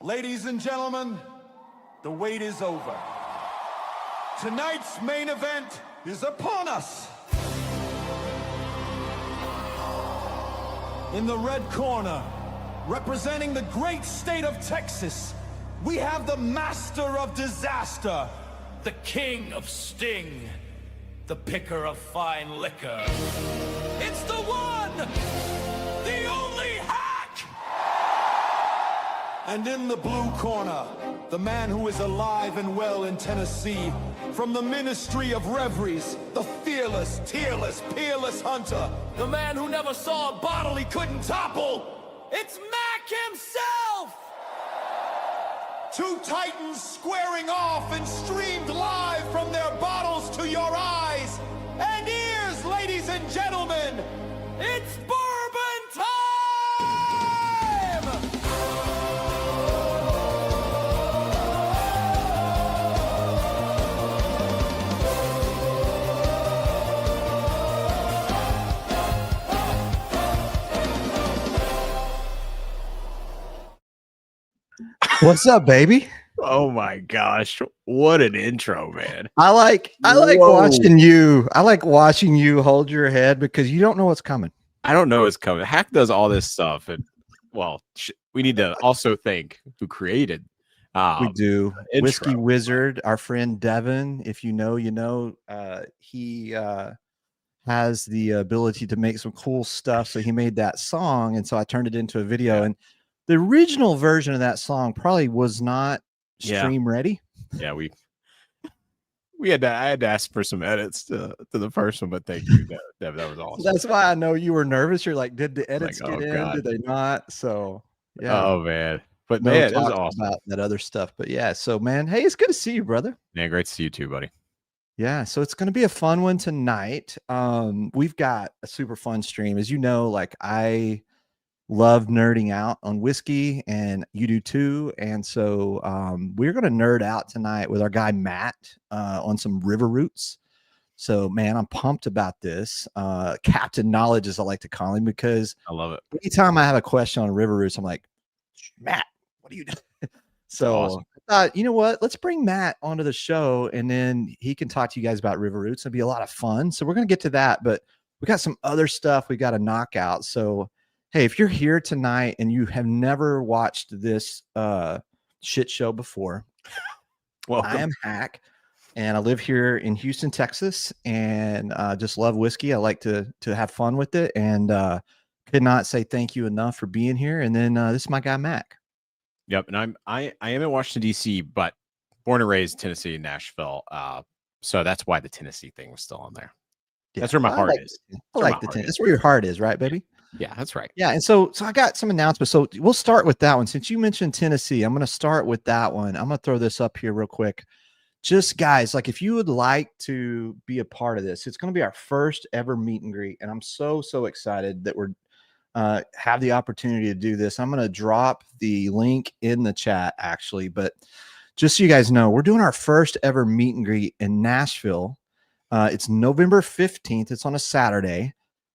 Ladies and gentlemen, the wait is over. Tonight's main event is upon us. In the red corner, representing the great state of Texas, we have the master of disaster, the king of sting, the picker of fine liquor. It's the one, the only Hack! And in the blue corner, the man who is alive and well in Tennessee, from the Ministry of Reveries, the fearless, tearless, peerless hunter, the man who never saw a bottle he couldn't topple. It's Mack himself! Two titans squaring off and streamed live from their bottles to your eyes and ears, ladies and gentlemen. It's bourbon time! What's up, baby? Oh my gosh, what an intro, man. I like watching you. I like watching you hold your head because you don't know what's coming. I don't know what's coming. Hack does all this stuff, and well, we need to also thank who created. We do. intro. Whiskey Wizard, our friend Devin. If you know, you know. He has the ability to make some cool stuff. So he made that song, and so I turned it into a video. And the original version of that song probably was not stream ready. Yeah, I had to ask for some edits to the first one, but thank you, Devin. That was awesome. That's why I know you were nervous. You're like, did the edits Like, get in? God. Did they not? So yeah. Oh man, but No man, it was talk awesome. about that other stuff. But yeah, so man, hey, it's good to see you, brother. Man, great to see you too, buddy. Yeah, so it's going to be a fun one tonight. We've got a super fun stream. As you know, like I love nerding out on whiskey, and you do too. And so we're going to nerd out tonight with our guy Matt on some river roots. So man, I'm pumped about this. Captain Knowledge, as I like to call him, because I love it. anytime I have a question on river roots, I'm like, Matt, what are you doing? So Awesome. I thought, you know what? Let's bring Matt onto the show, and then he can talk to you guys about river roots. It'll be a lot of fun. So we're going to get to that, but we got some other stuff we got to knock out. So hey, if you're here tonight and you have never watched this shit show before, Welcome. I am Hack, and I live here in Houston, Texas, and just love whiskey. I like to have fun with it, and could not say thank you enough for being here. And then this is my guy Mac. Yep, and I am in Washington D.C., but born and raised Tennessee, Nashville. So that's why the Tennessee thing was still on there. Yeah, That's where my heart is. I like the Tennessee. That's where your heart is, right, baby? Yeah, that's right. Yeah, and so I got some announcements. So we'll start with that one. Since you mentioned Tennessee, I'm going to start with that one. I'm going to throw this up here real quick. Just guys, like if you would like to be a part of this, it's going to be our first ever meet and greet, and I'm so excited that we're have the opportunity to do this. I'm going to drop the link in the chat actually, but just so you guys know, we're doing our first ever meet and greet in Nashville. It's November 15th. It's on a Saturday.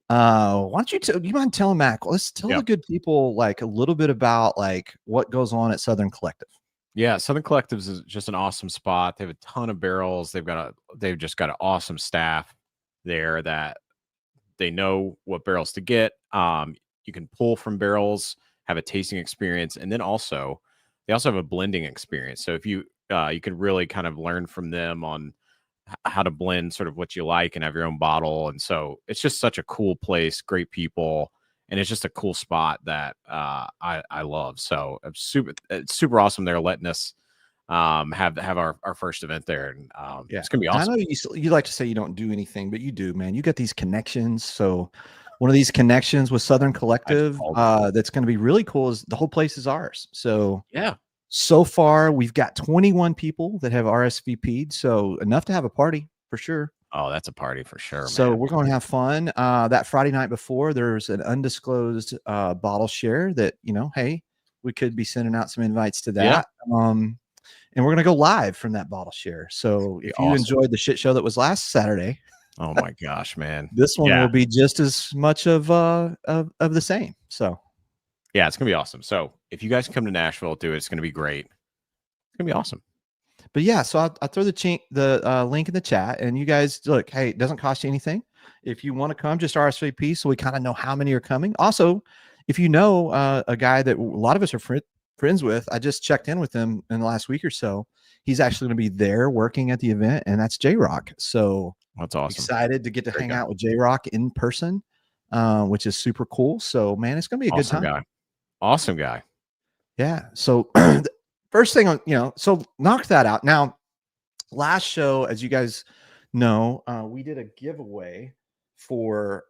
Why don't you mind telling Mac? Let's tell the good people like a little bit about like what goes on at Southern Collective. Yeah, Southern Collectives is just an awesome spot. They have a ton of barrels. They've just got an awesome staff there that they know what barrels to get. You can pull from barrels, have a tasting experience, and then they also have a blending experience. So if you can really kind of learn from them on how to blend sort of what you like and have your own bottle. And so it's just such a cool place, great people, and it's just a cool spot that I love. So it's super awesome. They're letting us have our first event there, and it's gonna be awesome. I know you like to say you don't do anything, but you do, man. You got these connections. So one of these connections with Southern Collective that's going to be really cool is the whole place is ours. So yeah. So far, we've got 21 people that have RSVP'd, so enough to have a party for sure. Oh, that's a party for sure. So man. we're going to have fun. That Friday night before, there's an undisclosed bottle share that, you know, hey, we could be sending out some invites to that. Yeah. And we're going to go live from that bottle share. So if you enjoyed the shit show that was last Saturday, oh my gosh, man, this one will be just as much of the same. So Yeah, it's gonna be awesome. So if you guys come to Nashville, do it. It's gonna be great. It's gonna be awesome. But yeah, so I'll throw the link in the chat, and you guys look. Hey, it doesn't cost you anything. If you want to come, just RSVP, so we kind of know how many are coming. Also, if you know a guy that a lot of us are friends with, I just checked in with him in the last week or so. He's actually going to be there working at the event, and that's J Rock. So That's awesome. excited to get to Great hang guy. out with J Rock in person, which is super cool. So man, it's going to be a good Awesome time. guy. Awesome guy. Yeah. So the first thing, so knock that out. Now, last show, as you guys know, we did a giveaway for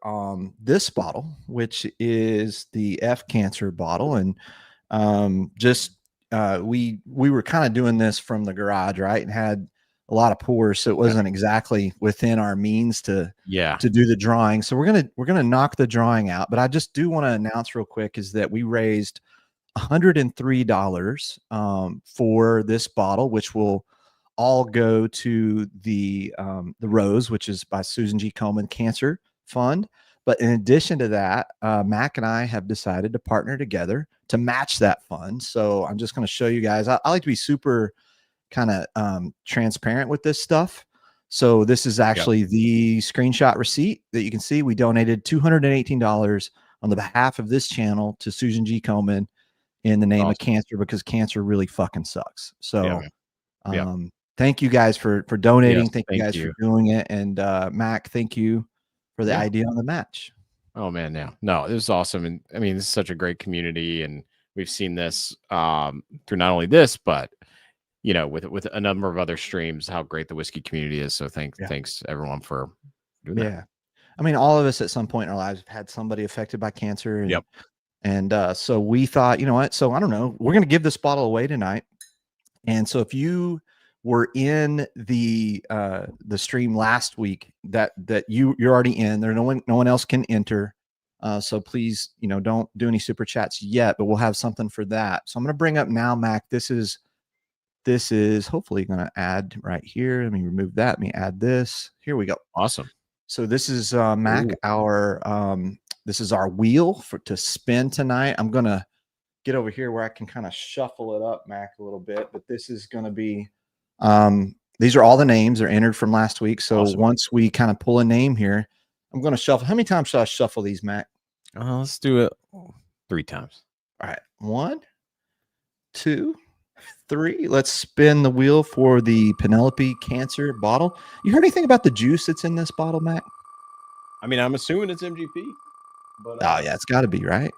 this bottle, which is the F Cancer bottle, and we were kind of doing this from the garage, right, and had a lot of pours, so it wasn't exactly within our means to do the drawing. So we're gonna knock the drawing out, but I just do want to announce real quick is that we raised $103 for this bottle, which will all go to the Rose, which is by Susan G. Komen Cancer Fund. But in addition to that, Mack and I have decided to partner together to match that fund. So I'm just going to show you guys. I like to be super kind of transparent with this stuff. So this is actually the screenshot receipt that you can see. We donated $218 on the behalf of this channel to Susan G. Komen in the name of cancer, because cancer really fucking sucks. So thank you guys for donating. Thank you guys for doing it. And Mack, thank you for the idea on the match. Oh man, no, this is awesome. And I mean, this is such a great community, and we've seen this through not only this, but with a number of other streams, how great the whiskey community is. So thanks everyone for doing that. I mean, all of us at some point in our lives have had somebody affected by cancer. And, and so we thought, you know what? So I don't know, we're going to give this bottle away tonight. And so if you were in the stream last week, that you're already in there, no one else can enter. So please, don't do any super chats yet, but we'll have something for that. So I'm going to bring up now, Mac. This is hopefully going to add right here. Let me remove that. Let me add this. Here we go. Awesome. So this is Mac. This is our wheel to spin tonight. I'm going to get over here where I can kind of shuffle it up, Mac, a little bit, but this is going to be, these are all the names. They're entered from last week. So once we kind of pull a name here, I'm going to shuffle. How many times should I shuffle these, Mac? Let's do it 3 times. All right. 1, 2, 3. Let's spin the wheel for the Penelope Cancer bottle. You heard anything about the juice that's in this bottle, Mac? I mean, I'm assuming it's MGP. But, oh yeah, it's got to be, right?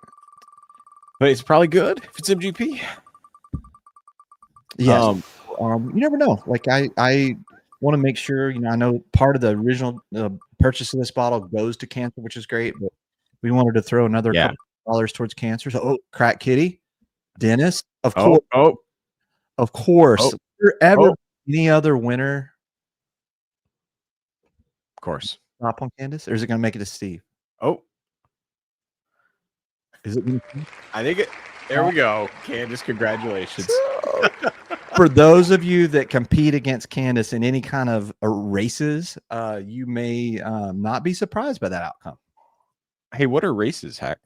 But it's probably good if it's MGP. Yeah. You never know. Like I want to make sure, I know part of the original purchase of this bottle goes to cancer, which is great, but we wanted to throw another couple dollars towards cancer. So, Crack Kitty, Dennis, of course. Of course. Any other winner? Of course. Stop on Candace, or is it going to make it to Steve? Is it? I think it. There we go. Candace, congratulations. For those of you that compete against Candace in any kind of races, you may not be surprised by that outcome. Hey, what are races, Hack?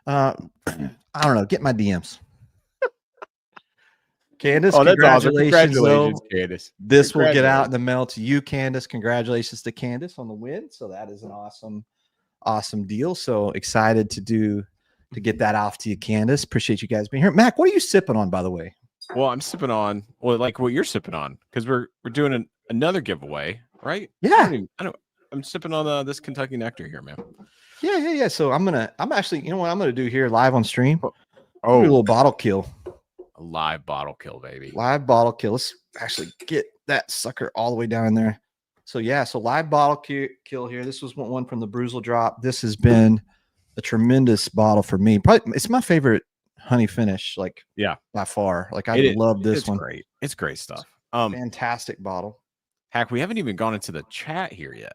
I don't know. Get my DMs. Candace, congratulations, Candace. This will get out in the mail to you, Candace. Congratulations to Candace on the win. So that is an awesome deal. So excited to get that off to you, Candace. Appreciate you guys being here. Mac, what are you sipping on, by the way? Well, I'm sipping on like what you're sipping on, because we're doing another giveaway, right? Yeah. I'm sipping on this Kentucky Nectar here, man. Yeah. So I'm actually, you know what I'm gonna do here live on stream? Do a Oh, little bottle kill. a live bottle kill, baby. Live bottle kill. Let's actually get that sucker all the way down there. So yeah, so live bottle kill here. This was one from the Bruzel drop. This has been a tremendous bottle for me. Probably it's my favorite honey finish, like by far. Like I love this one. Great. It's great stuff. Fantastic bottle. Hack, we haven't even gone into the chat here yet.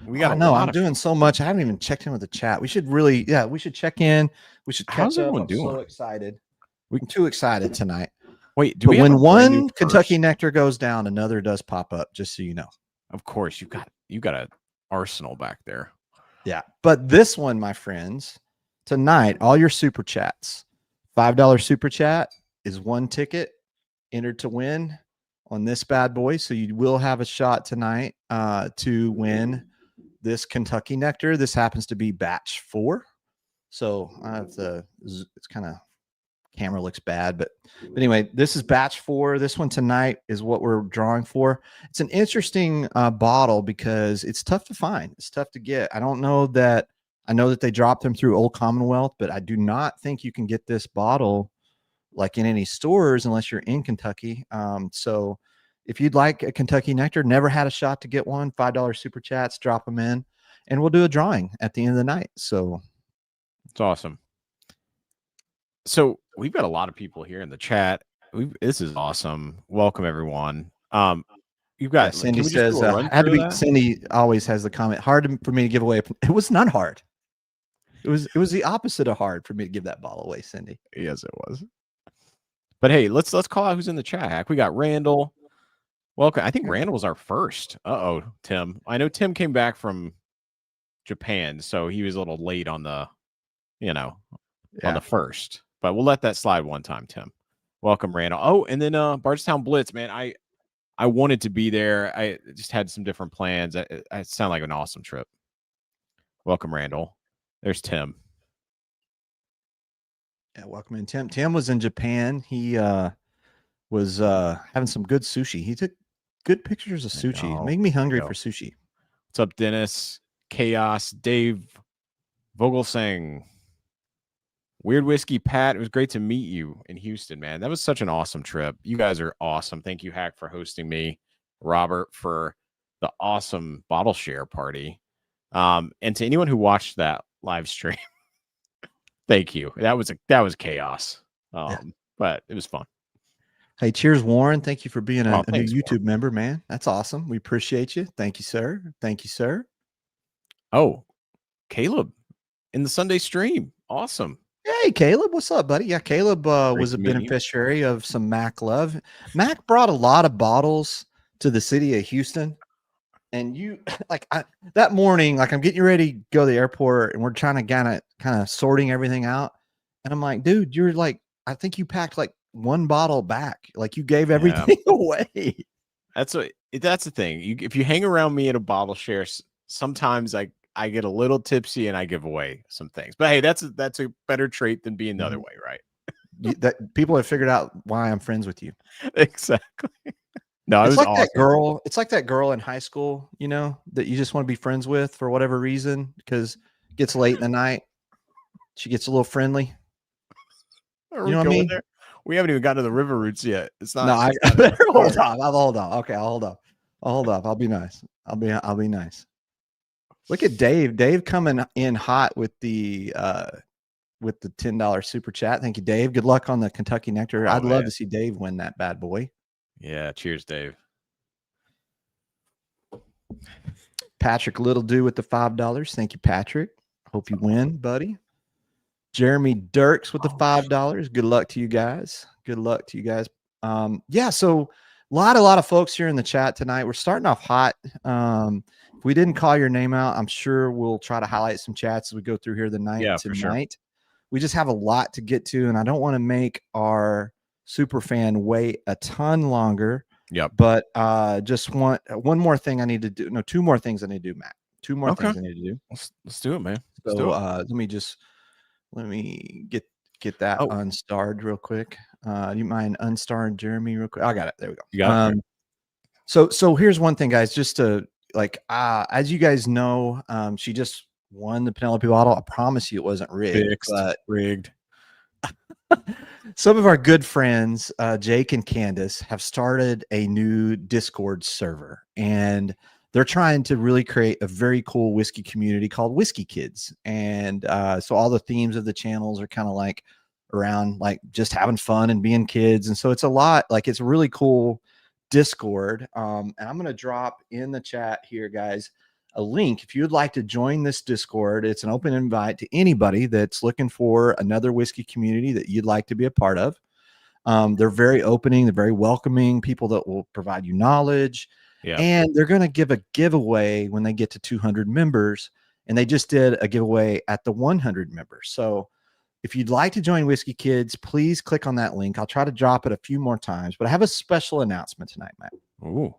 We got I'm doing so much. I haven't even checked in with the chat. We should really, we should check in. We should catch How's up. everyone I'm doing? so excited. We're too excited tonight. Wait, but when one Kentucky Nectar goes down, another does pop up, just so you know. Of course, you got an arsenal back there. Yeah. But this one, my friends, tonight, all your super chats $5 super chat is 1 ticket entered to win on this bad boy. So you will have a shot tonight to win this Kentucky Nectar. This happens to be batch 4. So I have to, it's kind of, camera looks bad, but anyway, this is batch 4. This one tonight is what we're drawing for. It's an interesting bottle because it's tough to find. It's tough to get. I know that they dropped them through Old Commonwealth, but I do not think you can get this bottle like in any stores unless you're in Kentucky. So if you'd like a Kentucky Nectar, never had a shot to get one, $5 super chats, drop them in, and we'll do a drawing at the end of the night. So it's awesome. So we've got a lot of people here in the chat. This is awesome. Welcome everyone. You've got Cindy says had to be. Cindy always has the comment. Hard for me to give away. It was not hard. It was the opposite of hard for me to give that ball away, Cindy. Yes, it was. But hey, let's call out who's in the chat. We got Randall. Welcome. I think Randall was our first. Tim. I know Tim came back from Japan, so he was a little late on the, on the first. But we'll let that slide one time, Tim. Welcome, Randall. Oh, and then Bardstown Blitz, man. I wanted to be there. I just had some different plans. It sounded like an awesome trip. Welcome, Randall. There's Tim. Yeah, welcome in, Tim. Tim was in Japan. He was having some good sushi. He took good pictures of sushi. Make me hungry for sushi. What's up, Dennis? Chaos, Dave, Vogelsang. Weird Whiskey, Pat. It was great to meet you in Houston, man. That was such an awesome trip. You guys are awesome. Thank you, Hack, for hosting me. Robert, for the awesome bottle share party. And to anyone who watched that live stream, thank you. That was chaos. But it was fun. Hey, cheers, Warren. Thank you for being a new YouTube Warren. member, man. That's awesome. We appreciate you. Thank you, sir. Thank you, sir. Oh, Caleb in the Sunday stream. Awesome. Hey, Caleb, what's up, buddy? Yeah, Caleb was a beneficiary of some Mack love. Mack brought a lot of bottles to the city of Houston. And you that morning, I'm getting ready to go to the airport and we're trying to kind of sorting everything out. And I'm like, dude, you're I think you packed one bottle back. You gave everything away. That's the thing. If you hang around me at a bottle share, sometimes I get a little tipsy and I give away some things. But hey, that's a better trait than being the other way, right? That people have figured out why I'm friends with you. Exactly. No, it's like awesome. that girl. It's like that girl in high school, that you just want to be friends with for whatever reason because it gets late in the night. She gets a little friendly. You know what I mean? There? We haven't even gotten to the river roots yet. It's not. No, hold on. I'll hold on. Okay, I'll hold on. I'll hold up. I'll be nice. I'll be nice. Look at Dave. Dave coming in hot with the $10 super chat. Thank you, Dave. Good luck on the Kentucky Nectar. I'd love to see Dave win that bad boy. Yeah. Cheers, Dave. Patrick Little with the $5. Thank you, Patrick. Hope you win, buddy. Jeremy Dirks with the $5. Good luck to you guys. Good luck to you guys. Yeah. So a lot of folks here in the chat tonight. We're starting off hot. If we didn't call your name out, I'm sure we'll try to highlight some chats as we go through here tonight. For sure. We just have a lot to get to, and I don't want to make our super fan wait a ton longer. Yep. But just one more thing I need to do. No, 2 more things I need to do, Matt. 2 more things I need to do. Let's do it, man. Let me get that unstarred real quick. Do you mind unstarring Jeremy real quick? I got it. There we go. You got it. So here's one thing, guys, just to as you guys know, she just won the Penelope bottle. I promise you it wasn't rigged. Rigged. Some of our good friends, Jake and Candace, have started a new Discord server, and they're trying to really create a very cool whiskey community called Whiskey Kids. And so all the themes of the channels are kind of around just having fun and being kids. And so it's a lot, it's a really cool Discord. And I'm going to drop in the chat here, guys, a link. If you'd like to join this Discord, it's an open invite to anybody that's looking for another whiskey community that you'd like to be a part of. They're very opening. They're very welcoming, people that will provide you knowledge. Yeah. And they're going to give a giveaway when they get to 200 members. And they just did a giveaway at the 100 members. So if you'd like to join Whiskey Kids, please click on that link. I'll try to drop it a few more times, but I have a special announcement tonight, Matt. Ooh.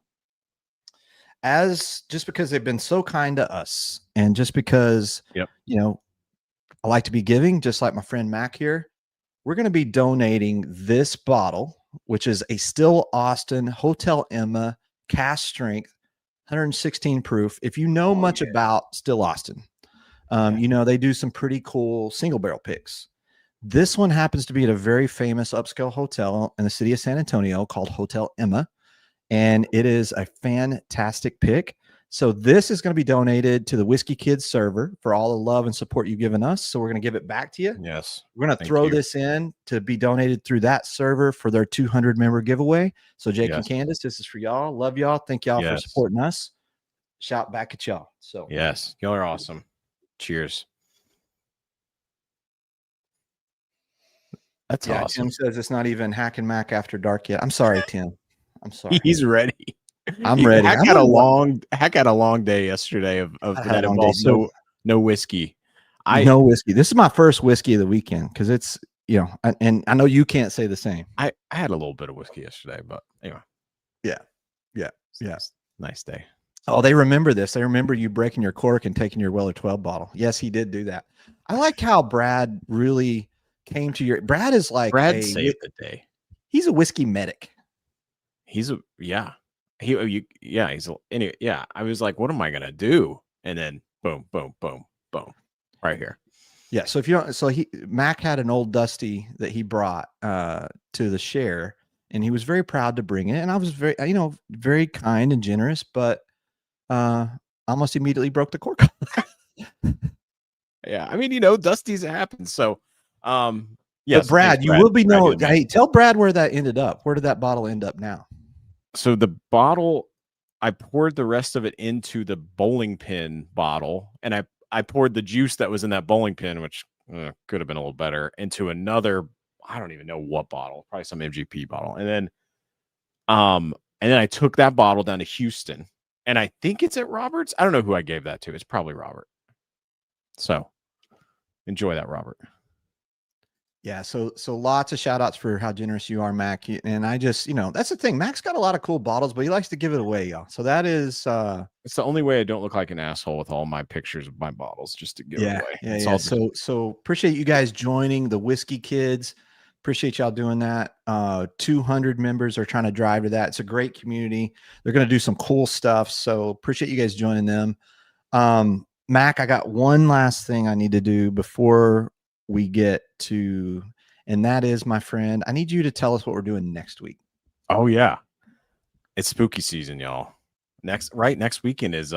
Just because they've been so kind to us, and just because, Yep. I like to be giving, just like my friend Mack here, we're going to be donating this bottle, which is a Still Austin Hotel Emma cask strength, 116 proof. If you know much about Still Austin, they do some pretty cool single barrel picks. This one happens to be at a very famous upscale hotel in the city of San Antonio called Hotel Emma, and it is a fantastic pick. So this is going to be donated to the Whiskey Kids server for all the love and support you've given us. So we're going to give it back to you. Yes. We're going to throw this in to be donated through that server for their 200 member giveaway. So Jake and Candace, this is for y'all. Love y'all. Thank y'all for supporting us. Shout back at y'all. So yes, y'all are awesome. Cheers. That's awesome. Tim says it's not even Hack and Mack after dark yet. I'm sorry, Tim. I'm sorry. He's ready. I'm ready. Hack had a long day yesterday of that involved no whiskey. No whiskey. This is my first whiskey of the weekend because it's, and I know you can't say the same. I had a little bit of whiskey yesterday, but anyway. Yeah. Nice day. Oh, they remember this. They remember you breaking your cork and taking your Weller 12 bottle. Yes, he did do that. I like how Brad really came to your. Brad is like Brad saved the day. He's a whiskey medic. He's anyway. Yeah, I was like, what am I gonna do? And then boom, boom, boom, boom, right here. Yeah. So if you don't, Mack had an old Dusty that he brought to the share, and he was very proud to bring it. And I was very, very kind and generous, but almost immediately broke the cork. Yeah, I mean, Dusty's happens. So, yes. But Brad, you will be known. Hey, tell Brad where that ended up. Where did that bottle end up now? So the bottle, I poured the rest of it into the bowling pin bottle, and I poured the juice that was in that bowling pin, which could have been a little better, into another. I don't even know what bottle, probably some MGP bottle, and then I took that bottle down to Houston, and I think it's at Robert's. I don't know who I gave that to. It's probably Robert. So enjoy that, Robert. Yeah, so lots of shout outs for how generous you are, Mack. And I just, that's the thing. Mack's got a lot of cool bottles, but he likes to give it away, y'all. So that is it's the only way I don't look like an asshole with all my pictures of my bottles, just to give it away. Yeah. So appreciate you guys joining the Whiskey Kids. Appreciate y'all doing that. 200 members are trying to drive to that. It's a great community. They're going to do some cool stuff. So appreciate you guys joining them. Mack, I got one last thing I need to do before we get to, and that is, my friend, I need you to tell us what we're doing next week. Oh yeah, it's spooky season, y'all. Next weekend is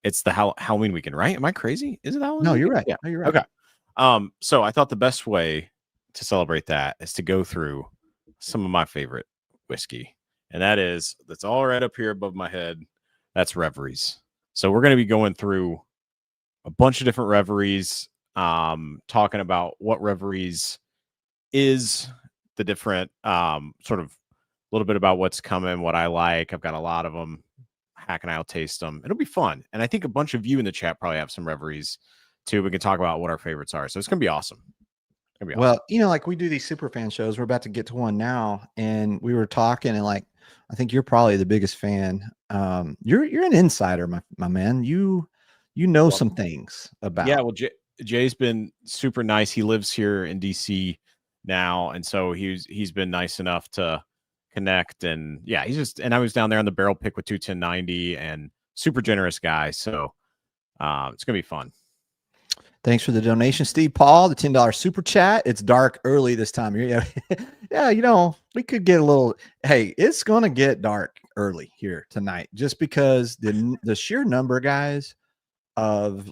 it's the Halloween weekend, right? Am I crazy? Is it Halloween? No, weekend? you're right. Yeah. No, you're right. Okay. So I thought the best way to celebrate that is to go through some of my favorite whiskey, and that's all right up here above my head. That's Reveries. So we're going to be going through a bunch of different Reveries. Talking about what Reveries is, the different sort of a little bit about what's coming, what I like. I've got a lot of them. Hack and I'll taste them. It'll be fun. And I think a bunch of you in the chat probably have some Reveries too. We can talk about what our favorites are. So it's gonna be awesome. Well, like we do these Superfan shows. We're about to get to one now, and we were talking, and I think you're probably the biggest fan. You're an insider, my man. You know some things about. Yeah, well, Jay's been super nice. He lives here in DC now, and so he's been nice enough to connect. And yeah, and I was down there on the barrel pick with 21090, and super generous guy. So it's gonna be fun. Thanks for the donation, Steve Paul, the $10 super chat. It's dark early this time of year. Yeah, we could get a little. Hey, it's gonna get dark early here tonight, just because the sheer number, guys, of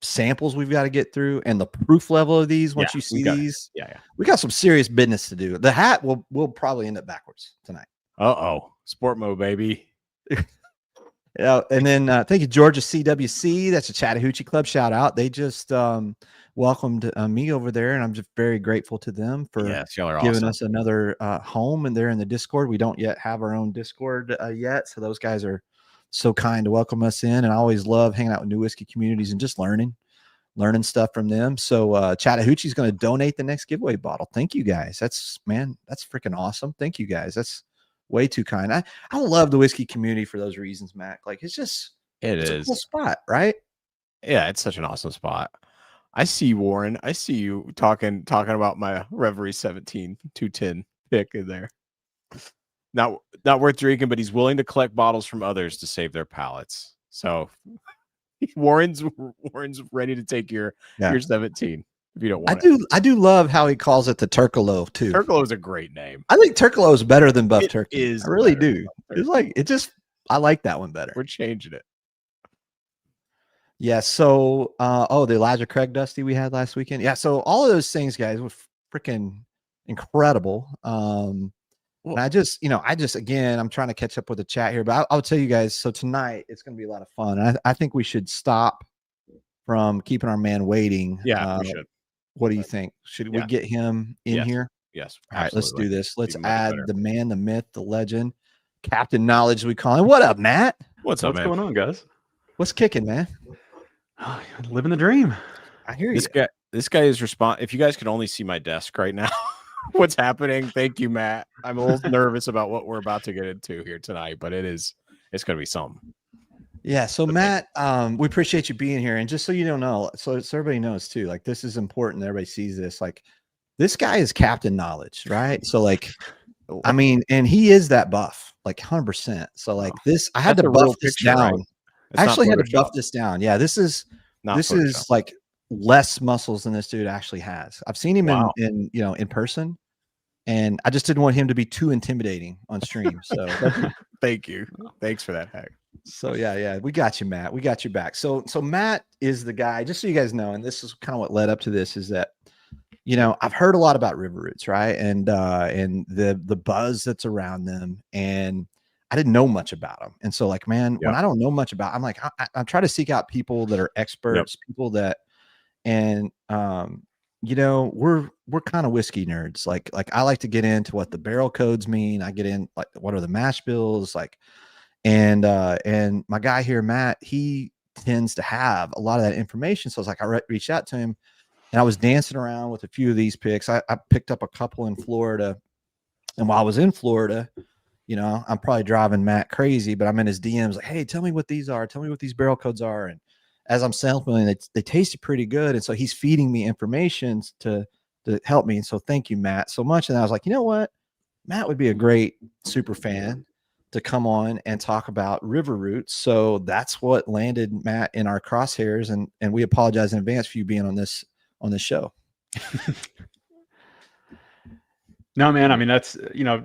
samples we've got to get through, and the proof level of these. Once you see these, we got some serious business to do. The hat will probably end up backwards tonight. Sport mode, baby. Yeah, and then thank you, Georgia CWC. That's a Chattahoochee Club shout out. They just welcomed me over there, and I'm just very grateful to them for giving us another home. And they're in the Discord. We don't yet have our own Discord yet, so those guys are so kind to welcome us in. And I always love hanging out with new whiskey communities and just learning. learning stuff from them. So Chattahoochee's going to donate the next giveaway bottle. Thank you guys. That's freaking awesome. Thank you guys. That's way too kind. I love the whiskey community for those reasons, Mac. Like it's a cool spot, right? Yeah, it's such an awesome spot. I see you, Warren. I see you talking about my Reverie 17 210 pick in there. Not worth drinking, but he's willing to collect bottles from others to save their palates. So Warren's ready to take your 17 if you don't want it. I do love how he calls it the Turkalo too. Turkalo is a great name. I think Turkalo is better than Buff Turkey. I really do. It's like I like that one better. We're changing it. Yeah. So the Elijah Craig Dusty we had last weekend. Yeah. So all of those things, guys, were freaking incredible. And I just again, I'm trying to catch up with the chat here, but I'll tell you guys. So tonight it's going to be a lot of fun. And I think we should stop from keeping our man waiting. Yeah, we should. What do you think? Should we get him in here? Yes. All right, let's do this. Let's add the man, the myth, the legend, Captain Knowledge. We call him. What up, Matt? What's up, man? What's going on, guys? What's kicking, man? Oh, living the dream. I hear you. This guy is If you guys could only see my desk right now. What's happening? Thank you, Matt. I'm a little nervous about what we're about to get into here tonight, but it's going to be something. Yeah. So Matt, we appreciate you being here. And just so you don't know, so everybody knows too, like this is important. Everybody sees this. Like this guy is Captain Knowledge, right? So like, I mean, and he is that buff, like 100%. So like this, I had to buff this down. Right? I actually had to buff this down. Yeah. This is like less muscles than this dude actually has. I've seen him in person, and I just didn't want him to be too intimidating on stream. So thank you. Thanks for that hack. So yeah, we got you, Matt. We got you back. So Matt is the guy, just so you guys know, and this is kind of what led up to this, is that, I've heard a lot about River Roots, right? And the buzz that's around them, and I didn't know much about them. And so like, man, when I don't know much about, I'm like, I try to seek out people that are experts, people that, and we're kind of whiskey nerds. Like I like to get into what the barrel codes mean. I get in like what are the mash bills like, and my guy here, Matt, he tends to have a lot of that information. So I was like, I reached out to him, and I was dancing around with a few of these picks. I picked up a couple in Florida, and while I was in Florida, I'm probably driving Matt crazy, but I'm in his DMs like, hey, tell me what these are. Tell me what these barrel codes are. And as I'm sampling, they tasted pretty good. And so he's feeding me information to help me. And so thank you, Matt, so much. And I was like, you know what? Matt would be a great super fan to come on and talk about River Roots. So that's what landed Matt in our crosshairs. And we apologize in advance for you being on this show. No, man. I mean, that's,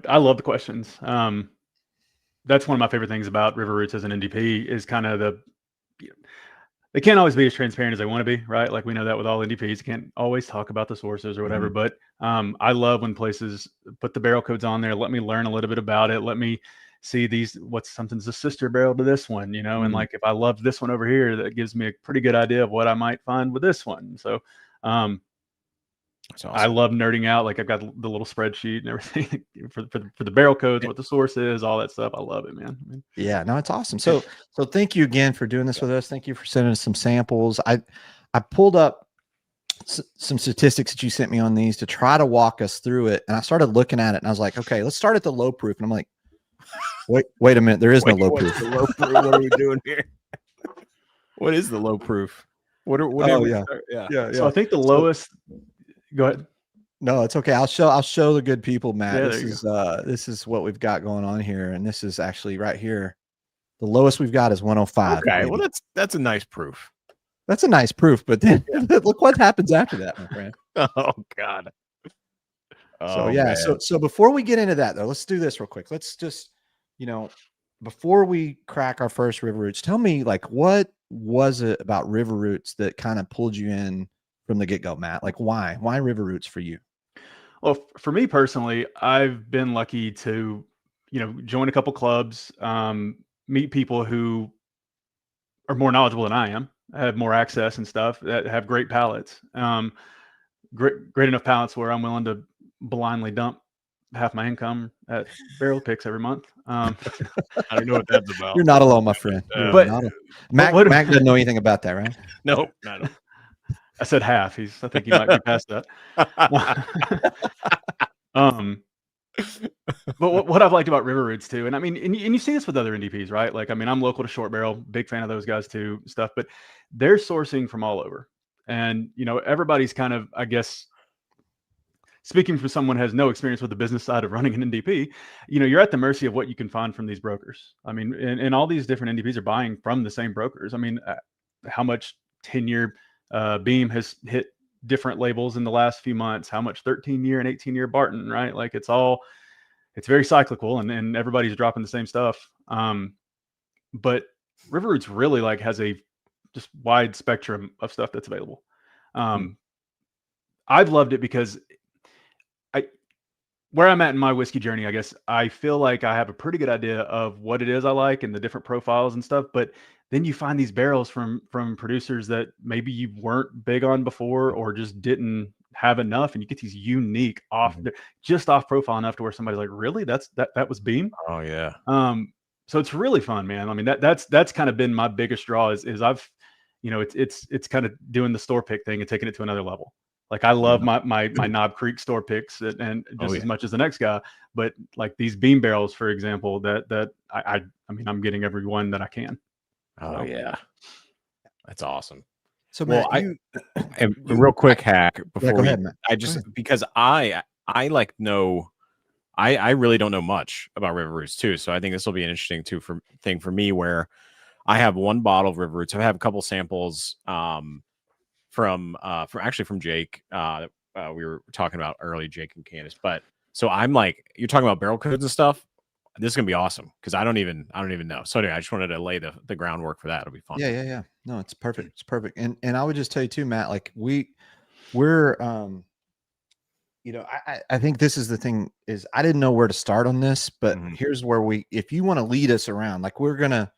I love the questions. That's one of my favorite things about River Roots as an NDP is kind of they can't always be as transparent as they want to be, right? Like we know that with all NDPs, you can't always talk about the sources or whatever, but I love when places put the barrel codes on there. Let me learn a little bit about it. Let me see something's a sister barrel to this one, and like, if I love this one over here, that gives me a pretty good idea of what I might find with this one. So, awesome. I love nerding out. Like I've got the little spreadsheet and everything for the barrel codes, what the source is, all that stuff. I love it, man. Yeah, no, it's awesome. So thank you again for doing this with us. Thank you for sending us some samples. I pulled up some statistics that you sent me on these to try to walk us through it. And I started looking at it and I was like, okay, let's start at the low proof. And I'm like, wait a minute. There is no low proof. What are we doing here? What is the low proof? Yeah. So I think the lowest. Go ahead. No, it's okay. I'll show the good people, Matt. This is what we've got going on here, and this is actually right here. The lowest we've got is 105. Okay, well that's a nice proof. That's a nice proof, but then look what happens after that, my friend. Oh God. So yeah, so before we get into that though, let's do this real quick. Let's just, before we crack our first River Roots, tell me like what was it about River Roots that kind of pulled you in from the get-go, Matt? Like why River Roots for you? Well, for me personally, I've been lucky to, join a couple clubs, meet people who are more knowledgeable than I am, have more access and stuff, that have great palates, great enough palates where I'm willing to blindly dump half my income at barrel picks every month. I don't know what that's about. You're not alone, my friend. But Mack doesn't know anything about that, right? No, not I said half. I think he might be past that. But what I've liked about River Roots too, and I mean, and you see this with other NDPs, right? Like, I mean, I'm local to Short Barrel, big fan of those guys too, stuff. But they're sourcing from all over, and everybody's kind of, I guess, speaking from someone who has no experience with the business side of running an NDP, you're at the mercy of what you can find from these brokers. I mean, and all these different NDPs are buying from the same brokers. I mean, how much 10-year Beam has hit different labels in the last few months, how much 13-year and 18-year Barton, right? Like it's very cyclical, and everybody's dropping the same stuff. But River Roots really like has a just wide spectrum of stuff that's available. I've loved it because where I'm at in my whiskey journey, I guess I feel like I have a pretty good idea of what it is I like and the different profiles and stuff. But then you find these barrels from producers that maybe you weren't big on before, or just didn't have enough, and you get these unique just off profile enough to where somebody's like, really, that was Beam. Oh yeah. So it's really fun, man. I mean, that's kind of been my biggest draw is I've, it's kind of doing the store pick thing and taking it to another level. Like I love my Knob Creek store picks and just as much as the next guy, but like these Beam barrels, for example, that I mean, I'm getting every one that I can. Oh yeah, that's awesome. So Well, Matt, and real quick hack before go ahead, Matt. Because I really don't know much about River Roots too, so I think this will be an interesting thing for me, where I have one bottle of River Roots. I have a couple samples from Jake. We were talking about early, Jake and Candace. But so I'm like, you're talking about barrel codes and stuff. This is gonna be awesome because I don't even know. So anyway, I just wanted to lay the groundwork for that. It'll be fun. Yeah. No, it's perfect. It's perfect. And I would just tell you too, Matt, like we're I think this is the thing is I didn't know where to start on this, but here's where if you want to lead us around, like we're gonna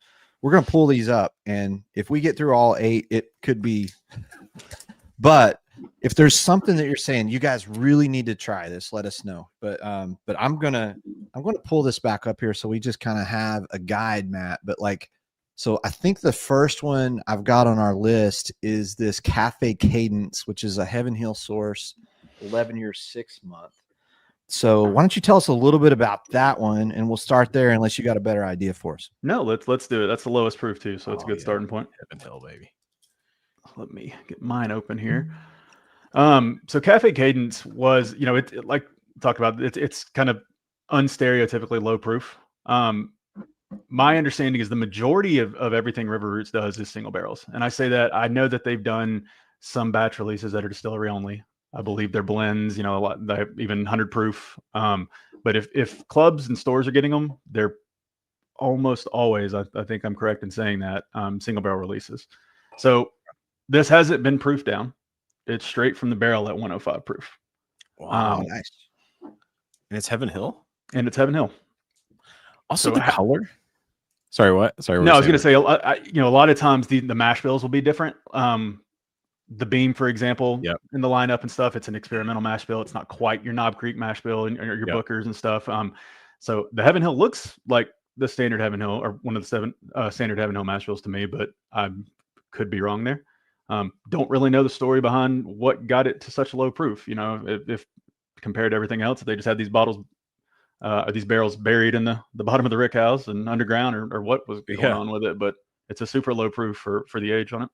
pull these up, and if we get through all 8, it could be, but if there's something that you're saying you guys really need to try this, let us know. But I'm gonna pull this back up here so we just kind of have a guide, Matt. But like, so I think the first one I've got on our list is this Cafe Cadence, which is a Heaven Hill source, 11-year 6-month. So why don't you tell us a little bit about that one, and we'll start there unless you got a better idea for us. No, let's do it. That's the lowest proof too, so it's a good starting point. Heaven Hill, baby. Let me get mine open here. So Cafe Cadence was, it like talked about, it's kind of unstereotypically low proof. My understanding is the majority of everything River Roots does is single barrels. And I say that, I know that they've done some batch releases that are distillery only. I believe they're blends, a lot, even 100 proof. But if clubs and stores are getting them, they're almost always, I think I'm correct in saying that, single barrel releases. So this hasn't been proofed down. It's straight from the barrel at 105 proof. Wow, nice. And it's Heaven Hill? And it's Heaven Hill. Also, so the color? Sorry, what? Sorry. No, I was going to say, a lot of times the mash bills will be different. The Beam, for example, in the lineup and stuff, it's an experimental mash bill. It's not quite your Knob Creek mash bill and your Bookers and stuff. So the Heaven Hill looks like the standard Heaven Hill, or one of the 7 standard Heaven Hill mash bills to me, but I could be wrong there. Don't really know the story behind what got it to such a low proof. If compared to everything else, if they just had these bottles, these barrels buried in the bottom of the rick house and underground, or what was going on with it. But it's a super low proof for the age on it.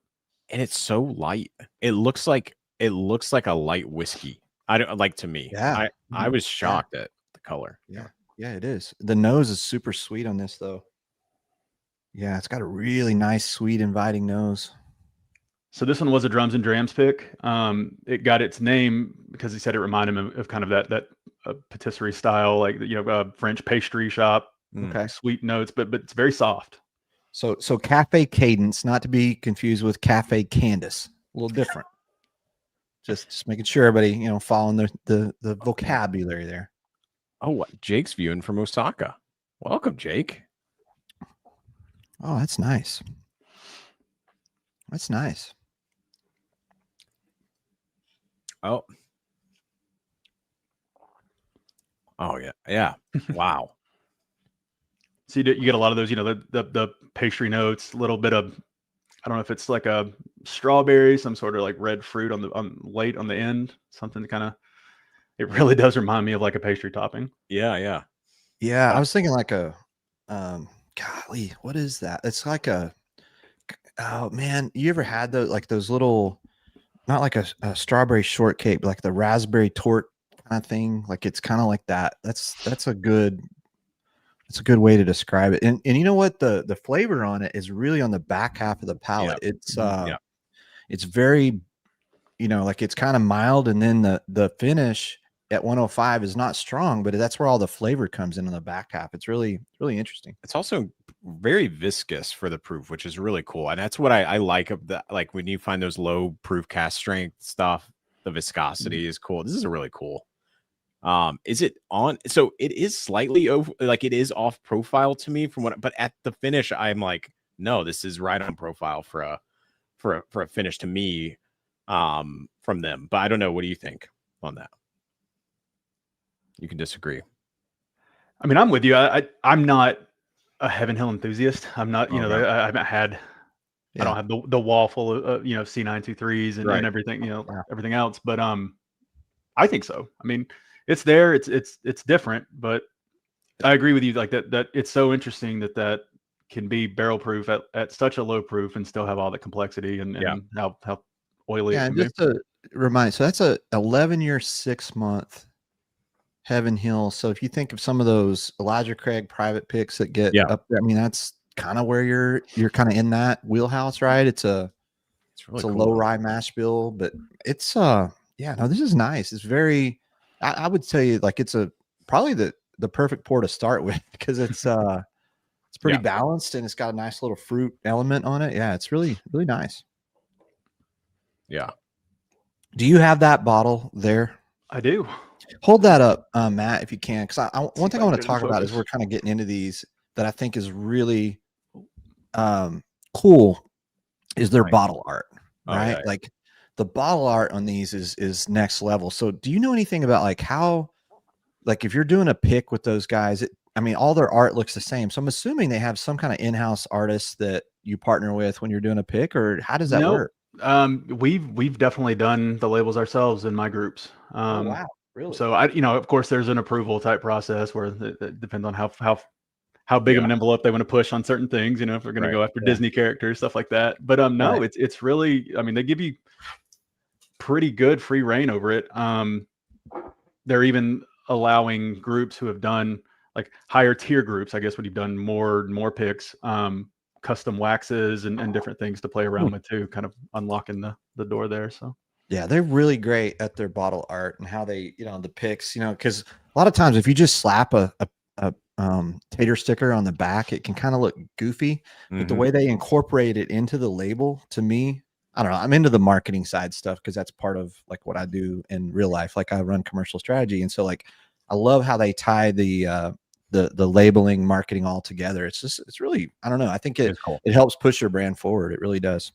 And it's so light. It looks like a light whiskey. I don't like, to me. Yeah. I was shocked at the color. Yeah, it is. The nose is super sweet on this though. Yeah, it's got a really nice, sweet, inviting nose. So this one was a Drums and Drams pick. It got its name because he said it reminded him of kind of that patisserie style, like French pastry shop. Okay, sweet notes, but it's very soft. So Cafe Cadence, not to be confused with Cafe Candace, a little different. just making sure everybody following the vocabulary there. Oh, what? Jake's viewing from Osaka. Welcome, Jake. Oh, that's nice. That's nice. Oh yeah. Wow. So you get a lot of those, the pastry notes, a little bit of, I don't know if it's like a strawberry, some sort of like red fruit late on the end, something to kind of, it really does remind me of like a pastry topping. Yeah. Yeah, I was thinking like a golly, what is that? It's like a oh man, you ever had those like those little not like a strawberry shortcake, but like the raspberry tort kind of thing? Like it's kind of like that. That's a good way to describe it. And you know what? The flavor on it is really on the back half of the palate. It's very, like it's kind of mild, and then the finish at 105 is not strong, but that's where all the flavor comes in on the back half. It's really interesting. It's also very viscous for the proof, which is really cool. And that's what I like of the, like when you find those low proof cast strength stuff, the viscosity is cool. This is a really cool. Is it on? So it is slightly over, like it is off profile to me from what, but at the finish, I'm like, no, this is right on profile for a finish to me, from them. But I don't know. What do you think on that? You can disagree. I mean, I'm with you. I'm not a Heaven Hill enthusiast. I'm not, Okay. I haven't had, I don't have the wall full of, C923s and everything, everything else. But I think so. I mean, it's there. It's different, but I agree with you. Like that it's so interesting that can be barrel proof at such a low proof and still have all the complexity and how oily it can be. Just to remind, so that's a 11-year, 6-month Heaven Hill. So if you think of some of those Elijah Craig private picks that get up there, I mean, that's kind of where you're kind of in that wheelhouse, right? It's a cool. Low rye mash bill, but it's this is nice. It's very, I would say like it's probably the perfect pour to start with, because it's pretty balanced and it's got a nice little fruit element on it. Yeah, it's really nice. Yeah. Do you have that bottle there? I do. Hold that up, Matt, if you can, because one thing I want to talk about is we're kind of getting into these that I think is really cool is their bottle art, right? Oh, yeah. Like the bottle art on these is next level. So do you know anything about like how, like if you're doing a pick with those guys, I mean, all their art looks the same. So I'm assuming they have some kind of in-house artist that you partner with when you're doing a pick, or how does that work? We've definitely done the labels ourselves in my groups. Oh, wow. Really? So of course there's an approval type process where it depends on how big of an envelope they want to push on certain things, if they're going to go after Disney characters, stuff like that. But no, it's really, I mean, they give you pretty good free reign over it. They're even allowing groups who have done like higher tier groups, I guess, when you've done more picks, custom waxes and different things to play around with too, kind of unlocking the door there. So yeah, they're really great at their bottle art and how they, the picks, because a lot of times if you just slap a tater sticker on the back, it can kind of look goofy, but the way they incorporate it into the label, to me, I don't know, I'm into the marketing side stuff because that's part of like what I do in real life. Like I run commercial strategy. And so like, I love how they tie the labeling marketing all together. It's really, I don't know. I think it helps push your brand forward. It really does.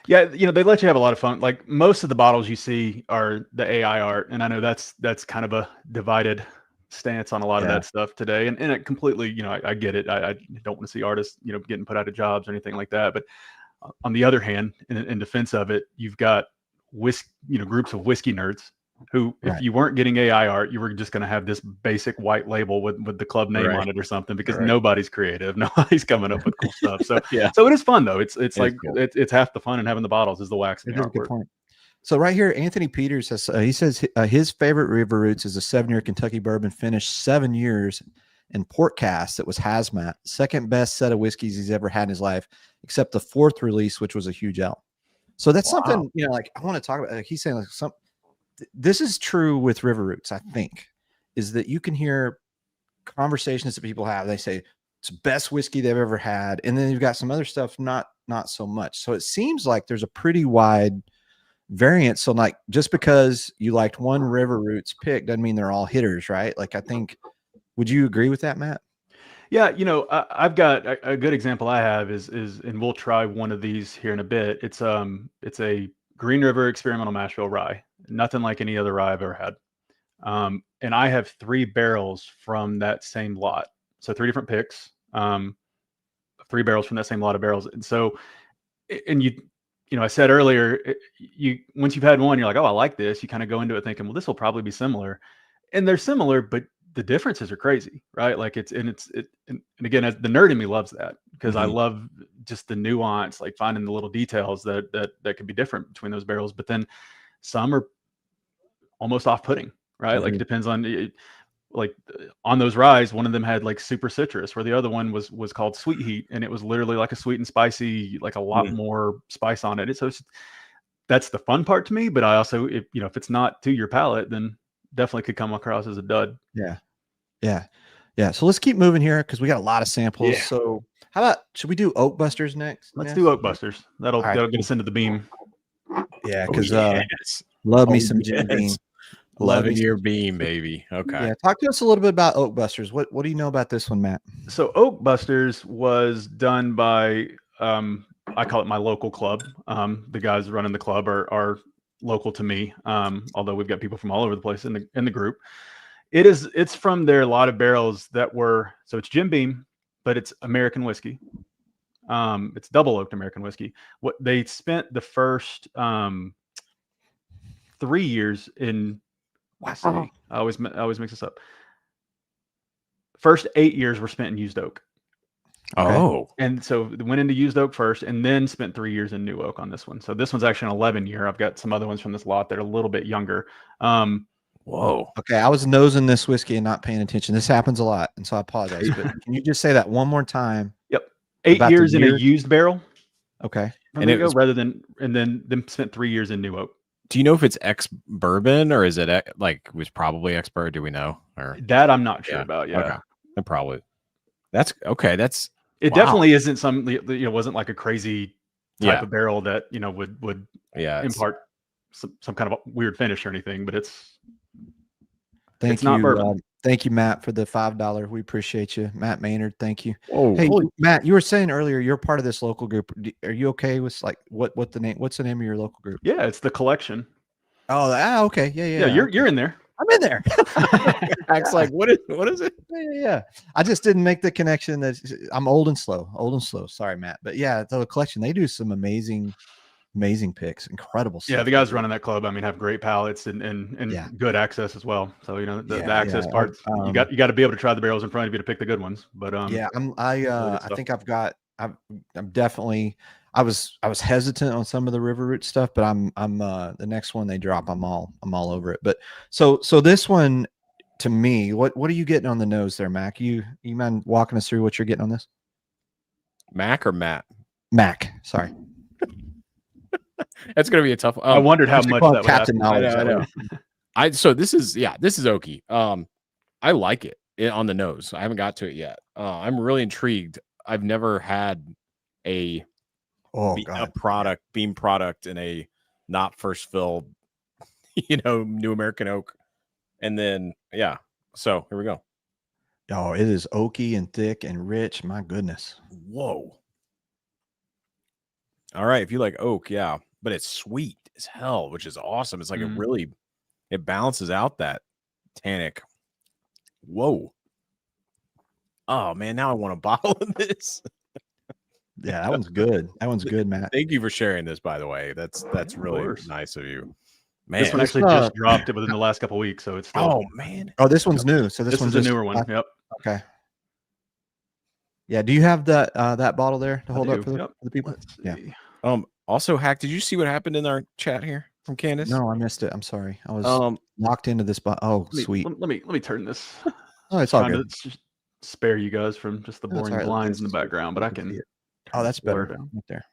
Yeah, they let you have a lot of fun. Like most of the bottles you see are the AI art, and I know that's kind of a divided stance on a lot of that stuff today. And it completely, I get it. I don't want to see artists, getting put out of jobs or anything like that. But on the other hand, in defense of it, you've got groups of whiskey nerds who, if you weren't getting AI art, you were just going to have this basic white label with the club name on it or something, because nobody's creative, nobody's coming up with cool stuff. So so it is fun though. It's like cool. It's half the fun in having the bottles is the wax and the artwork. So right here, Anthony Peters says he says his favorite River Roots is a 7-year Kentucky bourbon finished 7 years in port cast that was hazmat. Second best set of whiskeys he's ever had in his life, except the 4th release, which was a huge L. So that's something like I want to talk about. He's saying like this is true with River Roots, I think, is that you can hear conversations that people have. They say it's the best whiskey they've ever had. And then you've got some other stuff, not so much. So it seems like there's a pretty wide variance. So like, just because you liked one River Roots pick doesn't mean they're all hitters, right? Like, I think, would you agree with that, Matt? Yeah. I've got a good example I have is, and we'll try one of these here in a bit. It's a Green River experimental mash bill rye. Nothing like any other rye I've ever had. And I have 3 barrels from that same lot. So 3 different picks, 3 barrels from that same lot of barrels. And so and I said earlier, once you've had one, you're like, oh, I like this. You kind of go into it thinking, well, this will probably be similar, and they're similar, but the differences are crazy, right? Like and again, as the nerd in me loves that, because I love just the nuance, like finding the little details that could be different between those barrels. But then some are almost off-putting, right? Like it depends on like on those ryes, one of them had like super citrus, where the other one was called sweet heat, and it was literally like a sweet and spicy, like a lot more spice on it. So that's the fun part to me. But I also, if it's not to your palate, then definitely could come across as a dud. Yeah. So let's keep moving here because we got a lot of samples. Yeah. So how about, should we do Oak Busters next? Let's do Oak Busters. That'll get us into the beam. Yeah, because yes. love me some Jim Beam. 11-year beam, baby. Okay. Yeah, talk to us a little bit about Oak Busters. What do you know about this one, Matt? So Oak Busters was done by I call it my local club. The guys running the club are local to me, although we've got people from all over the place in the group. It's from their lot of barrels that were, so it's Jim Beam, but it's American whiskey. It's double oaked American whiskey. What they spent the first 3 years in. Let's see. I always mix this up. First 8 years were spent in used oak. Okay. Oh, And so went into used oak first, and then spent 3 years in new oak on this one. So this one's actually an 11-year. I've got some other ones from this lot that are a little bit younger. whoa. Okay, I was nosing this whiskey and not paying attention. This happens a lot, and so I apologize. But can you just say that one more time? Yep, 8 About the years in a year? used barrel. Okay. And it goes and then spent 3 years in new oak. Do you know if it's ex bourbon or is it like was probably ex bourbon? Do we know? Or That I'm not sure about. Yeah, okay. And probably. That's okay. That's it. wow. Definitely isn't some. Wasn't like a crazy type Yeah. of barrel that would impart some kind of a weird finish or anything. But it's not bourbon. Thank you, Matt, for the $5. We appreciate you, Matt Maynard. Thank you. Oh, Hey, Matt, you were saying earlier you're part of this local group. Are you okay with like what's the name of your local group? Yeah, it's the collection. Oh, okay. Yeah. You're in there. I'm in there. Acts like what is it? Yeah. I just didn't make the connection that I'm old and slow. Sorry, Matt. But yeah, the collection, they do some amazing picks, incredible stuff. Yeah, the guys running that club, have great palates and good access as well. So the access part, you got to be able to try the barrels in front of you to pick the good ones. But I think I'm definitely. I was hesitant on some of the River Root stuff, but I'm the next one they drop, I'm all over it. But so this one, to me, what are you getting on the nose there, Mac? You mind walking us through what you're getting on this? Mac or Matt? Mac, sorry. That's gonna be a tough. I wondered how much that would Captain happen. Knowledge. I know. So this is oaky. I like it on the nose. I haven't got to it yet. I'm really intrigued. I've never had a beam product in a not first filled, New American oak, and then So here we go. Oh, it is oaky and thick and rich. My goodness. Whoa. All right, if you like oak, but it's sweet as hell, which is awesome. It's like it balances out that tannic. Whoa. Oh man, now I want a bottle of this. Yeah, that one's good. That one's good, Matt. Thank you for sharing this, by the way. That's really nice of you. Man, this one actually just dropped it within the last couple of weeks, so it's still, this one's new. So this one's a newer one. Yep. Okay. Yeah. Do you have that bottle there to hold up for the people? Yeah. Also, Hack, did you see what happened in our chat here from Candace? No, I missed it. I'm sorry. I was locked into this. Sweet. Let me turn this. Oh, it's all good. To spare you guys from just the boring blinds in the background, but I can. Oh, that's better right there.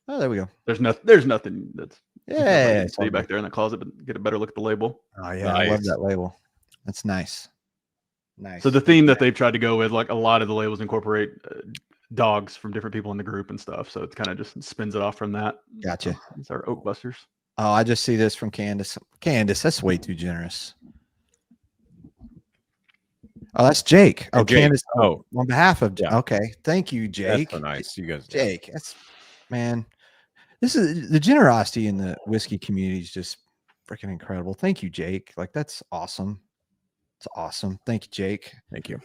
Oh, there we go. There's nothing that's stay back there in the closet, but get a better look at the label. Oh yeah, nice. I love that label. That's nice. Nice. So the theme that they've tried to go with, like a lot of the labels incorporate dogs from different people in the group and stuff. So it kind of just spins it off from that. Gotcha. It's our Oak Busters. Oh, I just see this from Candace. Candace, that's way too generous. Oh, that's Jake. Oh, Jake. Candace. Oh, on behalf of okay. Thank you, Jake. That's so nice. You guys, Jake. That's man. This is the generosity in the whiskey community is just freaking incredible. Thank you, Jake. Like that's awesome. It's awesome. Thank you, Jake. Thank you.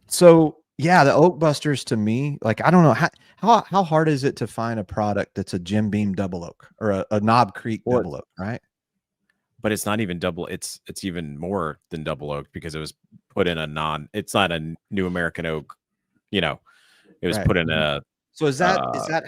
So Yeah, the Oak Busters to me, like I don't know how hard is it to find a product that's a Jim Beam double oak or a Knob Creek Well, double oak, right? but it's not even double. It's even more than double oak because it was put in a non. It's not a new American oak. You know, it was Right. put in a. So is that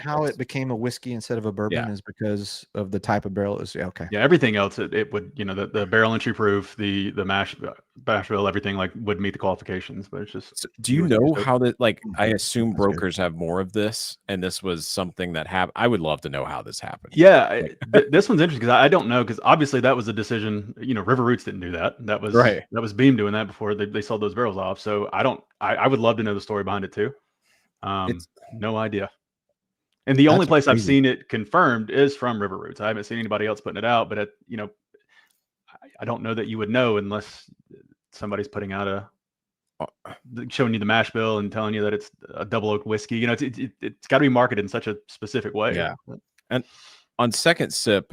how it's- it became a whiskey instead of a bourbon? Yeah. Is because of the type of barrel? Is okay. Yeah, everything else it would, you know, the barrel entry proof, the mash bill, everything like would meet the qualifications, but it's just. So do you know how that? Like, I assume That's good. brokers have more of this, and this was something that happened. I would love to know how this happened. Yeah, this one's interesting because I don't know, because obviously that was a decision. You know, River Roots didn't do that. That was Right. That was Beam doing that before they sold those barrels off. So I would love to know the story behind it too. No idea. And the only That's place I've crazy. seen it confirmed is from River Roots. I haven't seen anybody else putting it out, but you know, I don't know that you would know unless somebody's putting out showing you the mash bill and telling you that it's a double oak whiskey. You know, it's got to be marketed in such a specific way. Yeah. And on second sip,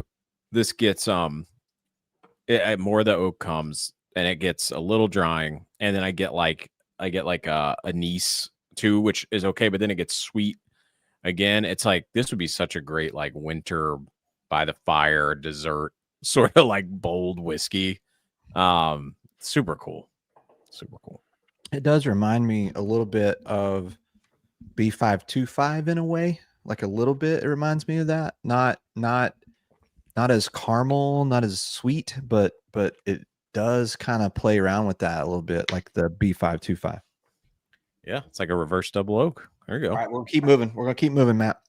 this gets more of the oak comes, and it gets a little drying, and then I get like a anise too, which is okay, but then it gets sweet again. It's like this would be such a great like winter by the fire dessert sort of like bold whiskey. Super cool. It does remind me a little bit of B525 in a way, like a little bit. It reminds me of that. Not as caramel, not as sweet, but it does kind of play around with that a little bit, like the B525. Yeah, it's like a reverse double oak. There you go. All right, we'll keep moving. We're gonna keep moving, Matt.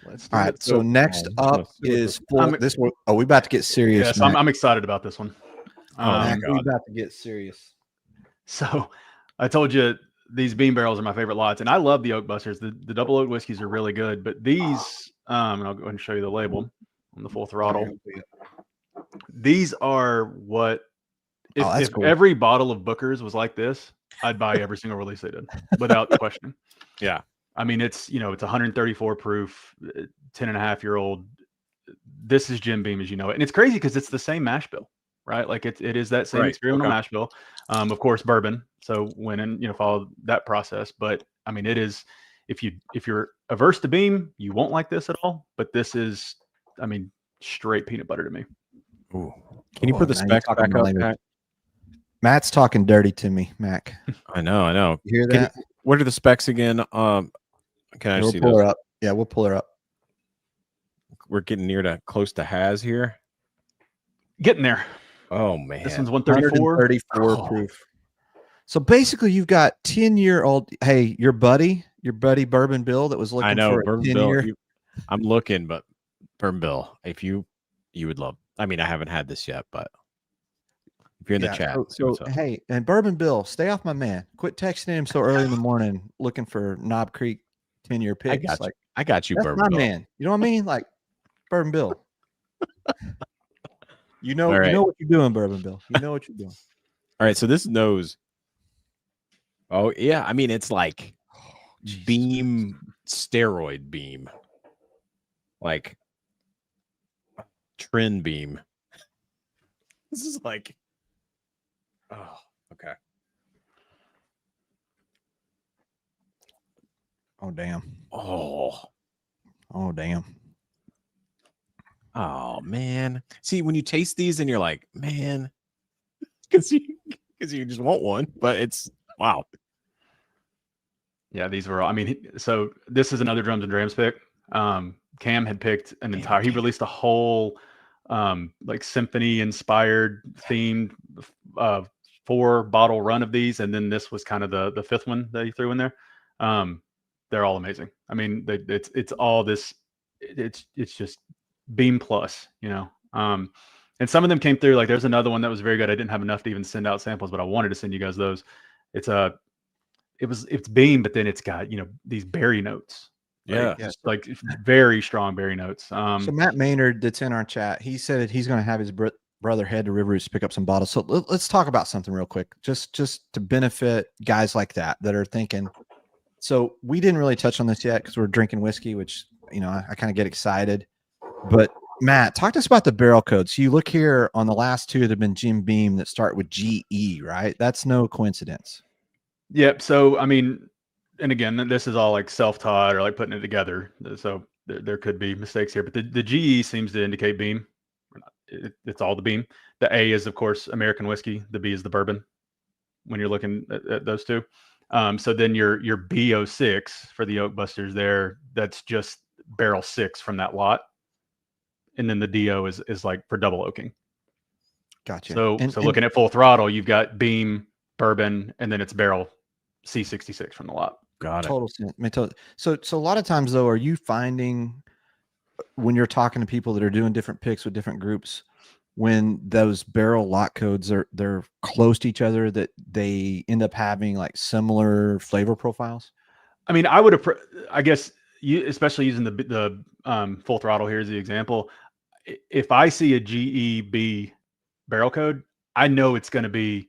Let's do All right. it. So next up is this. Oh, we about to get serious. Yes, Matt. I'm excited about this one. Matt, we about to get serious. So I told you these Beam barrels are my favorite lots, and I love the Oak Busters. The double oak whiskeys are really good, but these, and I'll go ahead and show you the label on the Full Throttle. These are what if cool. every bottle of Booker's was like this, I'd buy every single release they did without question. Yeah. I mean, it's 134 proof, 10.5-year-old. This is Jim Beam as you know it. And it's crazy because it's the same mash bill, right? Like it is that same experimental mash bill. Of course, bourbon. So went and follow that process. But I mean, it is, if you're averse to Beam, you won't like this at all. But this is, I mean, straight peanut butter to me. Ooh. Can you put the specs back up, Matt? Matt's talking dirty to me, Mac. I know. You hear that? What are the specs again? Can I see pull those? her up? Yeah, we'll pull her up. We're getting close to Has here. Getting there. Oh man, this one's 134. 134 proof. So basically, you've got 10-year-old. Hey, your buddy Bourbon Bill that was looking. I know for Bourbon Bill. I'm looking, but Bourbon Bill, if you would love. I mean, I haven't had this yet, but if you're in the chat, so hey, and Bourbon Bill, stay off my man. Quit texting him so early in the morning looking for Knob Creek 10-year picks. I got you, that's Bourbon my Bill. man. You know what I mean? Like Bourbon Bill. You know what you're doing, Bourbon Bill. You know what you're doing. All right, so this nose. Oh yeah, I mean it's like Beam steroid Beam, like trend Beam. This is like, oh, okay. Oh damn. Oh damn. Oh man. See, when you taste these and you're like, man, because you just want one, but it's wow. Yeah, these were all, I mean, so this is another Drums and Drams pick. Cam had picked an entire, he released a whole like symphony inspired themed 4-bottle run of these, and then this was kind of the fifth one that he threw in there. They're all amazing. I mean, it's all this, it's just Beam plus, and some of them came through. Like there's another one that was very good. I didn't have enough to even send out samples, but I wanted to send you guys those. It's Beam, but then it's got these berry notes. Yeah, like very strong berry notes. So Matt Maynard, that's in our chat, he said that he's going to have his brother head to River Roots to pick up some bottles. So let's talk about something real quick, just to benefit guys like that are thinking. So we didn't really touch on this yet because we're drinking whiskey, which I kind of get excited. But Matt, talk to us about the barrel codes. So you look here on the last two that have been Jim Beam that start with GE, right? That's no coincidence. Yep. So I mean, and again, this is all like self-taught or like putting it together. So there could be mistakes here, but the GE seems to indicate beam. It's all the beam. The A is, of course, American whiskey. The B is the bourbon when you're looking at those two. So then your B06 for the Oak Busters there, that's just barrel 6 from that lot. And then the DO is like for double oaking. Gotcha. So looking at Full Throttle, you've got beam, bourbon, and then it's barrel C66 from the lot. Got it. Total sense. I mean, so a lot of times though, are you finding when you're talking to people that are doing different picks with different groups, when those barrel lot codes they're close to each other, that they end up having like similar flavor profiles? I mean, I guess especially using the Full Throttle here as the example. If I see a GEB barrel code, I know it's going to be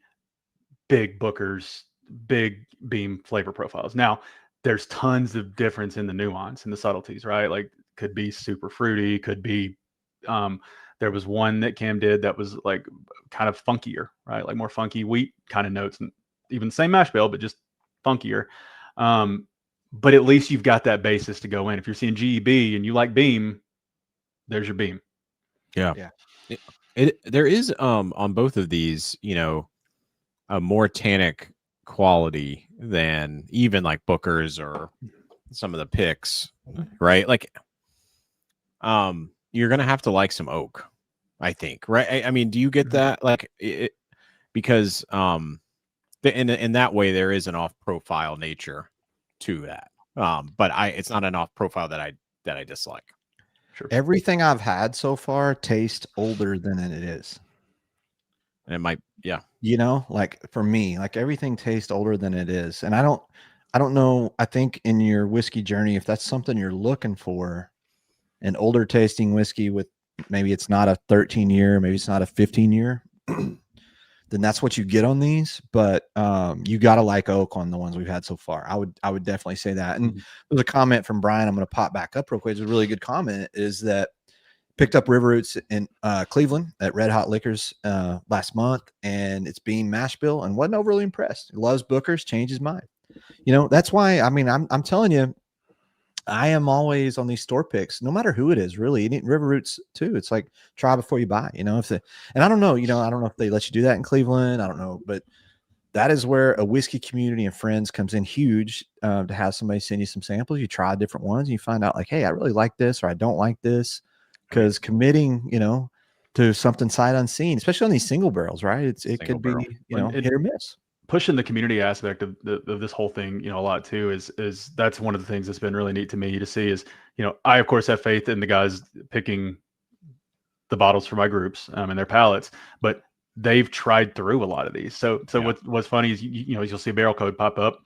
big Booker's, big beam flavor profiles. Now, there's tons of difference in the nuance and the subtleties, right? Like, could be super fruity, could be there was one that Cam did that was like kind of funkier, right? Like more funky wheat kind of notes, and even the same mash bill, but just funkier. But at least you've got that basis to go in. If you're seeing GEB and you like beam, there's your beam. Yeah. There is on both of these, you know, a more tannic quality than even like Booker's or some of the picks, right? Like you're gonna have to like some oak, I think, right? I mean, do you get that? Like because in that way there is an off-profile nature to that. But it's not an off-profile that I dislike. Sure. Everything I've had so far tastes older than it is. And it might, yeah. You know, like for me, like everything tastes older than it is. And I don't know. I think in your whiskey journey, if that's something you're looking for, an older tasting whiskey with maybe it's not a 13-year, maybe it's not a 15-year, then that's what you get on these. But you got to like oak on the ones we've had so far. I would definitely say that. And there's a comment from Brian. I'm going to pop back up real quick. It's a really good comment. Is that picked up River Roots in Cleveland at Red Hot Liquors last month, and it's being mash bill, and wasn't overly impressed. He loves Booker's, changed his mind. You know, that's why. I mean, I'm telling you, I am always on these store picks, no matter who it is, really. And River Roots too. It's like try before you buy, you know, and I don't know, I don't know if they let you do that in Cleveland. I don't know, but that is where a whiskey community and friends comes in huge, to have somebody send you some samples. You try different ones and you find out like, hey, I really like this, or I don't like this, because committing, to something sight unseen, especially on these single barrels, right? It could be, hit or miss. Pushing the community aspect of this whole thing, a lot too, is that's one of the things that's been really neat to me to see is, I of course have faith in the guys picking the bottles for my groups and their palates, but they've tried through a lot of these. So yeah. What's funny is, you'll see a barrel code pop up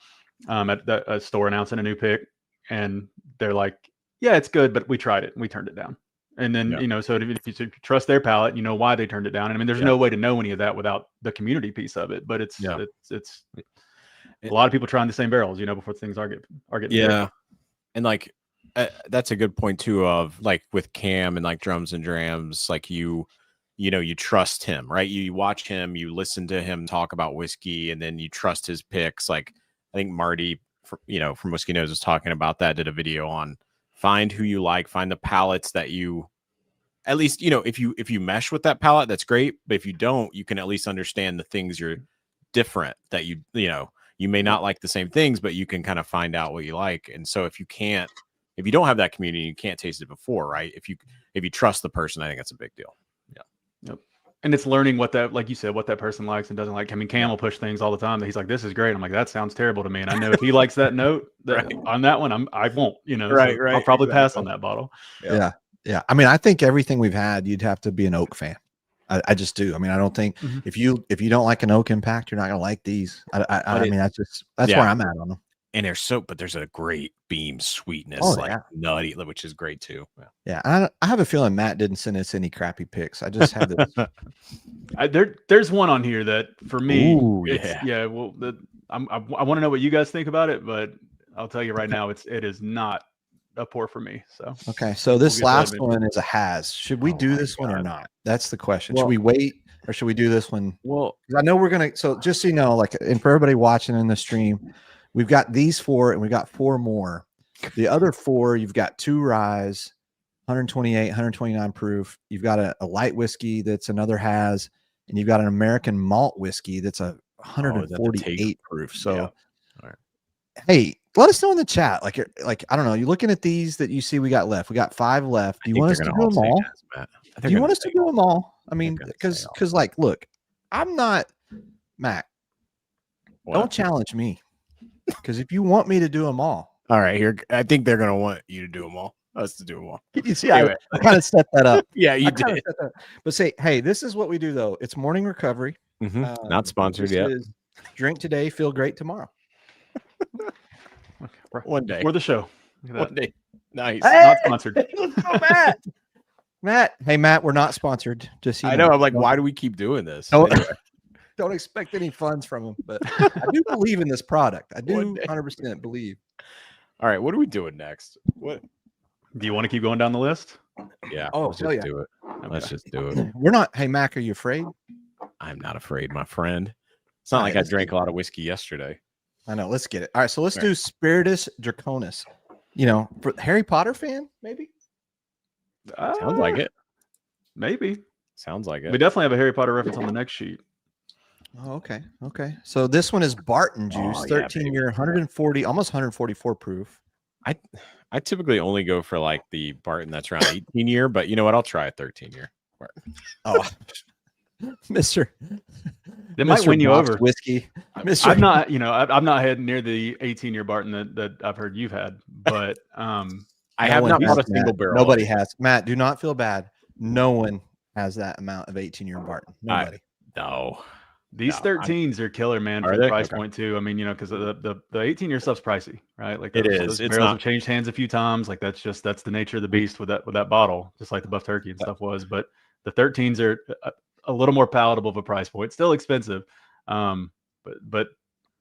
at a store announcing a new pick, and they're like, yeah, it's good, but we tried it and we turned it down. And then, so if you trust their palate, you know why they turned it down. And I mean, there's no way to know any of that without the community piece of it, but it's a lot of people trying the same barrels, before things are getting picked. And like, that's a good point too, of like with Cam and like Drums and Drams, like you trust him, right? You watch him, you listen to him talk about whiskey, and then you trust his picks. Like I think Marty, from Whiskey Knows was talking about that, did a video on find who you like, find the palettes that you, at least, if you mesh with that palette, that's great. But if you don't, you can at least understand the things you're different, that you may not like the same things, but you can kind of find out what you like. And so if you don't have that community, you can't taste it before, right? If you trust the person, I think that's a big deal. Yeah. Yep. And it's learning what that, like you said, what that person likes and doesn't like. I mean, Cam will push things all the time that he's like, this is great. I'm like, that sounds terrible to me. And I know if he likes that note on that one, I won't, right. I'll probably pass on that bottle. Yeah. I mean, I think everything we've had, you'd have to be an oak fan. I just do. I mean, I don't think if you don't like an oak impact, you're not going to like these. I mean, that's where I'm at on them. And there's a great beam sweetness, nutty, which is great too. Yeah. I have a feeling Matt didn't send us any crappy picks. I just had this. There's one on here that for me, Ooh, I want to know what you guys think about it, but I'll tell you right now, it is not a pour for me. So okay. So this last one is a has. Should we do this one or not? That's the question. Should we wait or should we do this one? Well, I know we're gonna. So just so you know, like, and for everybody watching in the stream, We've got these 4, and we got 4 more. The other 4, you've got 2 rye, 128, 129 proof. You've got a light whiskey that's another has, and you've got an American malt whiskey that's a 148 proof. So, Yeah. All right. Hey, let us know in the chat. Like I don't know. You're looking at these that you see we got left. We got 5 left. Do you want us to do them all? Do you want us to do them all? I mean, because like, look, I'm not Mac. Don't challenge me. Because if you want me to do them all right, here, I think they're gonna want you to do them all. Us to do them all. You see, anyway. I kind of set that up. Yeah, you did. But say, hey, this is what we do though. It's morning recovery. Not sponsored yet. Drink today, feel great tomorrow. One day for the show. One day. Nice. Hey! Not sponsored. Let's go, Matt. Matt. Hey, Matt, we're not sponsored. Just I know. I'm like, why do we keep doing this? Don't expect any funds from them, but I do believe in this product. I do 100% believe. All right, what are we doing next? What do you want to keep going down the list? Yeah. Oh, let's just do it. Let's just do it. We're not. Hey, Mac, are you afraid? I'm not afraid, my friend. It's not like I drank a lot of whiskey yesterday. I know. Let's get it. All right, so let's do Spiritus Draconis. You know, for Harry Potter fan, maybe. Sounds like it. Maybe. Sounds like it. We definitely have a Harry Potter reference on the next sheet. Oh, okay. Okay. So this one is Barton Juice, 13-year, 140, almost 144 proof. I typically only go for like the Barton that's around 18-year, but you know what? I'll try a 13-year. Oh, Mister, they might win you over. Whiskey, Mister. I'm not. I'm not heading near the 18-year Barton that I've heard you've had, but I have not bought a single barrel. Nobody has. Matt, do not feel bad. No one has that amount of 18-year Barton. Nobody. No. These 13s are killer, man, for the price point too. I mean, because the 18-year stuff's pricey, right? Like those barrels have changed hands a few times. Like that's the nature of the beast with that bottle, just like the Buff Turkey and stuff was. But the 13s are a little more palatable of a price point. Still expensive, but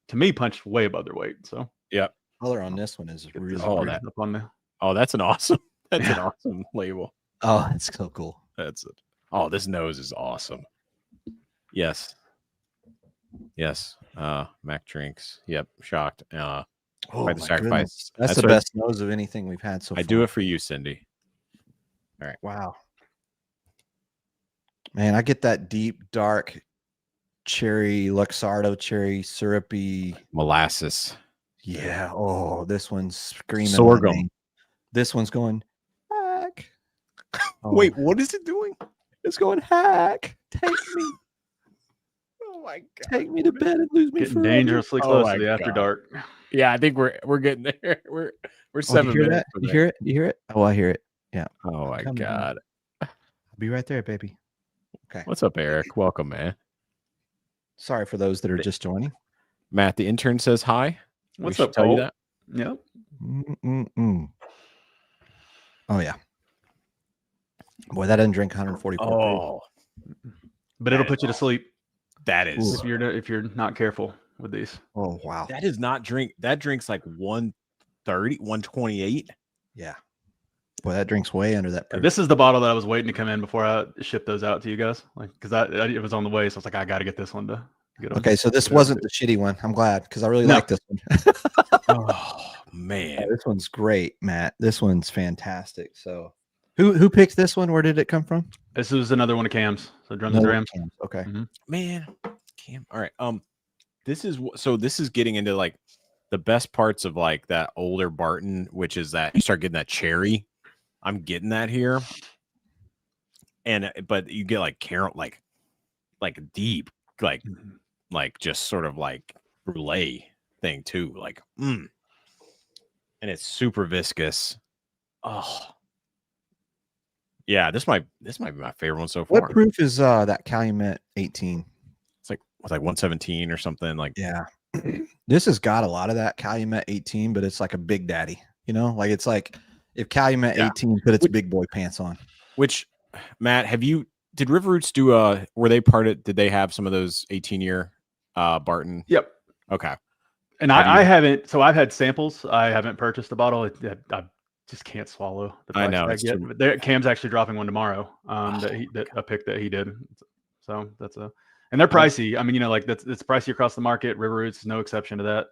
to me, punched way above their weight. So yeah, color on this one is really that's an awesome label. Oh, that's so cool. That's it. Oh, this nose is awesome. Yes. Mac drinks. Yep. Shocked. By the sacrifice. That's the best nose of anything we've had so far. I do it for you, Cindy. All right. Wow. Man, I get that deep, dark cherry, Luxardo cherry, syrupy molasses. Yeah. Oh, this one's screaming. Sorghum. This one's going hack. Oh. Wait, what is it doing? It's going hack. Take me. Oh my God. Take me to bed and lose me forever. Dangerously close to the after dark. Yeah, I think we're getting there. We're 7 minutes. You hear it? You hear it? Oh, I hear it. Yeah. Oh my God. I'll be right there, baby. Okay. What's up, Eric? Welcome, man. Sorry for those that are just joining. Matt, the intern says hi. What's up, tell Cole? you that? Yep. Oh yeah. Boy, that doesn't drink 144. Oh, but it'll put you to sleep. That is if you're not careful with these. Oh wow. That is not drink. That drinks like 130, 128. Yeah. Boy, that drink's way under that proof. This is the bottle that I was waiting to come in before I ship those out to you guys. Like, because it was on the way, so I was like, I got to get this one to get on. Okay, so this wasn't the shitty one. I'm glad because I really like this one. Oh man, this one's great, Matt. This one's fantastic. So, who picked this one? Where did it come from? This was another one of Cam's. So drums and drams. Okay, man, Cam. All right. This is getting into like the best parts of like that older Barton, which is that you start getting that cherry. I'm getting that here, but you get like Carol, like deep, like just sort of like brulee thing too, like and it's super viscous. Oh, yeah, this might be my favorite one so far. What proof is that Calumet 18? It's like 117 or something. Like yeah, this has got a lot of that Calumet 18, but it's like a big daddy. You know, like it's like. If Calumet 18 put its big boy pants on. Which, Matt, did River Roots do did they have some of those 18-year Barton? Yep. Okay. And I haven't, so I've had samples. I haven't purchased a bottle. I just can't swallow the price I know. tag yet. Cam's actually dropping one tomorrow. A pick that he did. So and they're pricey. I mean, like it's pricey across the market. River Roots is no exception to that.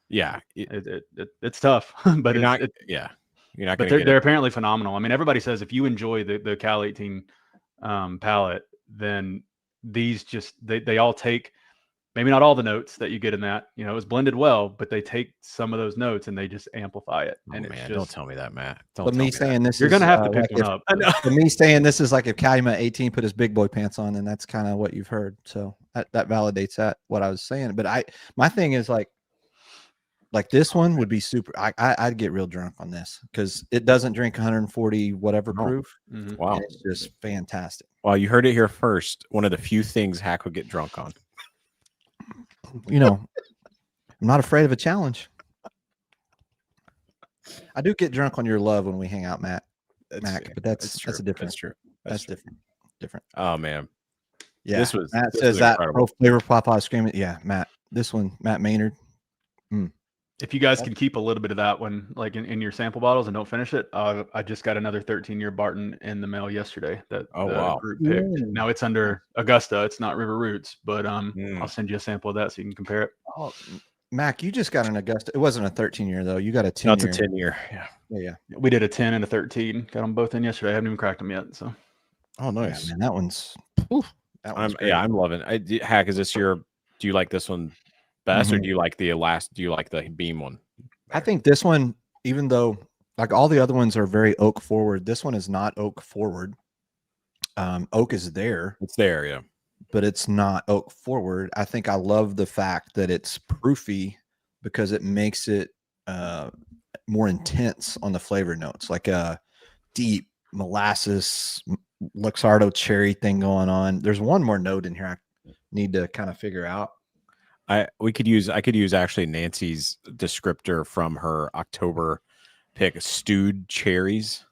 Yeah, It's tough, but you're not. it's Yeah, you're not but going to they're get apparently phenomenal. I mean, everybody says if you enjoy the Cal 18 palette, then these just they all take, maybe not all the notes that you get in that, you know, it was blended well, but they take some of those notes and they just amplify it. Oh And it's man, just, don't tell me that, Matt. Don't But tell me me saying this you're is gonna have to pick like one if, up. but me saying this is like if Calumet 18 put his big boy pants on, then that's kind of what you've heard. So that validates that what I was saying. But my thing is like this one would be super. I'd get real drunk on this because it doesn't drink 140 whatever No. proof. Mhm. Wow. And it's just fantastic. Well, you heard it here first. One of the few things Hack would get drunk on. You know, I'm not afraid of a challenge. I do get drunk on your love when we hang out, Mac, but that's true. a different. That's true. That's true. different. Oh man, Yeah. this was Matt this says was that incredible. pro flavor Popeye screaming. Yeah, Matt. This one, Matt Maynard. If you guys can keep a little bit of that one, like in your sample bottles, and don't finish it, I just got another 13-year Barton in the mail yesterday that Oh, the wow. group picked. Ooh. Now it's under Augusta, it's not River Roots, but Mm. I'll send you a sample of that so you can compare it. Oh, Mac, you just got an Augusta. It wasn't a 13-year though. You got a 10-year. That's a 10-year. Yeah. Yeah. We did a 10 and a 13. Got them both in yesterday. I haven't even cracked them yet. So Oh, Yeah, nice. man, that one's. Great. I'm loving it. Hack, is this your? Do you like this one best, or Mhm. do you like the last? Do you like the Beam one? I think this one, even though like all the other ones are very oak forward, this one is not oak forward. Oak is there, It's there, yeah. but it's not oak forward. I think I love the fact that it's proofy because it makes it more intense on the flavor notes, like a deep molasses Luxardo cherry thing going on. There's one more note in here I need to kind of figure out. I could use actually Nancy's descriptor from her October pick, stewed cherries.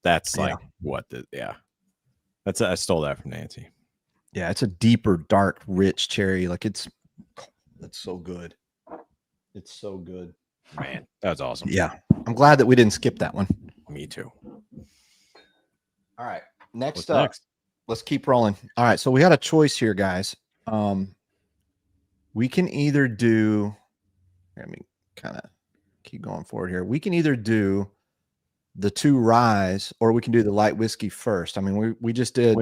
That's like I stole that from Nancy. Yeah, it's a deeper, dark, rich cherry. Like it's so good. It's so good. Man, that's awesome. Yeah. I'm glad that we didn't skip that one. Me too. All right. Next What's up, next? let's keep rolling. All right. So we got a choice here, guys. We can either do, let me kind of keep going forward here. We can either do the 2 ryes or we can do the light whiskey first. I mean, we just did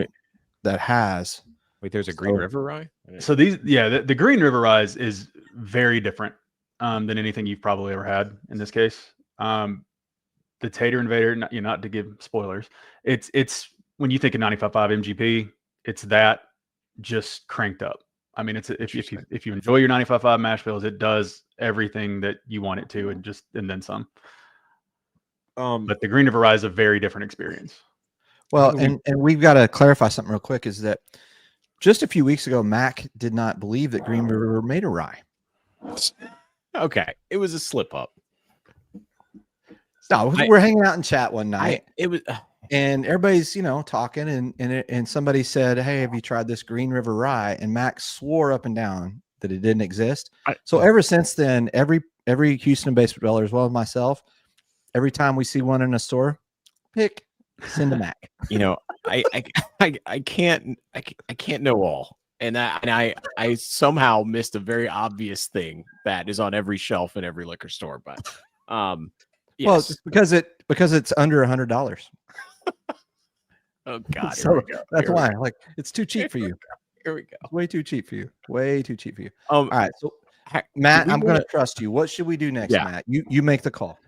that has. Wait, there's a Green River rye? So these, the Green River Rise is very different than anything you've probably ever had in this case. The Tater Invader, not to give spoilers, it's when you think of 95.5 MGP, it's that just cranked up. I mean, if you enjoy your 95.5 mash bills, it does everything that you want it to, and then some. But the Green River Rye is a very different experience. Well, and we've got to clarify something real quick is that just a few weeks ago, Mack did not believe that Green River made a rye. Okay, it was a slip up. No, we're hanging out in chat one night. It was, and everybody's talking, and somebody said, "Hey, have you tried this Green River rye?" And Max swore up and down that it didn't exist. So ever since then, every Houston-based dealer, as well as myself, every time we see one in a store, send a Mac. I can't know all, and I somehow missed a very obvious thing that is on every shelf in every liquor store. But yes. Well, it's because it's under $100. Oh God, So that's why. Like, it's too cheap for you. Here we go. Way too cheap for you. Way too cheap for you. All right, so Matt, Matt, I'm going to trust you. What should we do next, Matt? You make the call.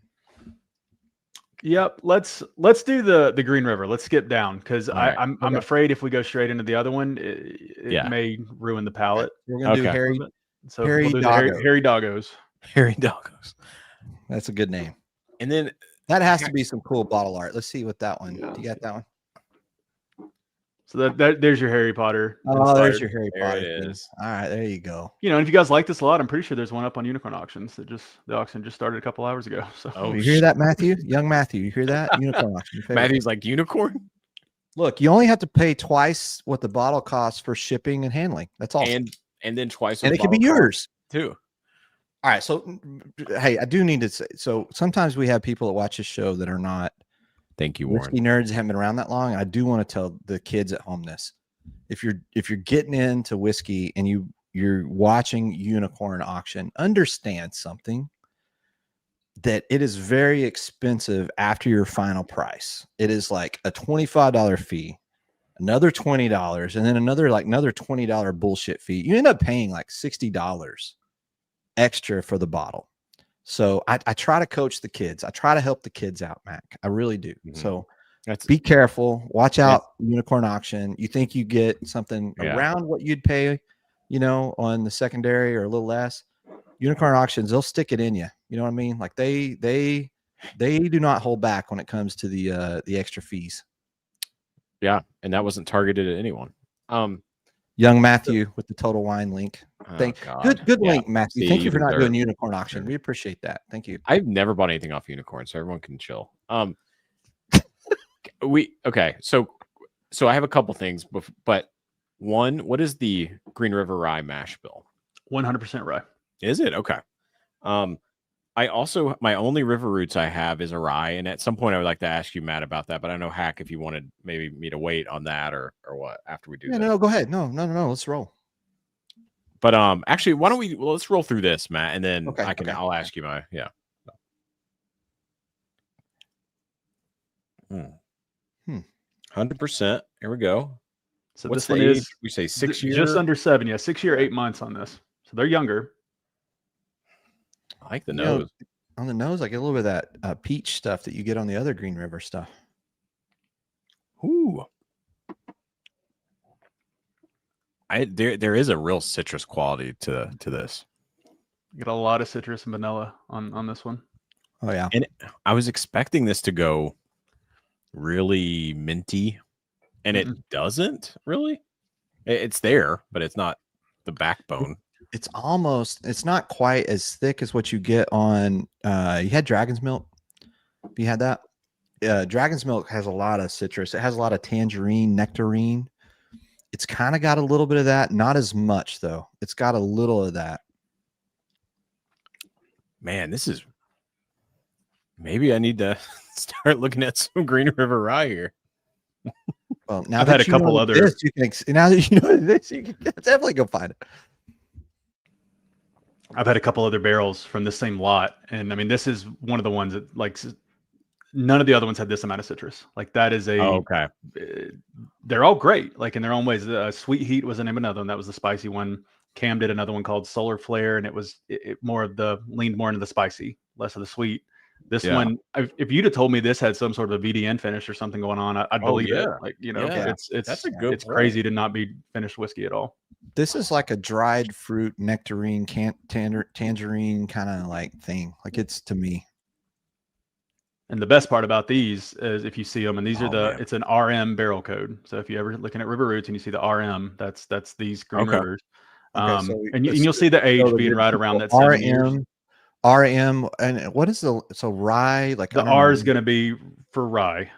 Yep, let's do the Green River. Let's skip down because I'm afraid if we go straight into the other one, it may ruin the palate. We're gonna do Harry. So we'll do Harry Doggos. Harry Doggos. That's a good name. And then that has to be some cool bottle art. Let's see what that one. Do you got that one? So there's your Harry Potter. Oh, there's your Harry Potter. There it is. All right, there you go. And if you guys like this a lot, I'm pretty sure there's one up on Unicorn Auctions. The auction just started a couple hours ago. So you hear that, Matthew? Young Matthew, you hear that? Unicorn Auction. Matthew's like unicorn. Look, you only have to pay twice what the bottle costs for shipping and handling. That's all. And then twice. And it can be yours too. All right. So, hey, I do need to say. So sometimes we have people that watch this show that are not. Thank you, Warren. Whiskey nerds haven't been around that long. I do want to tell the kids at home this: if you're getting into whiskey and you you're watching unicorn auction, understand something, that it is very expensive after your final price. It is like a $25 fee, another $20, and then another $20 bullshit fee. You end up paying like $60 extra for the bottle. So I try to coach the kids. I try to help the kids out, Mac. I really do. So be careful. Watch out, unicorn auction. You think you get something around what you'd pay, on the secondary or a little less. Unicorn auctions, they'll stick it in you. You know what I mean? Like they do not hold back when it comes to the extra fees. Yeah, and that wasn't targeted at anyone. Young Matthew with the Total Wine link. Good link, Matthew. Thank you for not doing unicorn auction. We appreciate that. Thank you. I've never bought anything off unicorn, so everyone can chill. So I have a couple things, but one, what is the Green River Rye mash bill? 100% rye. Is it? Okay. I also, my only River Roots I have is a rye, and at some point I would like to ask you, Matt, about that, but I know, Hack, if you wanted maybe me to wait on that or what after we do that. No, go ahead. No, let's roll. But actually, why don't let's roll through this, Matt, and then I'll ask you my 100%. Here we go. So what's this one age? We say 6 years, just under 7. Yeah, 6 year, 8 months on this. So they're younger. I like the nose. On the nose, I get a little bit of that peach stuff that you get on the other Green River stuff. Ooh. There is a real citrus quality to this. You get a lot of citrus and vanilla on this one. Oh yeah. And I was expecting this to go really minty, and it doesn't really. It's there, but it's not the backbone. It's not quite as thick as what you get on you had Dragon's Milk. Have you had that? Dragon's Milk has a lot of citrus. It has a lot of tangerine, nectarine. It's kind of got a little bit of that, not as much though. It's got a little of that. Man, this is, maybe I need to start looking at some Green River Rye here. Well, now I've had a couple others. Now that you know this, you can definitely go find it. I've had a couple other barrels from the same lot, and I mean, this is one of the ones that, like, none of the other ones had this amount of citrus. Like, that is okay. They're all great, like, in their own ways. Sweet Heat was the name of another one. That was the spicy one. Cam did another one called Solar Flare, and it was leaned more into the spicy, less of the sweet. This one, if you'd have told me this had some sort of a VDN finish or something going on, I'd believe it. Like, it's crazy to not be finished whiskey at all. This is like a dried fruit, nectarine, tangerine kind of like thing. Like, it's, to me. And the best part about these is if you see them, and these are it's an RM barrel code. So if you ever looking at River Roots and you see the RM, that's these Green Rivers. So and you'll see the age being right around that 7 years. RM, and what is rye? Like, the R is going to be for rye.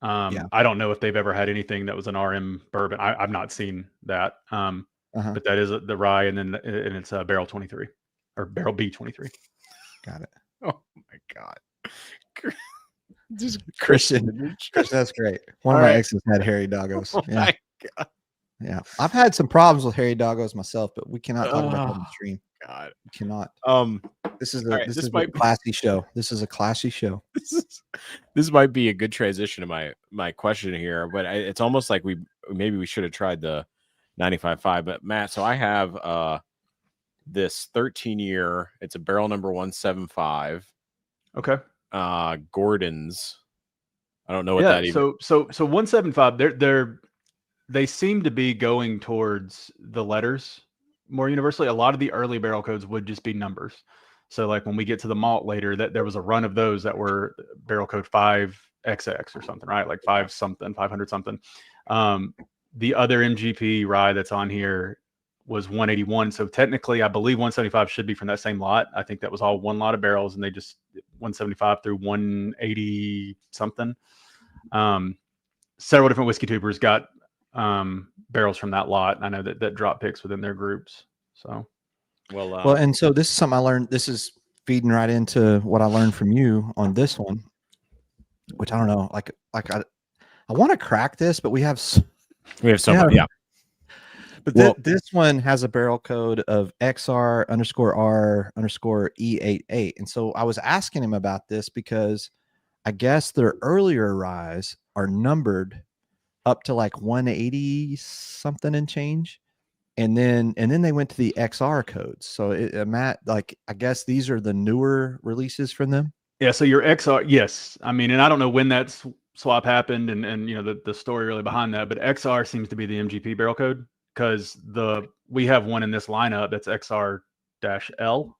I don't know if they've ever had anything that was an RM bourbon. I've not seen that. But that is the rye, and it's a barrel 23 or barrel B23. Got it. Oh my God. Just Christian, that's great. One of my exes had hairy doggos. Oh my God. Yeah, I've had some problems with hairy doggos myself, but we cannot talk about that on the stream. God, we cannot. This is a classy show. This is a classy show. This might be a good transition to my question here, but it's almost like we should have tried the 95.5. But Matt, so I have this 13-year. It's a barrel number 175. Okay. Gordon's. I don't know what that even. So 175. They seem to be going towards the letters more universally. A lot of the early barrel codes would just be numbers. So like when we get to the malt later, that there was a run of those that were barrel code 5XX or something, right? Like 500 something. The other MGP rye that's on here was 181. So technically, I believe 175 should be from that same lot. I think that was all one lot of barrels, and they just 175 through 180 something. Several different whiskey tubers got barrels from that lot. I know that drop picks within their groups. So, well, and so this is something I learned. This is feeding right into what I learned from you on this one, which I don't know. Like I want to crack this, but we have so much. But Well- this one has a barrel code of XR_R_E88. And so I was asking him about this because I guess their earlier ryes are numbered up to like 180 something and change. And then they went to the XR codes. So Matt, like, I guess these are the newer releases from them. Yeah. So your XR, yes. I mean, and I don't know when that swap happened and you know, the story really behind that, but XR seems to be the MGP barrel code because we have one in this lineup that's XR-L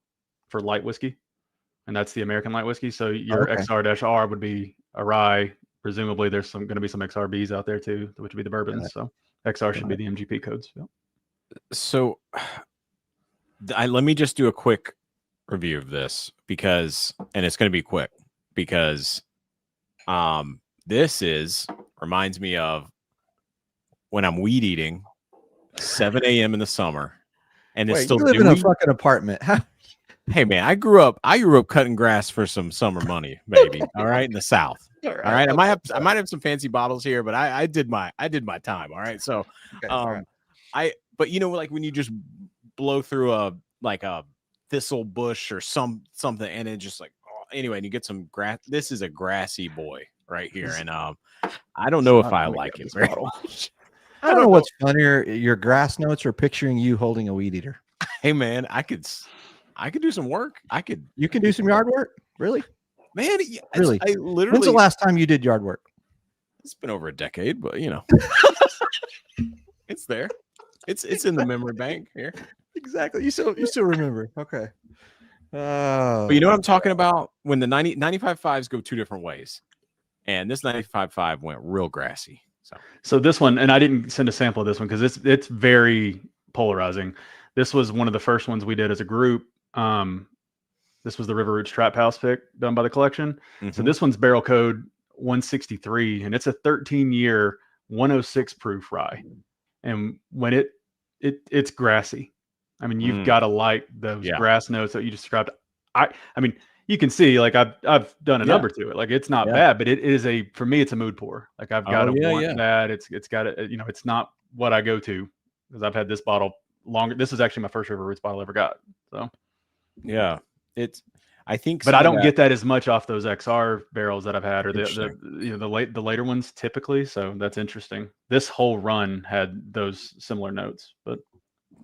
for light whiskey. And that's the American light whiskey. So your XR-R would be a rye. Presumably there's going to be some XRBs out there too, which would be the bourbons. So XR should be the MGP codes. Yep. So let me just do a quick review of this and it's going to be quick because this reminds me of when I'm weed eating 7 a.m. in the summer and it's still you live in a fucking apartment. Hey man, I grew up cutting grass for some summer money, baby. All right, in the South. All right. I might have some fancy bottles here, but I did my time. All right. So but you know, like when you just blow through a thistle bush or something, and it just like anyway, and you get some grass. This is a grassy boy right here, and I don't know if I like it very much. I don't know what's funnier, your grass notes or picturing you holding a weed eater. Hey man, I could do some work. You can do some yard work, really? Man, really? I literally. When's the last time you did yard work? It's been over a decade, but you know, it's there. It's in the memory bank here. Exactly. You still remember? Okay. But you know what I'm talking about? When the 95.5s go two different ways, and this 95.5 went real grassy. So this one, and I didn't send a sample of this one because it's very polarizing. This was one of the first ones we did as a group. This was the River Roots Trap House pick done by the collection. Mm-hmm. So this one's barrel code 163, and it's a 13-year 106 proof rye. And when it's grassy. I mean, you've got to like those grass notes that you described. I mean, you can see like I've done a number to it. Like it's not bad, but it is for me, it's a mood pour. Like I've got to want that. It's got to, you know, it's not what I go to because I've had this bottle longer. This is actually my first River Roots bottle I ever got. So I think, but I don't get that as much off those XR barrels that I've had, or the later ones typically. So that's interesting. This whole run had those similar notes, but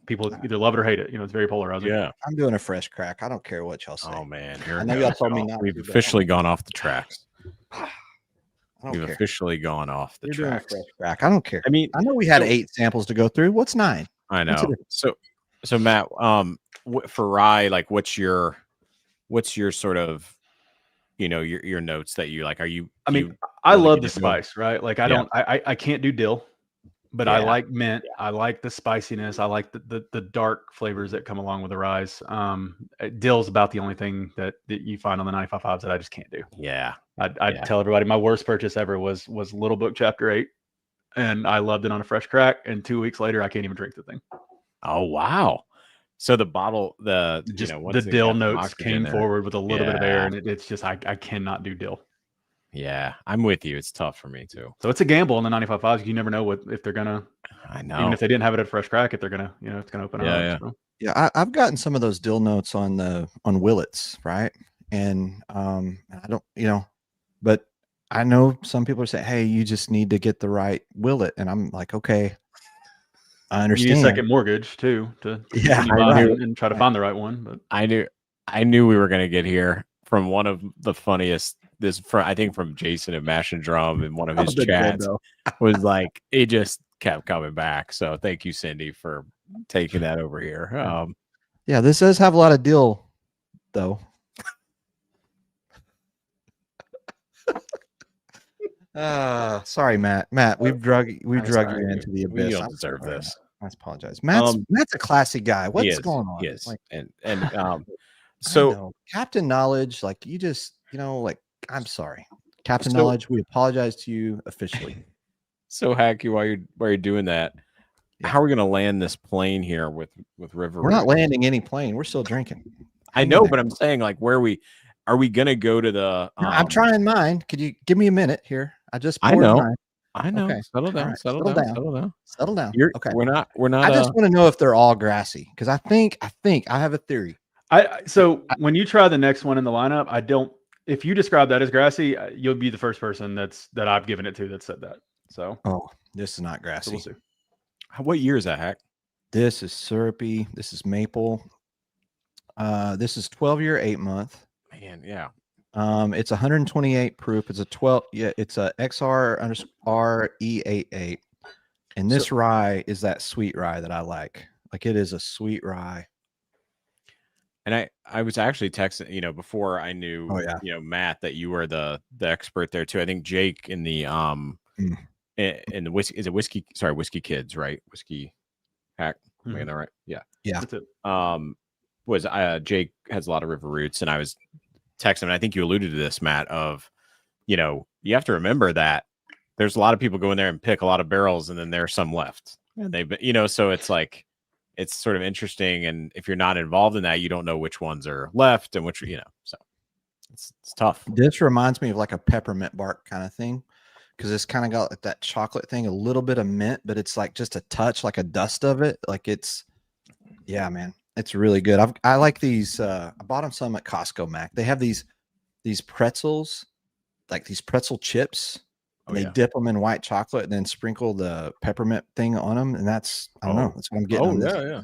people either love it or hate it. You know, it's very polarizing. Yeah, I'm doing a fresh crack. I don't care what y'all say. Oh man, I know y'all told me not. We've officially gone off the tracks. We've officially gone off the tracks. Doing a fresh crack. I don't care. I mean, I know we had 8 samples to go through. What's 9? I know. So Matt, for rye, like what's your sort of, you know, your notes that you like? I love the spice, right? Like I can't do dill, but I like mint. I like the spiciness. I like the dark flavors that come along with the ryes. Dill's about the only thing that you find on the 95.5s that I just can't do. Yeah. I'd tell everybody my worst purchase ever was Little Book Chapter 8. And I loved it on a fresh crack. And 2 weeks later, I can't even drink the thing. Oh, wow. So the bottle, the dill notes came forward with a little bit of air, and it's just I cannot do dill. Yeah, I'm with you. It's tough for me too. So it's a gamble on the 95.5s. You never know if they're gonna. I know. Even if they didn't have it at fresh crack, if they're gonna, it's gonna open up. Yeah. So. Yeah, I've gotten some of those dill notes on Willets, right? And I don't, but I know some people are saying, "Hey, you just need to get the right Willet," and I'm like, "Okay." I understand. You need a second mortgage too to and try to find the right one. But I knew we were going to get here from one of the funniest. I think from Jason at Mash and Drum in one of his chats was like it just kept coming back. So thank you, Cindy, for taking that over here. Yeah, this does have a lot of dill, though. Sorry, Matt. Matt, we've drug you into the abyss. We don't deserve this. I apologize. Matt's a classy guy. What's going on? Yes. Like, so Captain Knowledge, like you just, like I'm sorry, Captain Knowledge. We apologize to you officially. So Hacky, while you're doing that, how are we going to land this plane here with River? We're not landing any plane. We're still drinking. I know, but I'm saying like where are we going to go to the? I'm trying mine. Could you give me a minute here? I just poured know. mine. I know. Okay. Settle All down. right. Settle down. Settle down. Settle down. You're. Okay. We're not. We're not. I just want to know if they're all grassy because I think I have a theory. So when you try the next one in the lineup, I don't. If you describe that as grassy, you'll be the first person that I've given it to that said that. So This is not so grassy. we'll see. What year is that, Hack? This is syrupy. This is maple. This is 12-year, 8-month. Man, yeah. It's 128 proof. It's a 12. Yeah, it's a XR_E88. And this rye is that sweet rye that I like. Like it is a sweet rye. And I was actually texting, before I knew, Matt, that you were the expert there too. I think Jake in the in the whiskey, is it whiskey? Sorry, Whiskey Kids, right? Whiskey Hack. Am I getting that right? Yeah. Yeah. That's it. Jake has a lot of river roots, and I was texting him, and I think you alluded to this, Matt, of you have to remember that there's a lot of people go in there and pick a lot of barrels, and then there's some left. And they've so it's like it's sort of interesting, and if you're not involved in that, you don't know which ones are left and which so it's tough. This reminds me of like a peppermint bark kind of thing because it's kind of got like that chocolate thing, a little bit of mint, but it's like just a touch, like a dust of it. Like yeah, man, it's really good. I like these. I bought them some at Costco, Mac. They have these pretzels, like these pretzel chips. And they dip them in white chocolate and then sprinkle the peppermint thing on them. And that's, I don't know. That's what I'm getting on this. Yeah.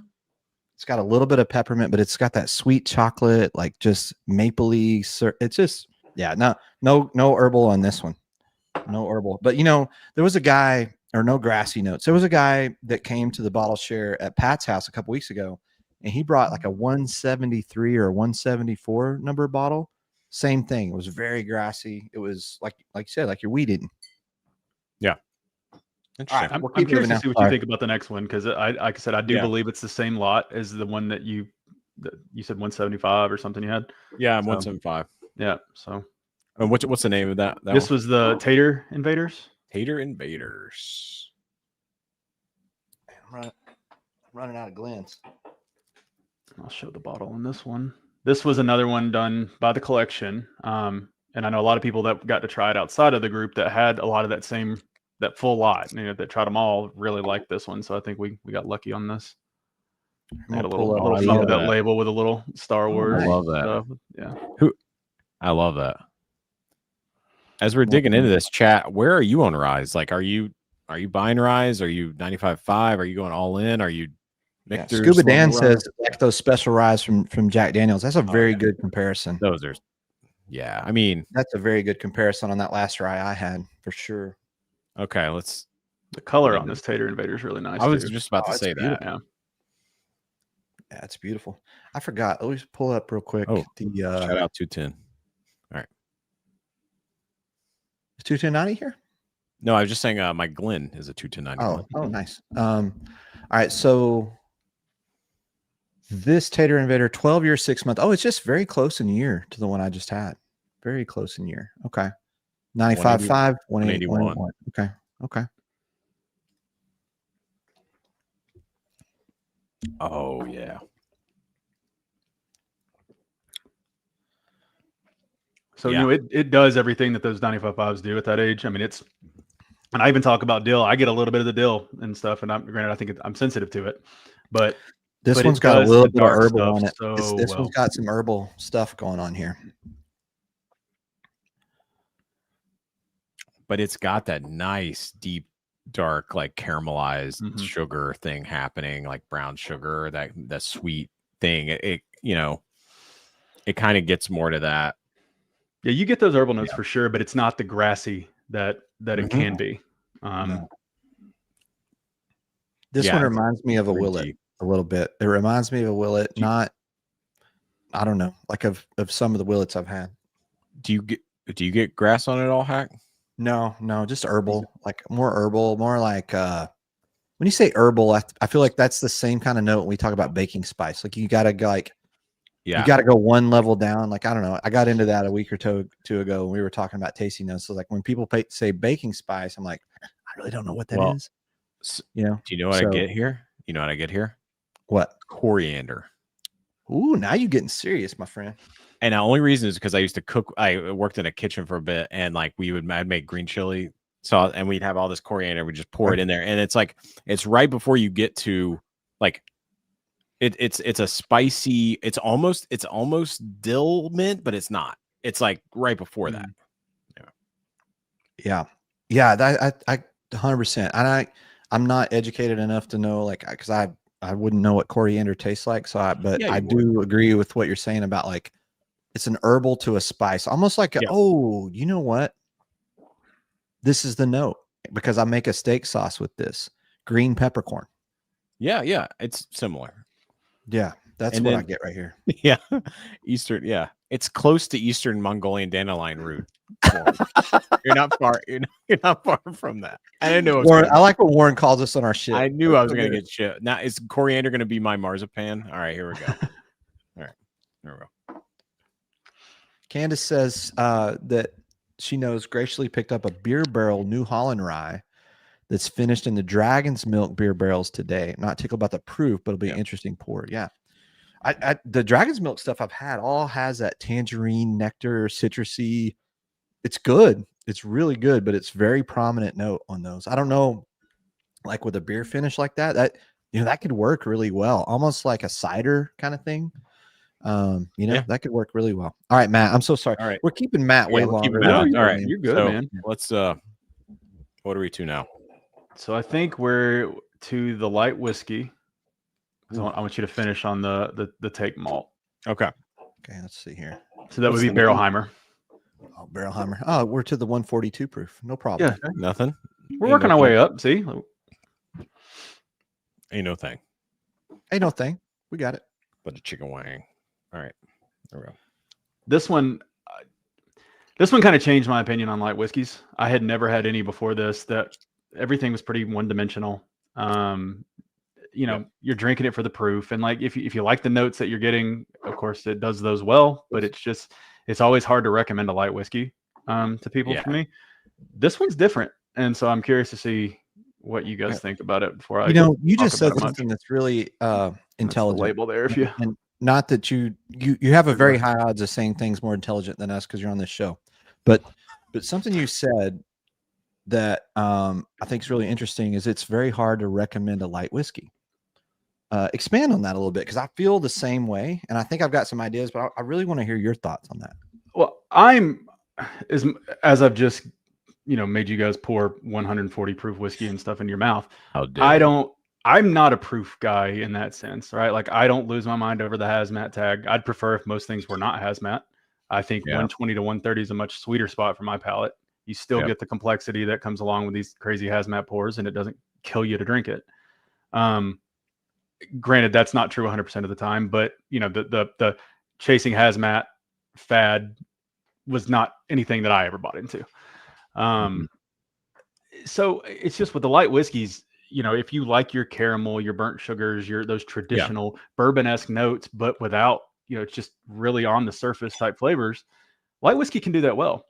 It's got a little bit of peppermint, but it's got that sweet chocolate, like just mapley. It's just, no herbal on this one. No herbal. But, there was a guy, or no grassy notes. There was a guy that came to the bottle share at Pat's house a couple weeks ago, and he brought like a 173 or 174 number bottle. Same thing. It was very grassy. It was like you said, like you're weed eating. Yeah. All right, I'm curious to see what you think about the next one because like I said, I do believe it's the same lot as the one that you said 175 or something you had. Yeah, I'm 175. Yeah. So, what's the name of that? This was the Tater Invaders. Tater Invaders. I'm running out of Glens. I'll show the bottle on this one. This was another one done by the collection. And I know a lot of people that got to try it outside of the group that had a lot of that full lot, that tried them all really liked this one. So I think we got lucky on this. They had a little something with that label with a little Star Wars. I love that. Stuff. Yeah. I love that. As we're digging into this chat, where are you on Rise? Like, are you buying Rise? Are you 95.5? Are you going all in? Are you Scuba Dan says like those special Rise from Jack Daniels. That's a very good comparison. Those are, I mean, that's a very good comparison on that last rye I had for sure. Okay, the color on this Tater Invader is really nice. I was just about to say that. Yeah, it's beautiful. I forgot. Let me pull up real quick. Shout out 210. All right. Is 21090 here? No, I was just saying my Glen is a 21090. Oh, nice. All right, so this Tater Invader, 12-year, 6-month. Oh, it's just very close in year to the one I just had. Very close in year. Okay. 95.5, 181. Okay. Oh, yeah. So, it does everything that those 95.5s do at that age. I mean, and I even talk about dill. I get a little bit of the dill and stuff. And granted, I think I'm sensitive to it, but this one's got a little bit of herbal on it. So this one's got some herbal stuff going on here. But it's got that nice, deep, dark, like caramelized sugar thing happening, like brown sugar, that sweet thing. It kind of gets more to that. Yeah, you get those herbal notes for sure, but it's not the grassy that it can be. No. This one reminds me of a Willet a little bit. It reminds me of a Willet, I don't know, like of some of the Willets I've had. Do you get grass on it all, Hack? No, just herbal, like more herbal, more like when you say herbal, I feel like that's the same kind of note when we talk about baking spice. Like you got to you got to go one level down. Like, I don't know. I got into that a week or two ago when we were talking about tasting notes. So like when people say baking spice, I'm like, I really don't know what that is. Do you know what I get here? You know what I get here? What? Coriander. Ooh, now you're getting serious, my friend. And the only reason is because I used to cook. I worked in a kitchen for a bit, and like I'd make green chili So, and we'd have all this coriander. We just pour it in there, and it's like it's right before you get to like it's a spicy. It's almost dill mint, but it's not. It's like right before that. Yeah. I 100%. And I'm not educated enough to know, like, because I wouldn't know what coriander tastes like. So I do agree with what you're saying about like it's an herbal to a spice, almost like oh, you know what? This is the note because I make a steak sauce with this green peppercorn. Yeah, it's similar. Yeah, that's what I get right here. Yeah, Eastern. Yeah, it's close to Eastern Mongolian dandelion root. You're not far. You're not far from that. I didn't know. Warren, I like what Warren calls us on our shit. I knew I was going to get shit. Now is coriander going to be my marzipan? All right, here we go. All right, here we go. Candace says that she knows graciously picked up a beer barrel New Holland rye that's finished in the Dragon's Milk beer barrels today. Not tickled about the proof, but it'll be an interesting pour. Yeah. The Dragon's Milk stuff I've had all has that tangerine, nectar, citrusy. It's good. It's really good, but it's very prominent note on those. I don't know, like with a beer finish like that, that could work really well. Almost like a cider kind of thing. That could work really well. All right, Matt, I'm so sorry. All right. We're keeping Matt way longer. All right. You're good, man. Let's, what are we to now? So I think we're to the light whiskey. So I want you to finish on the take malt. Okay. Okay, let's see here. So that would be Barrelheimer. Oh, Barrelheimer. Oh, we're to the 142 proof. No problem. Yeah. Nothing. We're working our way up. See? Ain't no thing. Ain't no thing. We got it. But a chicken wang. All right. There we go. This one kind of changed my opinion on light whiskeys. I had never had any before this that everything was pretty one-dimensional. You're drinking it for the proof. And like, if you like the notes that you're getting, of course it does those well, but it's always hard to recommend a light whiskey to people. For me, this one's different. And so I'm curious to see what you guys think about it before you just said something that's really intelligent. The label there, and not that you have a very high odds of saying things more intelligent than us because you're on this show, but something you said that I think is really interesting is it's very hard to recommend a light whiskey. Expand on that a little bit because I feel the same way, and I think I've got some ideas, but I really want to hear your thoughts on that. Well, I'm as I've just made you guys pour 140 proof whiskey and stuff in your mouth. I'm not a proof guy in that sense, right? Like I don't lose my mind over the hazmat tag. I'd prefer if most things were not hazmat. I think 120 to 130 is a much sweeter spot for my palate. You still get the complexity that comes along with these crazy hazmat pours, and it doesn't kill you to drink it. Granted, that's not true 100% of the time, but the chasing hazmat fad was not anything that I ever bought into. So it's just with the light whiskeys, if you like your caramel, your burnt sugars, those traditional bourbon-esque notes, but without, it's just really on the surface type flavors, light whiskey can do that well.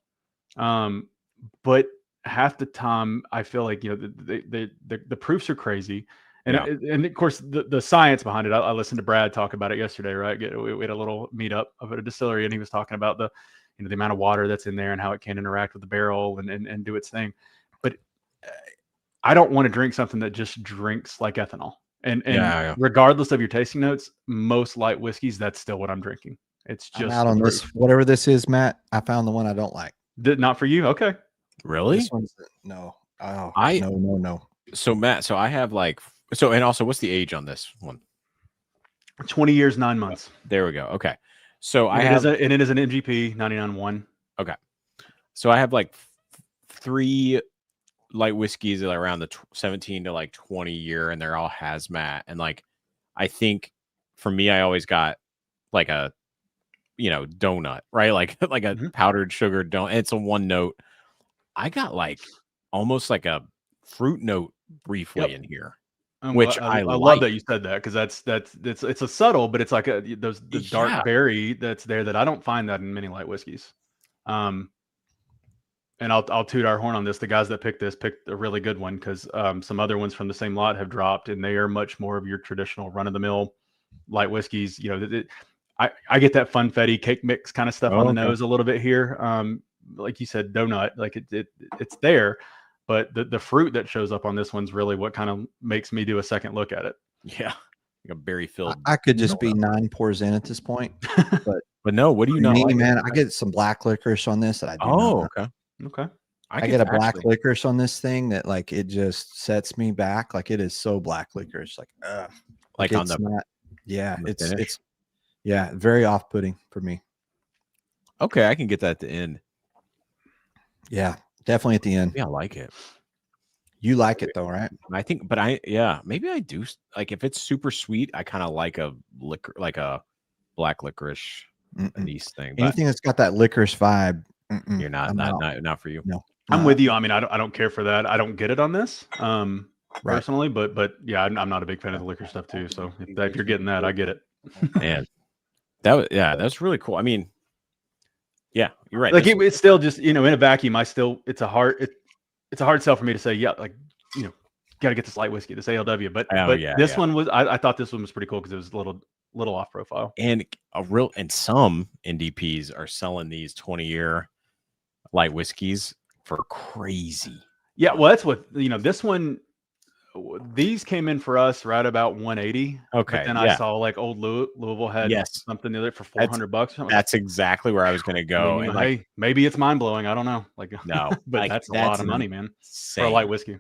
But half the time I feel like, the proofs are crazy. And of course the science behind it, I listened to Brad talk about it yesterday, right? We had a little meetup of at a distillery, and he was talking about the amount of water that's in there and how it can interact with the barrel and do its thing. But I don't want to drink something that just drinks like ethanol. And regardless of your tasting notes, most light whiskeys, that's still what I'm drinking. It's just I'm out on this, whatever this is, Matt. I found the one I don't like. Not for you? Okay. Really? This one's no. Oh, no. So Matt, and also what's the age on this one? 20 years, 9 months. There we go. Okay. So it is an MGP 99.1. Okay. So I have like 3 light whiskeys that are around the 17 to like 20 year, and they're all hazmat. And like, I think for me, I always got like a, donut, right? Like a powdered sugar donut. It's a one note. I got like almost like a fruit note briefly in here. Which I love that you said that, because it's a subtle, but it's like the dark berry that's there that I don't find that in many light whiskeys. And I'll toot our horn on this. The guys that picked a really good one, because some other ones from the same lot have dropped, and they are much more of your traditional run of the mill light whiskeys. I get that funfetti cake mix kind of stuff on the nose a little bit here. Like you said, donut, like it's there. but the fruit that shows up on this one's really what kind of makes me do a second look at it. Yeah, like a berry filled. I could just be 9 pours in at this point, But no, what do you for not me, like? man, I get some black licorice on this that I do Oh, not. okay. Okay. I get a black licorice on this thing that like it just sets me back. Like it is so black licorice, like on it's the not. Yeah, on the it's finish? yeah, very off-putting for me. Okay, I can get that at the end. Yeah, definitely at the end. Yeah, I like it. You like it though, right? I think, but maybe I do like if it's super sweet. I kind of like a liquor, like a black licorice anise thing. But Anything that's got that licorice vibe, you're not for you. No, I'm with you. I mean, I don't care for that. I don't get it on this personally, but yeah, I'm not a big fan of the liquor stuff too. So if you're getting that, I get it. Man, that's really cool. I mean, yeah, you're right. Like it's still just, in a vacuum, it's a hard sell for me to say, yeah, like, got to get this light whiskey, this ALW. But this one was, I thought this one was pretty cool because it was a little off profile. And some NDPs are selling these 20-year light whiskeys for crazy. Yeah, well, that's what, this one, these came in for us right about 180. Okay. But then I saw like old Louisville had something the other for $400. That's exactly where I was going to go. And hey, maybe it's mind blowing. I don't know. Like, no, but that's a lot of money, man, for a light whiskey.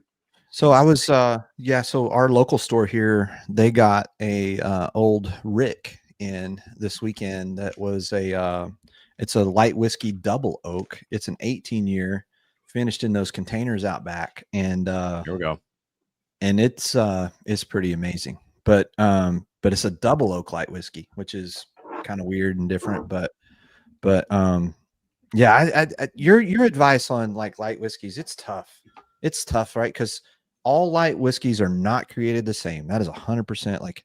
So I was, so our local store here, they got a old Rick in this weekend. That was it's a light whiskey double oak. It's an 18-year finished in those containers out back. And here we go. And it's pretty amazing, but it's a double oak light whiskey, which is kind of weird and different, but yeah, your advice on like light whiskeys, it's tough, right? Because all light whiskeys are not created the same. That is 100%. Like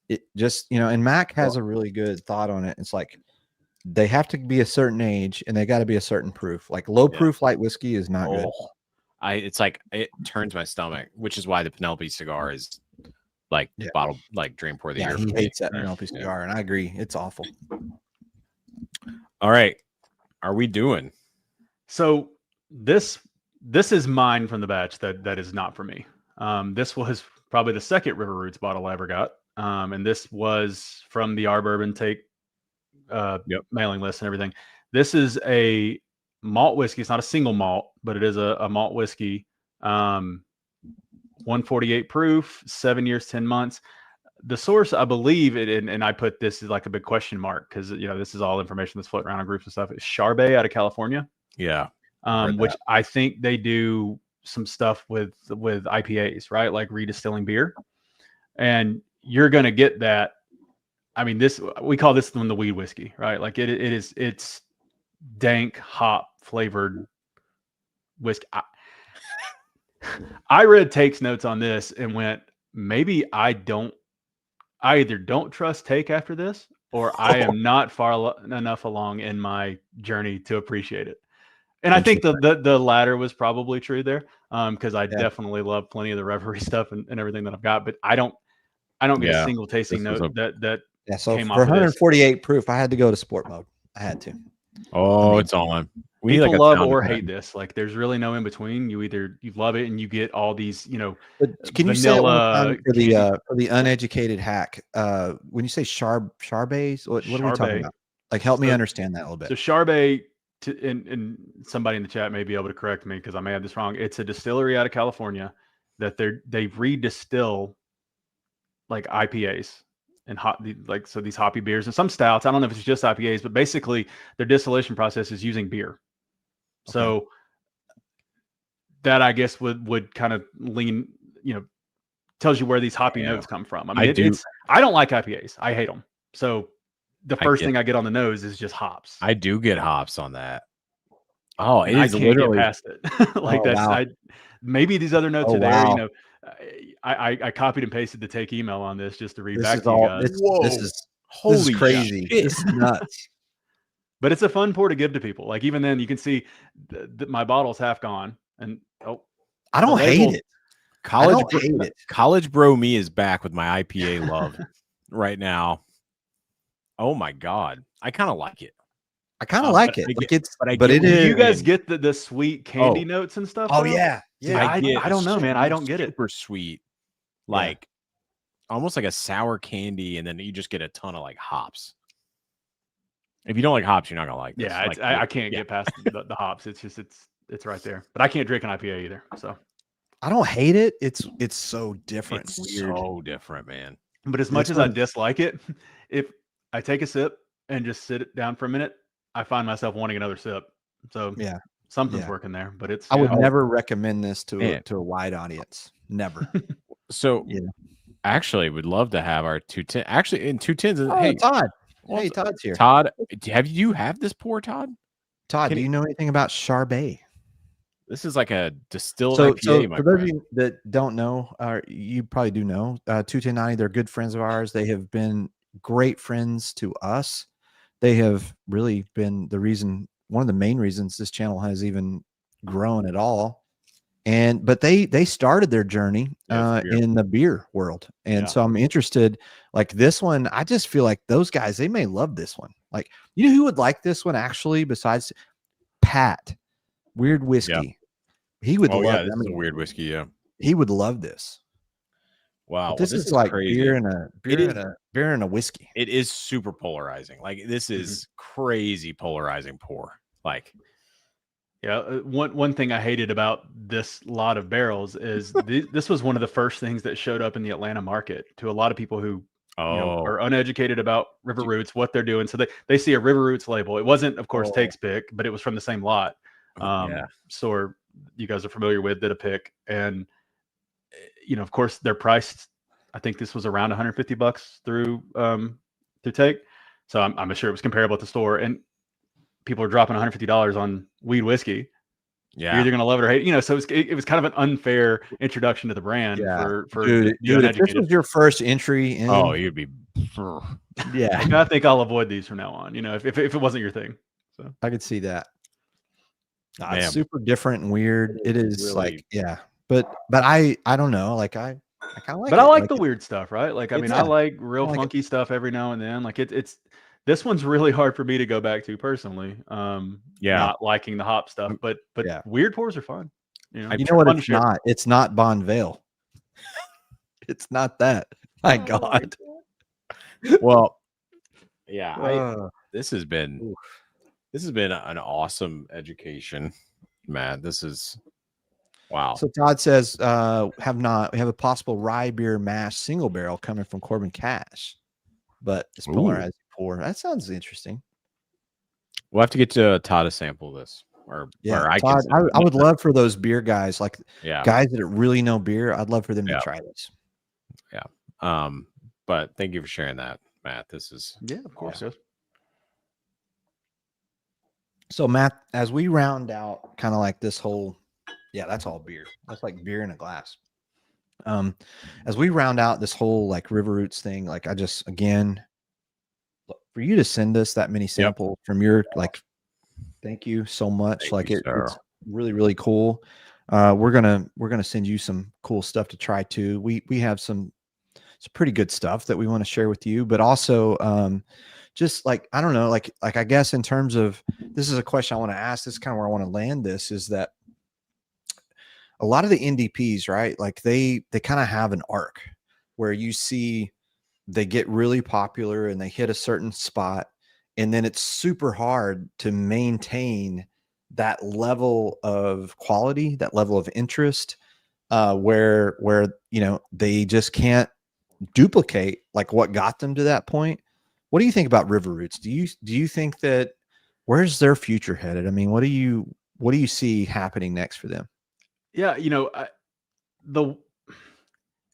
it just, and Mack has a really good thought on it. It's like they have to be a certain age and they got to be a certain proof. Like low proof light whiskey is not good. It's like it turns my stomach, which is why the Penelope cigar is like bottle, like drain pour the year. He hates that Penelope cigar, and I agree, it's awful. All right, are we doing? So this is mine from the batch that is not for me. This was probably the second River Roots bottle I ever got, and this was from the Our Bourbon Take mailing list and everything. This is a malt whiskey. It's not a single malt, but it is a malt whiskey. 148 proof, 7 years, 10 months. The source, I believe it, and I put this as like a big question mark because this is all information that's floating around in groups and stuff. It's Charbet out of California. Yeah. Which I think they do some stuff with IPAs, right? Like redistilling beer. And you're gonna get that. I mean, we call this one the weed whiskey, right? Like it's dank hop flavored whiskey. I read Take's notes on this and went, maybe I either don't trust Take after this, or I am not far enough along in my journey to appreciate it. And I think the latter was probably true there, because I definitely love plenty of the Reverie stuff and everything that I've got, but I don't get a single tasting note that so came for off 148 proof, I had to go to sport mode. I had to. It's on. We people need like love or hate this. Like there's really no in between. You love it and you get all these, But can you say it one time for the uneducated hack? When you say Charbets, what are we talking about? Like help me understand that a little bit. So Charbet, and somebody in the chat may be able to correct me because I may have this wrong. It's a distillery out of California that they redistill like IPAs and so these hoppy beers and some stouts. I don't know if it's just IPAs, but basically their distillation process is using beer. Okay. So that I guess would kind of lean, tells you where these hoppy notes come from. I mean, I don't like IPAs. I hate them. So the first thing I get on the nose is just hops. I do get hops on that. Oh, it is I can't literally get past it. Like wow. Maybe these other notes are there. Wow. I copied and pasted the Take email on this just to read back to you guys. This is crazy. This is nuts. But it's a fun pour to give to people. Like even then, you can see my bottle's half gone, and I don't hate it. College bro me is back with my IPA love right now. Oh my god, I kind of like it. I kind of like it. Like it's, but I but get it what Do is. you guys in. get the sweet candy Oh. notes and stuff? Oh though? yeah, See, yeah. I don't know, man. I don't get it. Super sweet, Yeah. like almost like a sour candy, and then you just get a ton of like hops. If you don't like hops, you're not gonna like this. Yeah, Like, I can't get past the hops. It's just it's right there. But I can't drink an IPA either. So, I don't hate it. It's so different. It's Weird. so different, man. but as much as I dislike it, if I take a sip and just sit it down for a minute, I find myself wanting another sip. So Yeah, something's yeah. working there. But it's I would yeah. never recommend this to Man. a wide audience. Never. So Yeah. actually, would love to have our 210. Actually, in 210s. Oh, Hey, Todd. well, Hey, Todd's here. Todd, have you have this pour, Todd? Todd, Can do you know anything about Charbet? This is like a distilled So IPA, my for those of friend. you that don't know, you probably do know, 21090, they're good friends of ours. They have been great friends to us. They have really been the reason, one of the main reasons this channel has even grown at all. But they started their journey in the beer world. And so I'm interested, like this one, I just feel like those guys, they may love this one. Like, you know who would like this one actually, besides Pat, Weird Whiskey? He would love it. This is a weird whiskey. Yeah. He would love this. Wow. But this well, is like crazy. beer and a whiskey. It is super polarizing. Like this is crazy polarizing pour. Like, Yeah, one thing I hated about this lot of barrels is this was one of the first things that showed up in the Atlanta market to a lot of people who are uneducated about River Roots, what they're doing. So they see a River Roots label. It wasn't, of course, Takes Pick, but it was from the same lot. So you guys are familiar with, did a pick, and of course they're priced. I think this was around $150 through Take. So I'm sure it was comparable at the store, and people are dropping $150 on weed whiskey. Yeah, you're either gonna love it or hate it. So it was kind of an unfair introduction to the brand for dude, if this was your first entry in, you'd be I think I'll avoid these from now on, if it wasn't your thing. So I could see that. It's super different and weird. It is really, like, but I don't know, like I kind of like but it. I like the weird stuff, right? Like, I mean, I like real like funky stuff every now and then. Like it's this one's really hard for me to go back to personally. Not liking the hop stuff, but weird pours are fun. You know what it's not? It's not Bonvale. It's not that. My God. Well, this has been an awesome education, man. This is wow. So Todd says, we have a possible rye beer mash single barrel coming from Corbin Cash, but it's polarized pour. That sounds interesting. We'll have to get to Todd to sample this. Todd, I would love for those beer guys, like guys that really know beer. I'd love for them to try this. Yeah. But thank you for sharing that, Matt. This is of course. So Matt, as we round out kind of like this whole, that's all beer. That's like beer in a glass. As we round out this whole like River Roots thing, like I just, again, for you to send us that many samples from your, like, thank you so much. It's really, really cool. We're gonna send you some cool stuff to try too. We have some pretty good stuff that we want to share with you, but also just like, I don't know, like I guess in terms of, this is a question I want to ask, this is kind of where I want to land this, is that a lot of the NDPs, right? Like they kind of have an arc where you see they get really popular and they hit a certain spot, and then it's super hard to maintain that level of quality, that level of interest, where they just can't duplicate like what got them to that point. What do you think about River Roots? Do you think that, where's their future headed? I mean, what do you see happening next for them? Yeah,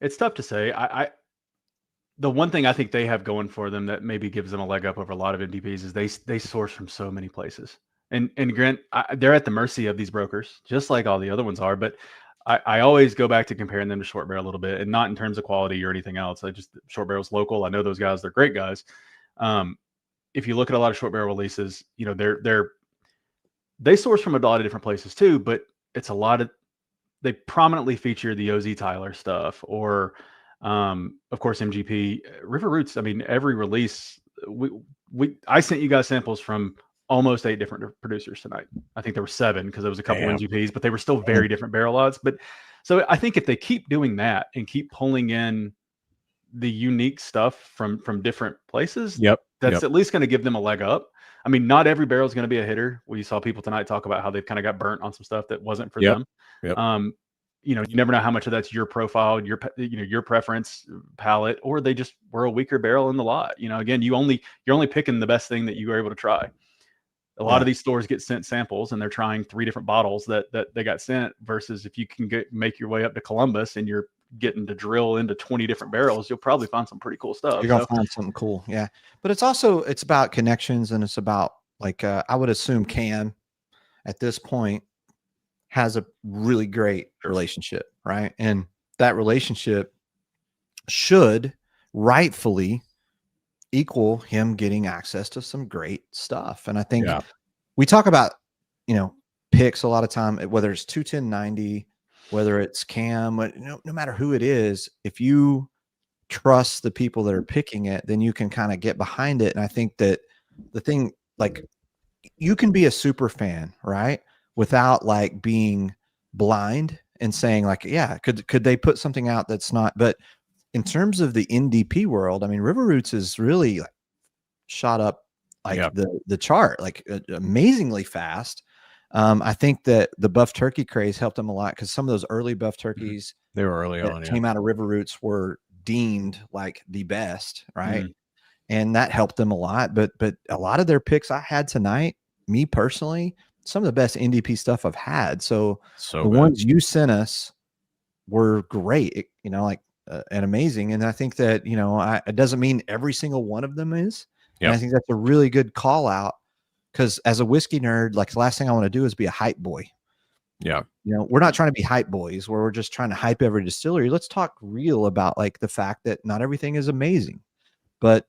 it's tough to say. The one thing I think they have going for them that maybe gives them a leg up over a lot of NDPs is they source from so many places. And Grant, they're at the mercy of these brokers, just like all the other ones are. But I always go back to comparing them to Short Barrel a little bit, and not in terms of quality or anything else. Short Barrel's local. I know those guys; they're great guys. If you look at a lot of Short Barrel releases, they source from a lot of different places too. But it's a lot of, they prominently feature the OZ Tyler stuff, or of course MGP, River Roots. I mean, every release I sent you guys samples from almost 8 different producers tonight. I think there were 7 because there was a couple Damn. NGPs, but they were still very different barrel odds. But so I think if they keep doing that and keep pulling in the unique stuff from different places, that's at least going to give them a leg up. I mean, not every barrel is going to be a hitter. We saw people tonight talk about how they've kind of got burnt on some stuff that wasn't for them. You know, you never know how much of that's your profile, your preference, palate, or they just were a weaker barrel in the lot. You know, again, you're only picking the best thing that you were able to try. A lot of these stores get sent samples and they're trying 3 different bottles that they got sent, versus if you can make your way up to Columbus and you're getting to drill into 20 different barrels, you'll probably find some pretty cool stuff. You're gonna find something cool. Yeah. But it's about connections, and it's about like I would assume Cam at this point has a really great relationship, right? And that relationship should rightfully equal him getting access to some great stuff. And I think we talk about, picks a lot of time, whether it's 21090, whether it's Cam, no matter who it is, if you trust the people that are picking it, then you can kind of get behind it. And I think that the thing, like, you can be a super fan, right, without like being blind and saying like, yeah, could they put something out that's not, but in terms of the NDP world, I mean, River Roots is really like shot up like the chart, like amazingly fast. I think that the buff turkey craze helped them a lot, because some of those early buff turkeys they were early that on, came out of River Roots were deemed like the best, right? And that helped them a lot. But a lot of their picks I had tonight, me personally, some of the best NDP stuff I've had. So the good. ones you sent us were great, and amazing. And I think that, it doesn't mean every single one of them is. And I think that's a really good call out, because as a whiskey nerd, like the last thing I want to do is be a hype boy. We're not trying to be hype boys where we're just trying to hype every distillery. Let's talk real about like the fact that not everything is amazing, but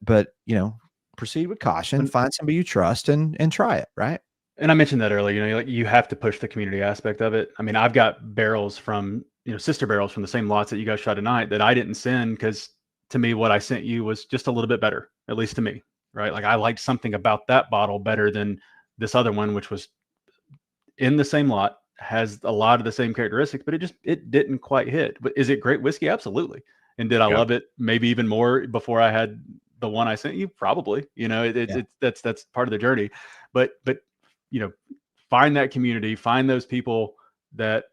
proceed with caution, find somebody you trust and try it. Right. And I mentioned that earlier, you have to push the community aspect of it. I mean, I've got barrels from, sister barrels from the same lots that you guys shot tonight that I didn't send, because to me, what I sent you was just a little bit better, at least to me, right? Like I liked something about that bottle better than this other one, which was in the same lot, has a lot of the same characteristics, but it didn't quite hit. But is it great whiskey? Absolutely. And did I love it maybe even more before I had the one I sent you? Probably. That's part of the journey. But find that community, find those people that.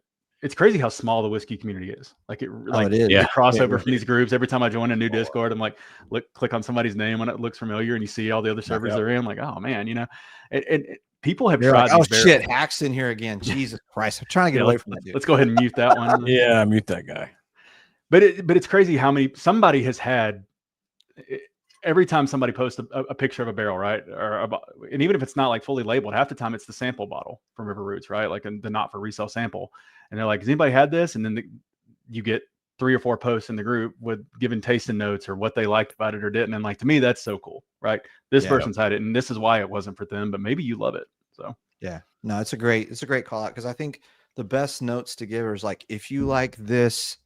It's crazy how small the whiskey community is. Like it is. The crossover from these groups. Every time I join a new Discord, I'm like, click on somebody's name when it looks familiar, and you see all the other servers they're in. I'm like, oh man, and people have tried. Like, oh shit, Hack's in here again. Jesus Christ, I'm trying to get away from that dude. Let's go ahead and mute that one. Mute that guy. But it's crazy how many somebody has had. Every time somebody posts a picture of a barrel, right? And even if it's not like fully labeled, half the time it's the sample bottle from River Roots, right? Like the not for resale sample. And they're like, has anybody had this? And then you get 3 or 4 posts in the group with giving tasting notes or what they liked about it or didn't. And like, to me, that's so cool, right? This person's had it and this is why it wasn't for them, but maybe you love it. So no, it's a great call out, because I think the best notes to give is like, if you like this,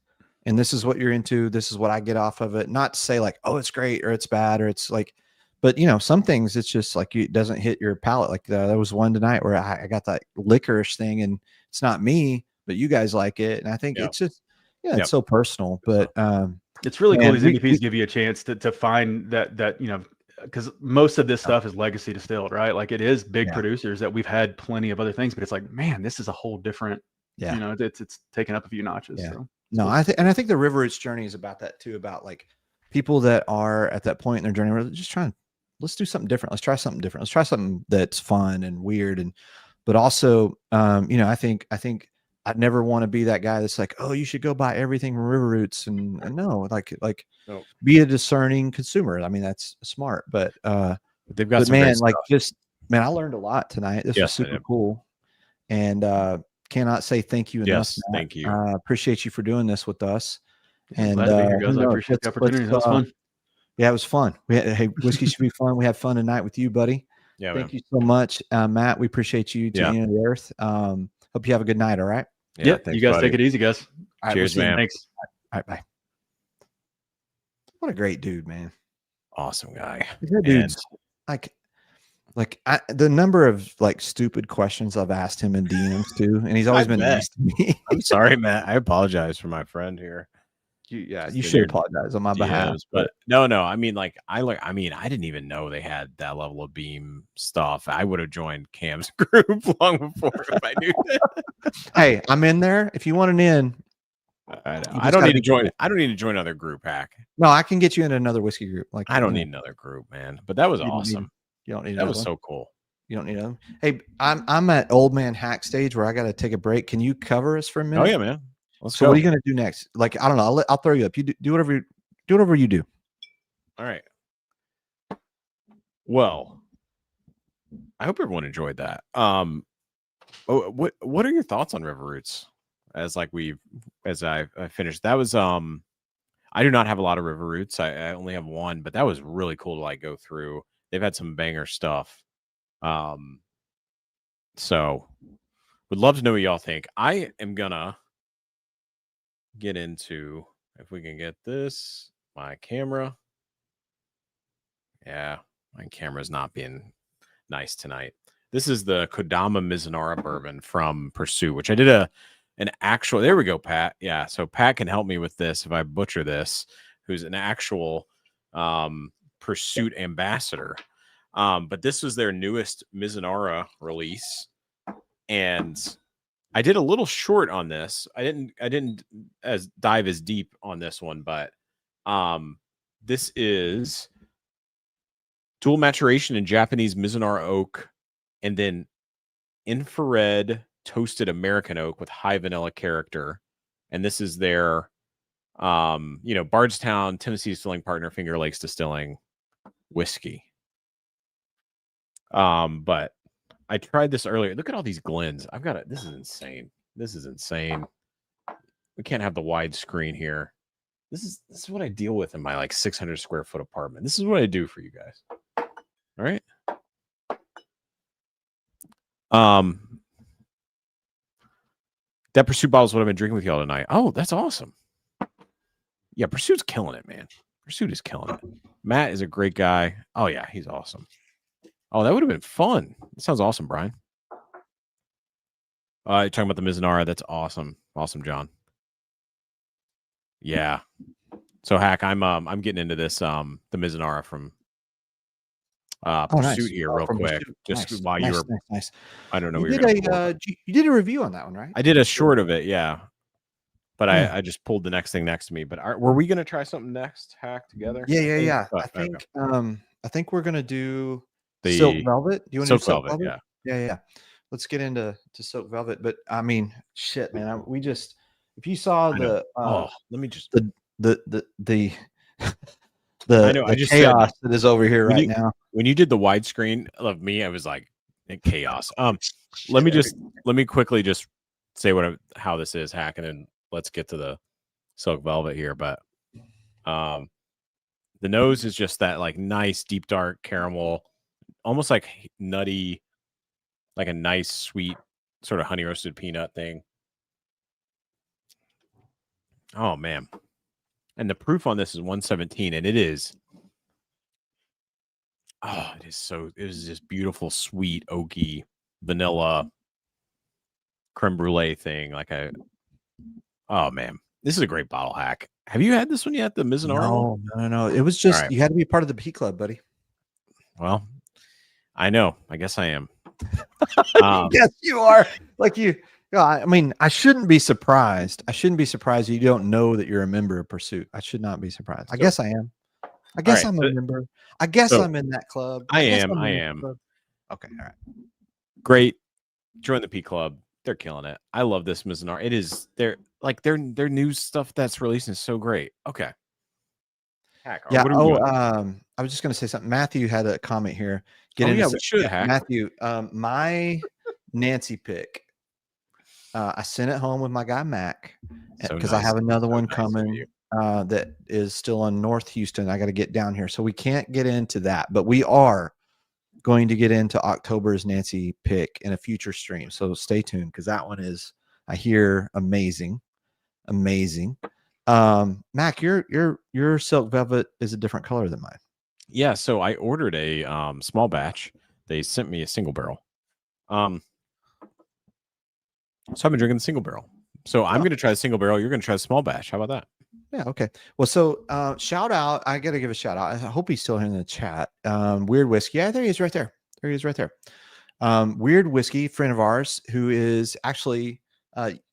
and this is what you're into, this is what I get off of it. Not to say like, oh, it's great or it's bad or it's like, but some things it's just like it doesn't hit your palate. Like there was one tonight where I got that licorice thing, and it's not me, but you guys like it, and I think it's just it's so personal. But it's really cool. These NDPs give you a chance to find that because most of this stuff is legacy distilled, right? Like it is big producers that we've had plenty of other things, but it's like, man, this is a whole different. It's taken up a few notches. So. No, I think the River Roots journey is about that too, about like people that are at that point in their journey where they're just trying, let's do something different. Let's try something different. Let's try something that's fun and weird. But also, I think I'd never want to be that guy that's like, oh, you should go buy everything from River Roots. And no, be a discerning consumer. I mean, that's smart, but they've got some I learned a lot tonight. This was super cool. And, cannot say thank you enough. Yes, thank you. Appreciate you for doing this with us. And I appreciate the opportunity. That was fun. Yeah, it was fun. Whiskey should be fun. We had fun tonight with you, buddy. Yeah, thank you so much, Matt. We appreciate you tuning in to the earth. Hope you have a good night. All right. Yeah. Thanks, you guys take it easy, guys. All right, cheers, man. Thanks. All right, bye. What a great dude, man. Awesome guy. That dude's like, Like the number of like stupid questions I've asked him in DMs too, and he's always I been bet. nice to me. I'm sorry, Matt. I apologize for my friend here. You should apologize on my behalf. DMs, but no. I mean, I mean, I didn't even know they had that level of beam stuff. I would have joined Cam's group long before if I knew that. Hey, I'm in there. If you want an in, I don't need to join. I don't need to join another group, Hack. No, I can get you into another whiskey group. Like I don't need another group, man. But that was you awesome. You don't need that was one. so cool. You don't need them. Hey, I'm at old man Hack stage where I got to take a break. Can you cover us for a minute? Oh yeah, man. Let's so go. What are you gonna do next? Like I don't know. I'll throw you up. You do whatever you do. All right. Well, I hope everyone enjoyed that. What are your thoughts on River Roots? As I finished, that was I do not have a lot of River Roots. I only have one, but that was really cool to like go through. They've had some banger stuff. So would love to know what y'all think. I am gonna get into, if we can get this, my camera. Yeah, my camera's not being nice tonight. This is the Kodama Mizunara bourbon from Pursuit, which I did an actual, there we go, Pat. Yeah, so Pat can help me with this if I butcher this, who's an actual Pursuit ambassador. But this was their newest Mizunara release, and I did a little short on this. I didn't dive as deep on this one, but this is dual maturation in Japanese Mizunara oak, and then infrared toasted American oak with high vanilla character. And this is their Bardstown, Tennessee distilling partner, Finger Lakes Distilling whiskey. But I tried this earlier. Look at all these Glens. I've got it. This is insane. This is insane. We can't have the wide screen here. This is what I deal with in my like 600 square foot apartment. This is what I do for you guys. All right. That Pursuit bottle is what I've been drinking with y'all tonight. Oh, that's awesome. Yeah, Pursuit's killing it, man. Pursuit is killing it. Matt is a great guy. Oh yeah, he's awesome. Oh, that would have been fun. That sounds awesome, Brian. You're talking about the Mizunara. That's awesome. Awesome, John. Yeah. So Hack, I'm getting into this the Mizunara from Pursuit here real quick. Just while you were nice. I don't know. You did a review on that one, right? I did a short of it, yeah. But I just pulled the next thing next to me. But were we gonna try something next, Hack, together? Yeah. I think we're gonna do the Silk Velvet. Do you want to do Silk Velvet? Yeah. Let's get into Silk Velvet. But I mean, shit, man. If you saw the let me just the I know, I just chaos that is over here right now. When you did the widescreen of me, I was like chaos. Let me quickly just say how this is, Hack, and then let's get to the Silk Velvet here. But the nose is just that like nice deep dark caramel, almost like nutty, like a nice sweet sort of honey roasted peanut thing. Oh man. And the proof on this is 117, and it is just beautiful, sweet, oaky, vanilla, creme brulee thing. Oh man, this is a great bottle, Hack. Have you had this one yet? The Mizunara? No. It was just You had to be part of the P Club, buddy. Well, I know. I guess I am. Yes, you are. I mean, I shouldn't be surprised. You don't know that you're a member of Pursuit. I should not be surprised. I guess I am. I guess I'm a member. I guess I'm in that club. I am. Okay, all right. Great. Join the P Club. They're killing it. I love this Mizunara. It is their new stuff that's releasing is so great. Okay. Hack, yeah. I was just going to say something. Matthew had a comment here. We should, Hack. Matthew, my Nancy pick. I sent it home with my guy Mack because I have another one coming that is still in North Houston. I got to get down here, so we can't get into that. But we are going to get into October's Nancy pick in a future stream. So stay tuned because that one is, I hear, amazing. Mack, your Silk Velvet is a different color than mine. Yeah, so I ordered a small batch they sent me a single barrel. So I've been drinking the single barrel. So I'm going to try the single barrel. You're going to try the small batch. How about that? Yeah. Okay. Well, so shout out. I got to give a shout out. I hope he's still here in the chat. Weird Whiskey. Yeah, there he is right there. There he is right there. Weird Whiskey, friend of ours, who is actually,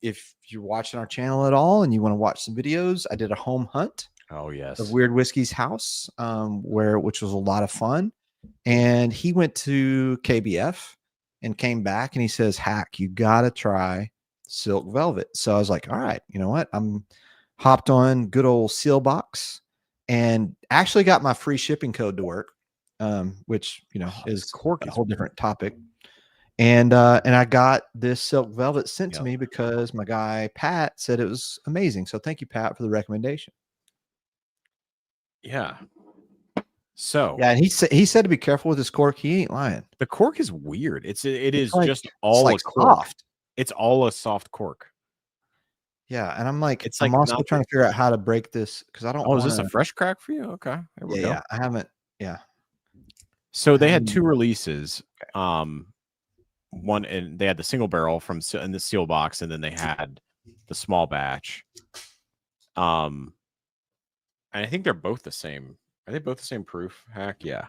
if you're watching our channel at all and you want to watch some videos, I did a home hunt. Oh, yes. Of Weird Whiskey's house, which was a lot of fun. And he went to KBF and came back and he says, Hack, you got to try Silk Velvet. So I was like, all right, you know what? I'm hopped on good old Seal Box and actually got my free shipping code to work, which, you know, is a whole different topic. And I got this Silk Velvet sent to me because my guy, Pat, said it was amazing. So thank you, Pat, for the recommendation. Yeah. So yeah, and he said to be careful with his cork. He ain't lying. The cork is weird. It is like, just all like a cork. soft. It's all a soft cork. Yeah, and I'm like, It's I'm like also trying to figure out how to break this because I don't. Oh, is this a fresh crack for you? Okay, there we go. Yeah, I haven't. Yeah. So they had two releases. One, and they had the single barrel from in the seal box, and then they had the small batch. And I think they're both the same. Are they both the same proof? Hack, yeah,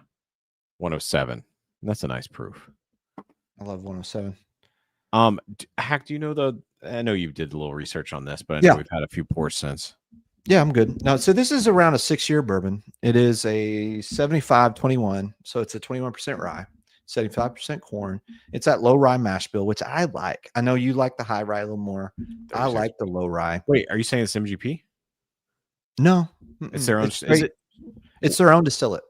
107. That's a nice proof. I love 107. Hack, do you know I know you did a little research on this, but I know we've had a few pours since. Yeah, I'm good. No, so this is around a 6-year bourbon. It is a 75-21, so it's a 21% rye, 75% corn. It's that low rye mash bill, which I like. I know you like the high rye a little more. I like the low rye. Wait, are you saying it's MGP? No, it's their own. It's their own distillate.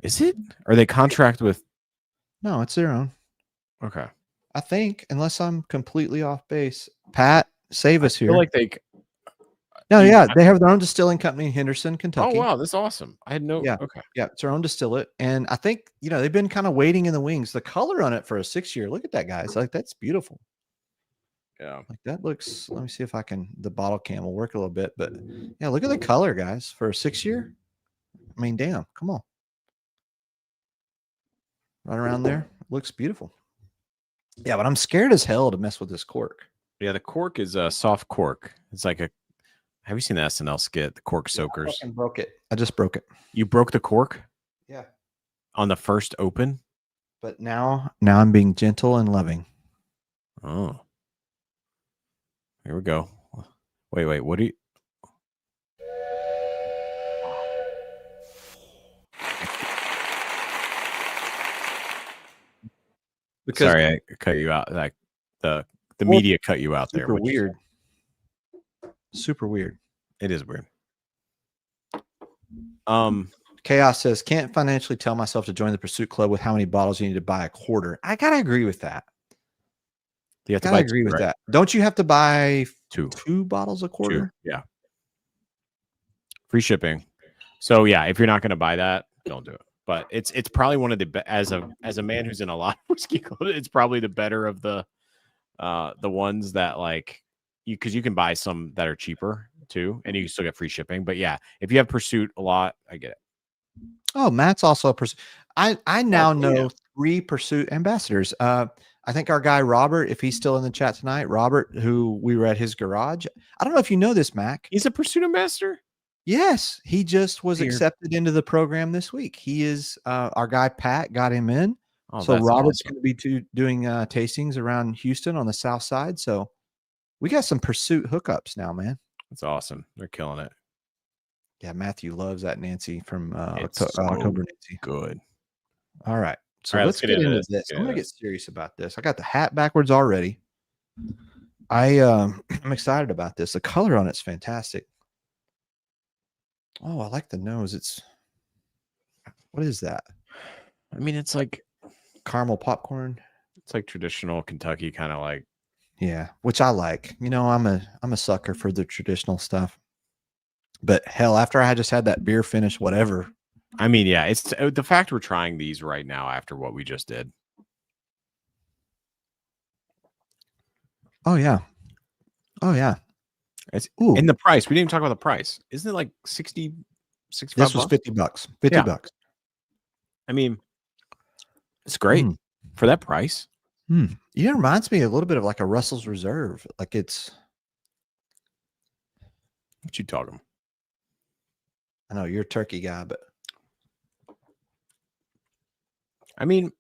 Is it? Are they contract with? No, it's their own. Okay. I think, unless I'm completely off base. Pat, save us here. I feel like they. No, yeah, they have their own distilling company in Henderson, Kentucky. Oh wow, that's awesome! I had no. Yeah, okay. Yeah, it's their own distillate, and I think they've been kind of waiting in the wings. The color on it for a 6-year. Look at that, guys! Like that's beautiful. Yeah, like that looks. Let me see if I can. The bottle cam will work a little bit, but yeah, look at the color, guys, for a 6-year. I mean, damn, come on, right around there. Looks beautiful. Yeah, but I'm scared as hell to mess with this cork. Yeah, the cork is a soft cork. It's like a. Have you seen the SNL skit, the cork soakers? I broke it. I just broke it. You broke the cork? Yeah. On the first open? But now I'm being gentle and loving. Oh. Here we go. Wait. What do you? Sorry, I cut you out. Like the media cut you out there. Super weird. Super weird. It is weird. Chaos says, can't financially tell myself to join the Pursuit Club with how many bottles you need to buy a quarter. I gotta agree with that. You have to buy agree with that. Don't you have to buy two bottles a quarter? 2, yeah. Free shipping. So yeah, if you're not going to buy that, don't do it. But it's probably one of the as a man who's in a lot of whiskey clubs, it's probably the better of the ones that like because you can buy some that are cheaper too, and you still get free shipping. But yeah, if you have Pursuit a lot, I get it. Oh, Matt's also a Pursuit. I now know 3 Pursuit ambassadors. I think our guy Robert, if he's still in the chat tonight, Robert, who we were at his garage. I don't know if you know this, Mac. He's a Pursuit ambassador. Yes, he just was accepted into the program this week. He is our guy Pat got him in. Oh, so Robert's going to be doing tastings around Houston on the south side. So we got some Pursuit hookups now, man. That's awesome. They're killing it. Yeah, Matthew loves that Nancy from October Nancy. Good. All right. So let's get into this. I'm going to get serious about this. I got the hat backwards already. I'm excited about this. The color on it's fantastic. Oh, I like the nose. What is that? I mean, it's like caramel popcorn. It's like traditional Kentucky kind of like. Yeah, which I like. I'm a sucker for the traditional stuff. But hell, after I just had that beer finish, whatever. I mean, yeah, it's the fact we're trying these right now after what we just did. Oh yeah. Oh yeah. It's in the price. We didn't even talk about the price. Isn't it like 60, 65 This was $50. $50 bucks. I mean, It's great Mm. for that price. Yeah, it reminds me a little bit of like a Russell's Reserve. Like it's, What you talking? I know you're a turkey guy, but I mean,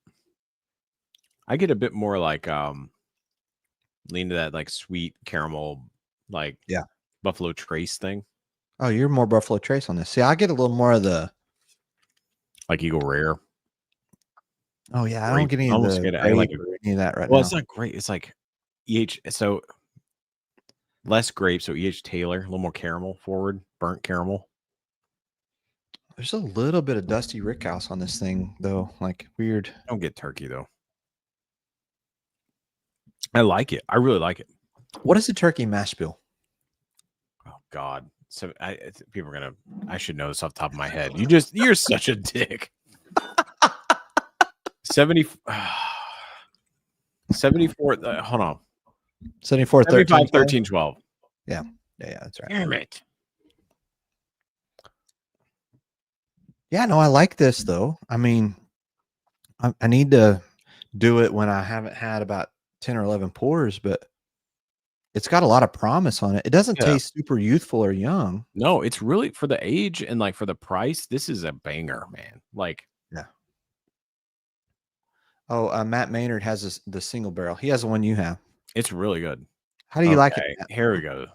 I get a bit more like lean to that like sweet caramel, like Yeah. Buffalo Trace thing, oh, you're more Buffalo Trace on this. See, I get a little more of the. like Eagle Rare. Oh yeah, I don't Grape. get any I of almost the get it. I like grape it. or any of that right Well, now. it's not great. It's like so less grape, so Taylor, a little more caramel forward, burnt caramel. There's a little bit of Dusty Rickhouse on this thing, though. Like weird. I don't get turkey though. I like it. I really like it. What is the turkey mash bill? Oh God. So people are gonna. I should know this off the top of my head. You're such a dick. 74. Hold on. 74, 75, 13, 13, 12. Yeah, that's right. Damn it. Yeah, no, I like this though. I mean, I need to do it when I haven't had about 10 or 11 pours, but it's got a lot of promise on it. It doesn't Yeah. taste super youthful or young. No, it's really for the age and like for the price. This is a banger, man. Like, yeah. Oh, Matt Maynard has the single barrel. He has the one you have. it's really good. How do you like it? Matt? Here we go.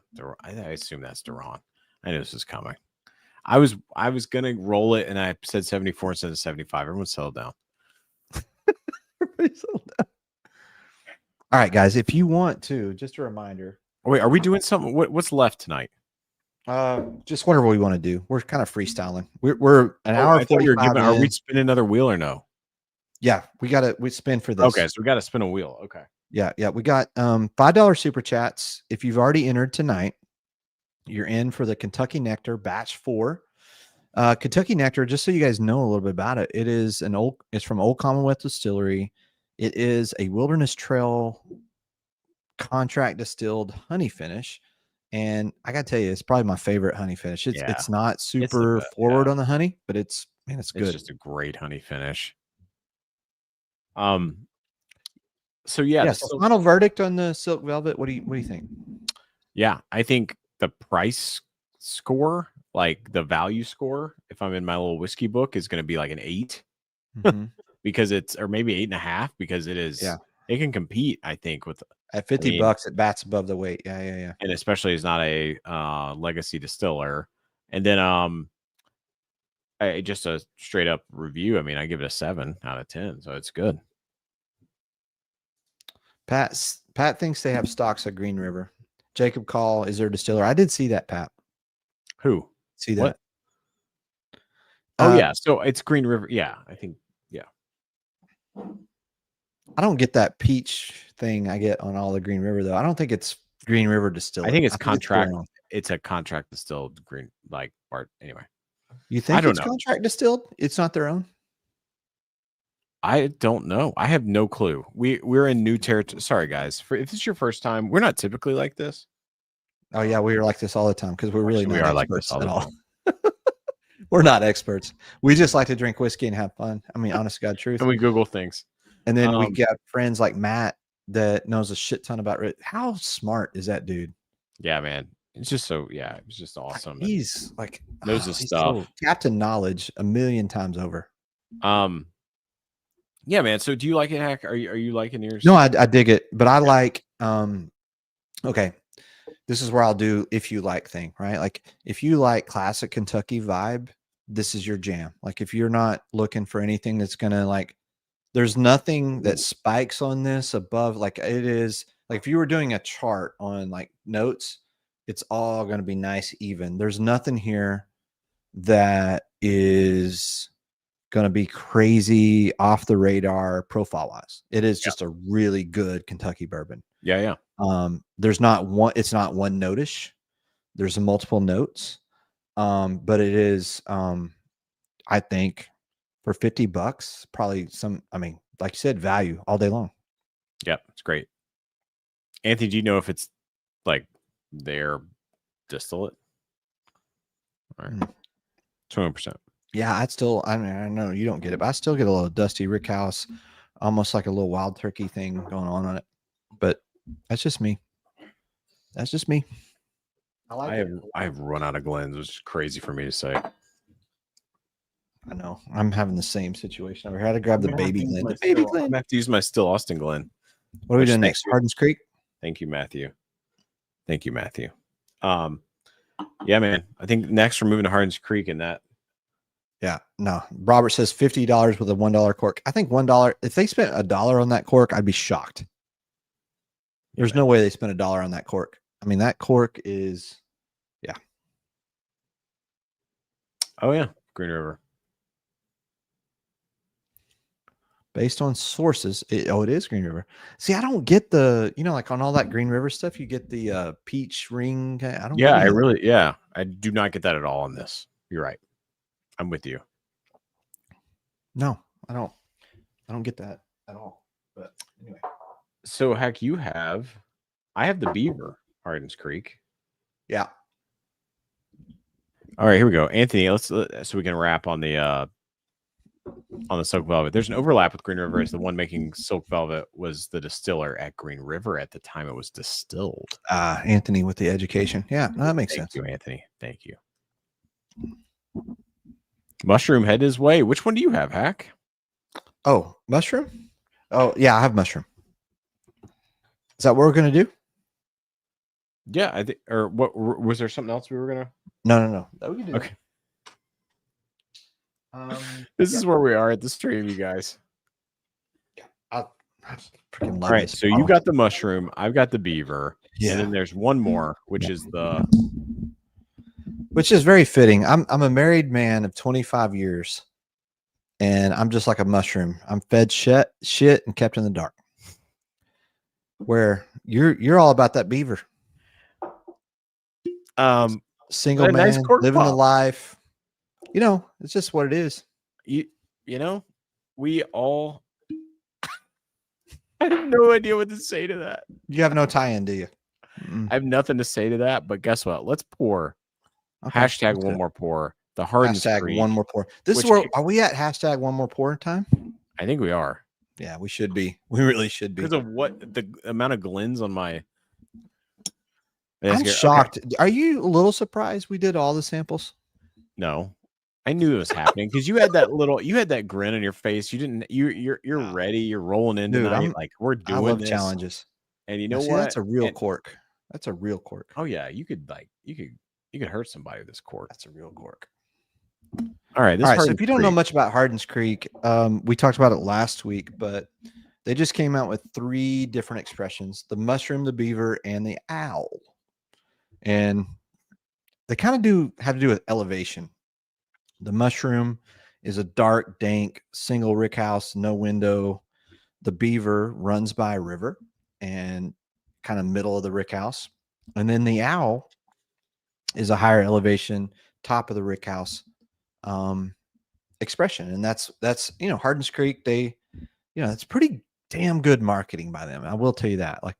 I assume that's Duran. I knew this was coming. I was gonna roll it, and I said 74 instead of 75. Everyone settled down. All right, guys. If you want to, just a reminder. Wait, are we doing something? What's left tonight? Just whatever we want to do. We're kind of freestyling. We're an hour. I thought you were 45 giving. Are we in. spinning another wheel or no? Yeah, we spin for this. Okay, so we got to spin a wheel. Okay. Yeah. We got $5 super chats. If you've already entered tonight, you're in for the Kentucky Nectar Batch 4. Kentucky Nectar, just so you guys know a little bit about it, it's from Old Commonwealth Distillery. It is a Wilderness Trail contract distilled honey finish. And I gotta tell you, it's probably my favorite honey finish. It's not super forward on the honey, but it's good. It's just a great honey finish. So final verdict on the Silk Velvet. What do you think? Yeah, I think the price score, like the value score, if I'm in my little whiskey book, is going to be like an 8 because or maybe 8.5 because it is. Yeah, it can compete. I think with at $50, it bats above the weight. Yeah. And especially it's not a legacy distiller. And then just a straight up review. I mean, I give it a 7 out of 10, so it's good. Pat thinks they have stocks at Green River. Jacob Call is their distiller. I did see that, Pat. Who? See that? What? Oh, yeah. So it's Green River. Yeah, I think. Yeah. I don't get that peach thing I get on all the Green River, though. I don't think it's Green River distiller. I think it's contract. It's a contract distilled green, like part. Anyway. You think it's contract distilled? It's not their own? I don't know. I have no clue. We're in new territory. Sorry, guys. If it's your first time, we're not typically like this. Oh yeah, we are like this all the time because we're really not like this at all. We're not experts. We just like to drink whiskey and have fun. I mean, honest to God truth. And we Google things. And then we got friends like Matt that knows a shit ton about it. How smart is that dude? Yeah, man. It's just so it's just awesome. He's like knows his stuff. So Captain Knowledge 1,000,000 times over. Yeah, man. So do you like it, Hack? Are you liking yours? No, I dig it, but I like okay. This is where I'll do if you like thing, right? Like if you like classic Kentucky vibe, this is your jam. Like if you're not looking for anything that's gonna like, there's nothing that spikes on this above. Like it is like if you were doing a chart on like notes, it's all gonna be nice, even. There's nothing here that is gonna be crazy off the radar profile wise. It is just a really good Kentucky bourbon. Yeah. There's not one, it's not one notish. There's multiple notes. But it is I think for $50, probably like you said, value all day long. Yep, it's great. Anthony, do you know if it's like their distillate? All right. 20%. Yeah, I know you don't get it, but I still get a little Dusty Rickhouse almost like a little wild turkey thing going on it. But that's just me. That's just me. I like I've run out of Glens, which is crazy for me to say. I know. I'm having the same situation. I had to grab the baby Glen. The I'm baby Glen. gonna have to use my Still Austin Glen. What are we Which, doing thank next? you. Hardens Creek? Thank you, Matthew. Thank you, Matthew. Yeah, man. I think next we're moving to Hardens Creek, and that. Yeah. No. Robert says $50 with a $1 cork. I think $1. If they spent $1 on that cork, I'd be shocked. There's no way they spent $1 on that cork. I mean, that cork is, yeah. Oh yeah, Green River. Based on sources, it is Green River. See, I don't get the, like on all that Green River stuff, you get the peach ring. I don't. Yeah, I do not get that at all on this. You're right. I'm with you. No, I don't. I don't get that at all. But anyway. So heck, I have the Beaver, Hardens Creek. Yeah. All right, here we go. Anthony, so we can wrap on the Silk Velvet. There's an overlap with Green River, as the one making Silk Velvet was the distiller at Green River at the time it was distilled. Anthony with the education. Yeah, no, that makes sense. Thank you, Anthony. Thank you. Mushroom head his way. Which one do you have, Hack? Oh, mushroom? Oh, yeah, I have mushroom. Is that what we're going to do? Yeah, I think. Or what was there something else we were gonna? No. We can do okay. That. This is where we are at the stream, you guys. I freaking love All right, this. so you got the mushroom, I've got the beaver, Yeah. and then there's one more, which is very fitting. I'm a married man of 25 years, and I'm just like a mushroom. I'm fed shit and kept in the dark. Where you're all about that beaver. Single man, nice living pop. the life. It's just what it is. We all. I have no idea what to say to that. You have no tie-in, do you? I have nothing to say to that. But guess what? Let's pour. Okay, hashtag one more pour. The Hardens Creek. One more pour. This is where are we at? Hashtag one more pour time. I think we are. Yeah, we should be. We really should be. Because of what the amount of Glens on my. I'm shocked. Okay. Are you a little surprised we did all the samples? No, I knew it was happening because you had that grin on your face. You didn't. You're ready. You're rolling in tonight. Like we're doing. I love this. Challenges. And you know what? That's a real cork. That's a real cork. Oh yeah, you could hurt somebody with this cork. That's a real cork. All right. So if you don't know much about Hardens Creek, we talked about it last week, but they just came out with 3 different expressions: the mushroom, the beaver, and the owl. And they kind of have to do with elevation. The mushroom is a dark, dank, single rick house, no window. The beaver runs by a river and kind of middle of the rick house. And then the owl is a higher elevation, top of the rick house expression. And that's Hardens Creek, it's pretty damn good marketing by them. I will tell you that. Like,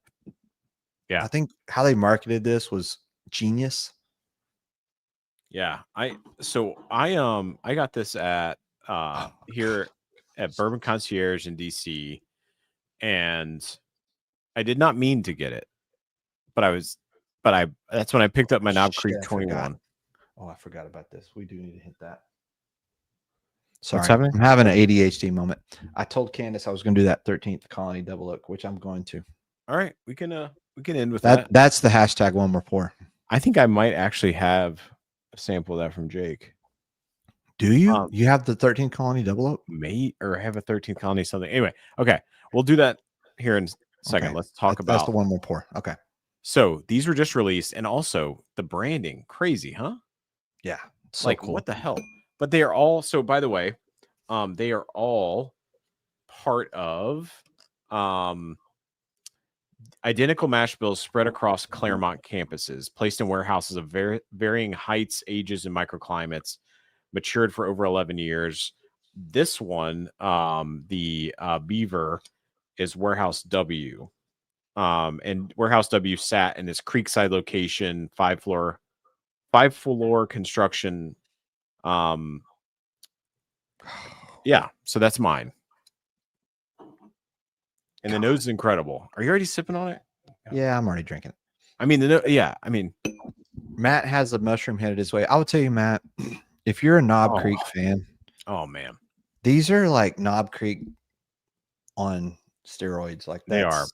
yeah, I think how they marketed this was genius. Yeah, I got this at here at Bourbon Concierge in DC, and I did not mean to get it, but that's when I picked up my Knob Creek 21. Oh, I forgot about this. We do need to hit that. Sorry, I'm having an ADHD moment. I told Candace I was going to do that 13th Colony Double Oak, which I'm going to. All right, we can end with that. That's the hashtag one more pour. I think I might actually have a sample of that from Jake. Do you? You have the 13th Colony Double Oak? Or have a 13th Colony something. Anyway, okay, we'll do that here in a second. Okay. Let's talk about that's the one more pour. Okay. So these were just released, and also the branding, crazy, huh? Yeah, so cool. What the hell? But they are all. So by the way, they are all part of identical mash bills spread across Claremont campuses, placed in warehouses of varying heights, ages, and microclimates, matured for over 11 years. This one, the Beaver, is Warehouse W. And Warehouse W sat in this Creekside location, 5-floor construction. Yeah, so that's mine. And the nose is incredible. Are you already sipping on it? Yeah, I'm already drinking it. I mean, I mean, Matt has the mushroom headed his way. I would tell you, Matt, if you're a Knob Creek fan, oh man, these are like Knob Creek on steroids. Like they are.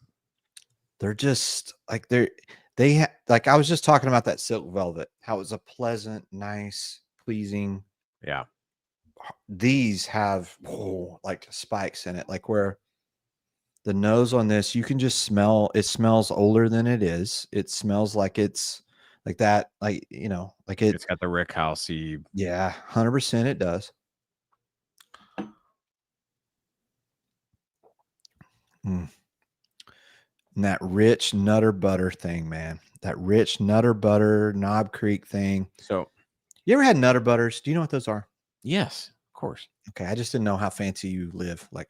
They're just like like I was just talking about that silk velvet, how it was a pleasant, nice, pleasing. Yeah. These have like spikes in it, like where the nose on this, you can just smell. It smells older than it is. It smells like it's like that, like like It's got the Rick Housey. Yeah, 100% it does. And that rich nutter butter thing, man. That rich nutter butter Knob Creek thing. So, you ever had nutter butters? Do you know what those are? Yes, of course. Okay, I just didn't know how fancy you live. Like,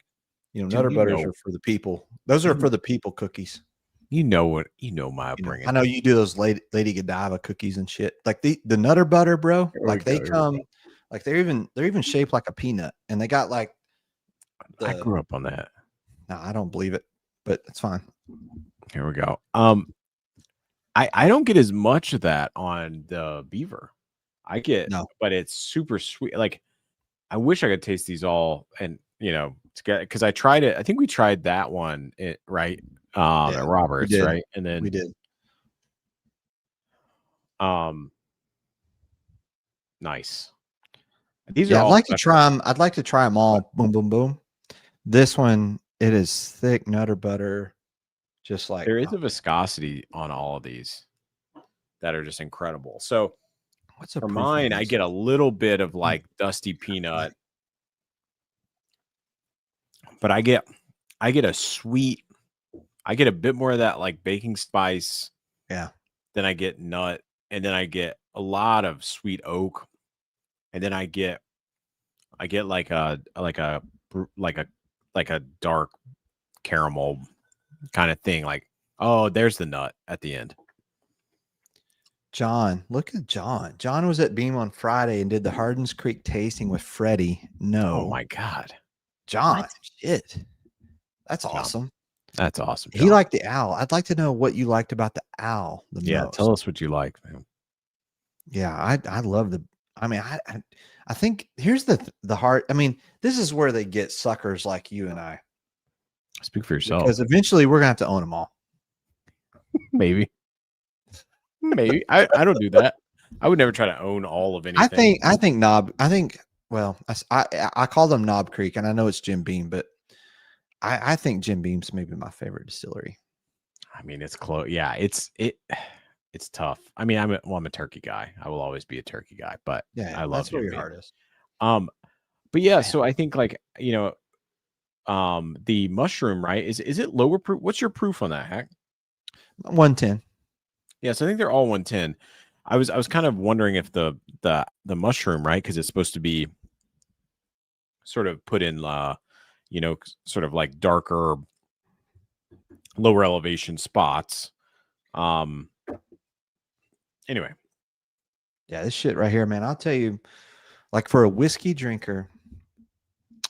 Dude, nutter butters are for the people. Those are for the people cookies. My upbringing. I know you do those Lady Godiva cookies and shit. Like the nutter butter, bro. Like they come, like they're even shaped like a peanut, and they got like. I grew up on that. No, I don't believe it, but it's fine. Here we go. I don't get as much of that on the beaver. I get but it's super sweet. Like I wish I could taste these all, and because I tried it. I think we tried that one right at Roberts, right? And then we did. Nice. These are I'd all like to try them. I'd like to try them all. Boom, boom, boom. This one, it is thick nutter butter, just like there is a viscosity on all of these that are just incredible. So for mine, I get a little bit of like dusty peanut, but I get a sweet. I get a bit more of that like baking spice. Yeah. Then I get nut, and then I get a lot of sweet oak, and then I get like a dark caramel kind of thing. Like, oh, there's the nut at the end. John, look at John. John was at Beam on Friday and did the Hardins Creek tasting with Freddie. No. Oh my God. John, shit. That's awesome. That's awesome. John. He liked the owl. I'd like to know what you liked about the owl the most. Tell us what you like, man. Yeah, I love I think here's the heart. I mean, this is where they get suckers like you and I. Speak for yourself. Because eventually we're gonna have to own them all. Maybe. I don't do that. I would never try to own all of anything. I call them Knob Creek, and I know it's Jim Beam, but I think Jim Beam's maybe my favorite distillery. I mean, it's close. Yeah, it's tough. I mean, I'm a turkey guy. I will always be a turkey guy, but I love that's where your heart is. But yeah, so I think like the mushroom, right? Is it lower proof? What's your proof on that, Hack? 110. Yeah, so I think they're all 110. I was kind of wondering if the mushroom, right? Because it's supposed to be sort of put in sort of like darker, lower elevation spots. Anyway. Yeah, this shit right here, man. I'll tell you, like for a whiskey drinker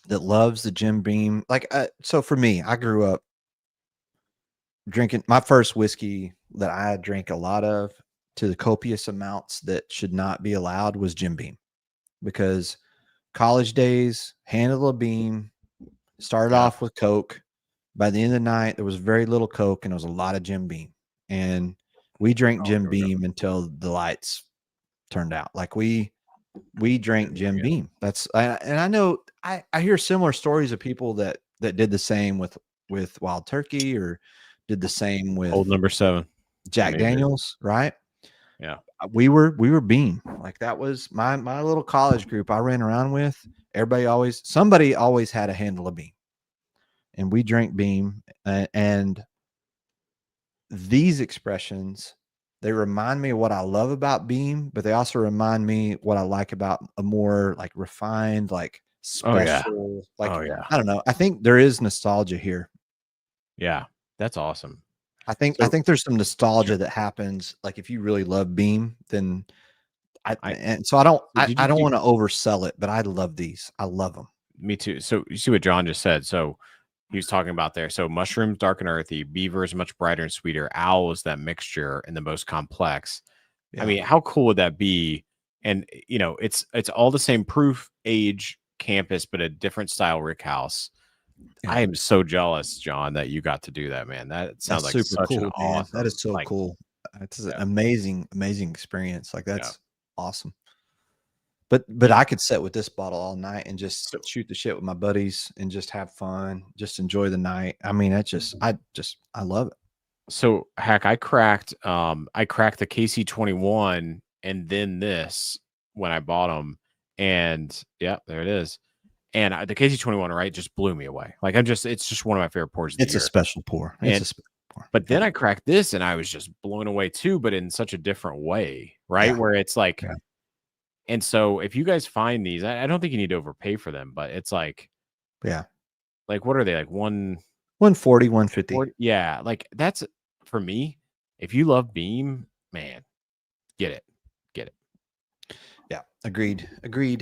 that loves the Jim Beam, like so for me, I grew up drinking my first whiskey that I drank a lot of to the copious amounts that should not be allowed was Jim Beam, because college days, handle a beam, started off with Coke. By the end of the night, there was very little Coke and there was a lot of Jim Beam. And we drank Jim Beam until the lights turned out. Like we drank Jim Beam. And I know I hear similar stories of people that did the same with Wild Turkey, or did the same with Old Number 7, Jack Daniels, right? Yeah. We were Beam. Like that was my little college group I ran around with. Somebody always had a handle of Beam, and we drank Beam. And these expressions, they remind me of what I love about Beam, but they also remind me what I like about a more like refined, like special, I don't know. I think there is nostalgia here. Yeah, that's awesome. I think there's some nostalgia that happens. Like if you really love Beam, then I don't want to oversell it, but I love these. I love them. Me too. So you see what John just said. So he was talking about there. So mushrooms dark and earthy, beaver is much brighter and sweeter, owl is that mixture and the most complex. Yeah. I mean, how cool would that be? And you know, it's all the same proof, age, campus, but a different style rick house. Yeah. I am so jealous, John, that you got to do that, man. That sounds That's like super such an cool, man. awesome. That is so like, cool. It's an Yeah. amazing experience. Like that's awesome. But I could sit with this bottle all night and just shoot the shit with my buddies and just have fun, just enjoy the night. I mean, I love it. So Hack, I cracked the KC21 and then this when I bought them, and yeah, there it is. And the KC21, right, just blew me away. Like it's just one of my favorite pours of the It's year. a special pour. It's a special pour. But then I cracked this and I was just blown away too, but in such a different way, right? Yeah. Where it's like, Yeah. And so if you guys find these, I don't think you need to overpay for them, but it's like, yeah, like what are they, like 140, 150? Yeah, like that's for me. If you love Beam, man, get it. Yeah, agreed.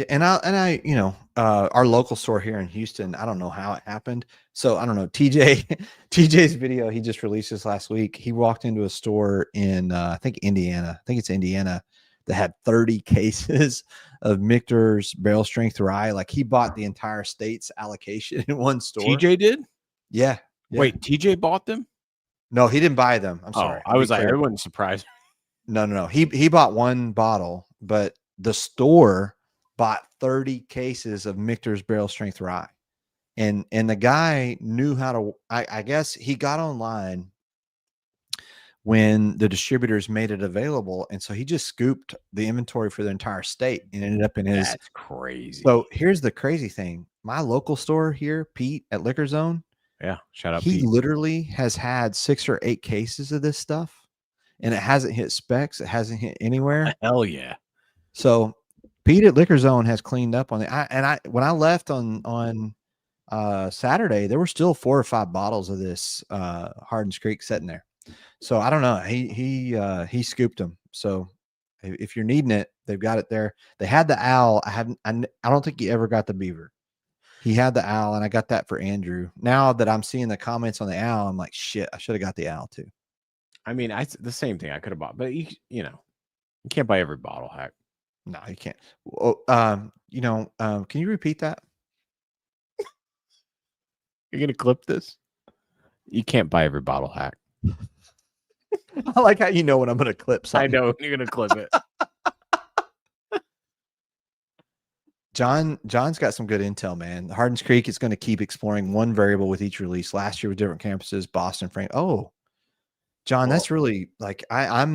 And I, you know, our local store here in Houston, I don't know how it happened. So I don't know. TJ's video he just released this last week. He walked into a store in I think it's Indiana, that had 30 cases of Michter's barrel strength rye. Like he bought the entire state's allocation in one store. TJ did? Yeah. Wait, TJ bought them? No, he didn't buy them. I'm sorry. I was like, I wasn't surprised. No. He bought one bottle, but the store bought 30 cases of Michter's barrel strength rye. And the guy knew how to, I guess he got online when the distributors made it available. And so he just scooped the inventory for the entire state and ended up in his. That's crazy. So here's the crazy thing. My local store here, Pete at Liquor Zone. Yeah. Shout out. He Pete. literally has had 6 or 8 cases of this stuff and it hasn't hit specs. It hasn't hit anywhere. Hell yeah. So Pete at Liquor Zone has cleaned up on it. When I left on Saturday, there were still 4 or 5 bottles of this Hardin's Creek sitting there. So I don't know. He scooped them. So if you're needing it, they've got it there. They had the owl. I don't think he ever got the beaver. He had the owl, and I got that for Andrew. Now that I'm seeing the comments on the owl, I'm like, shit, I should have got the owl too. I mean, the same thing I could have bought, but you can't buy every bottle, Hack. No, you can't. Can you repeat that? You're gonna clip this? You can't buy every bottle, Hack. I like how you know when I'm going to clip something. I know you're gonna clip it. John's got some good intel, man. Hardin's Creek is going to keep exploring one variable with each release. Last year with different campuses, Boston, Frank. Oh, John, that's really like I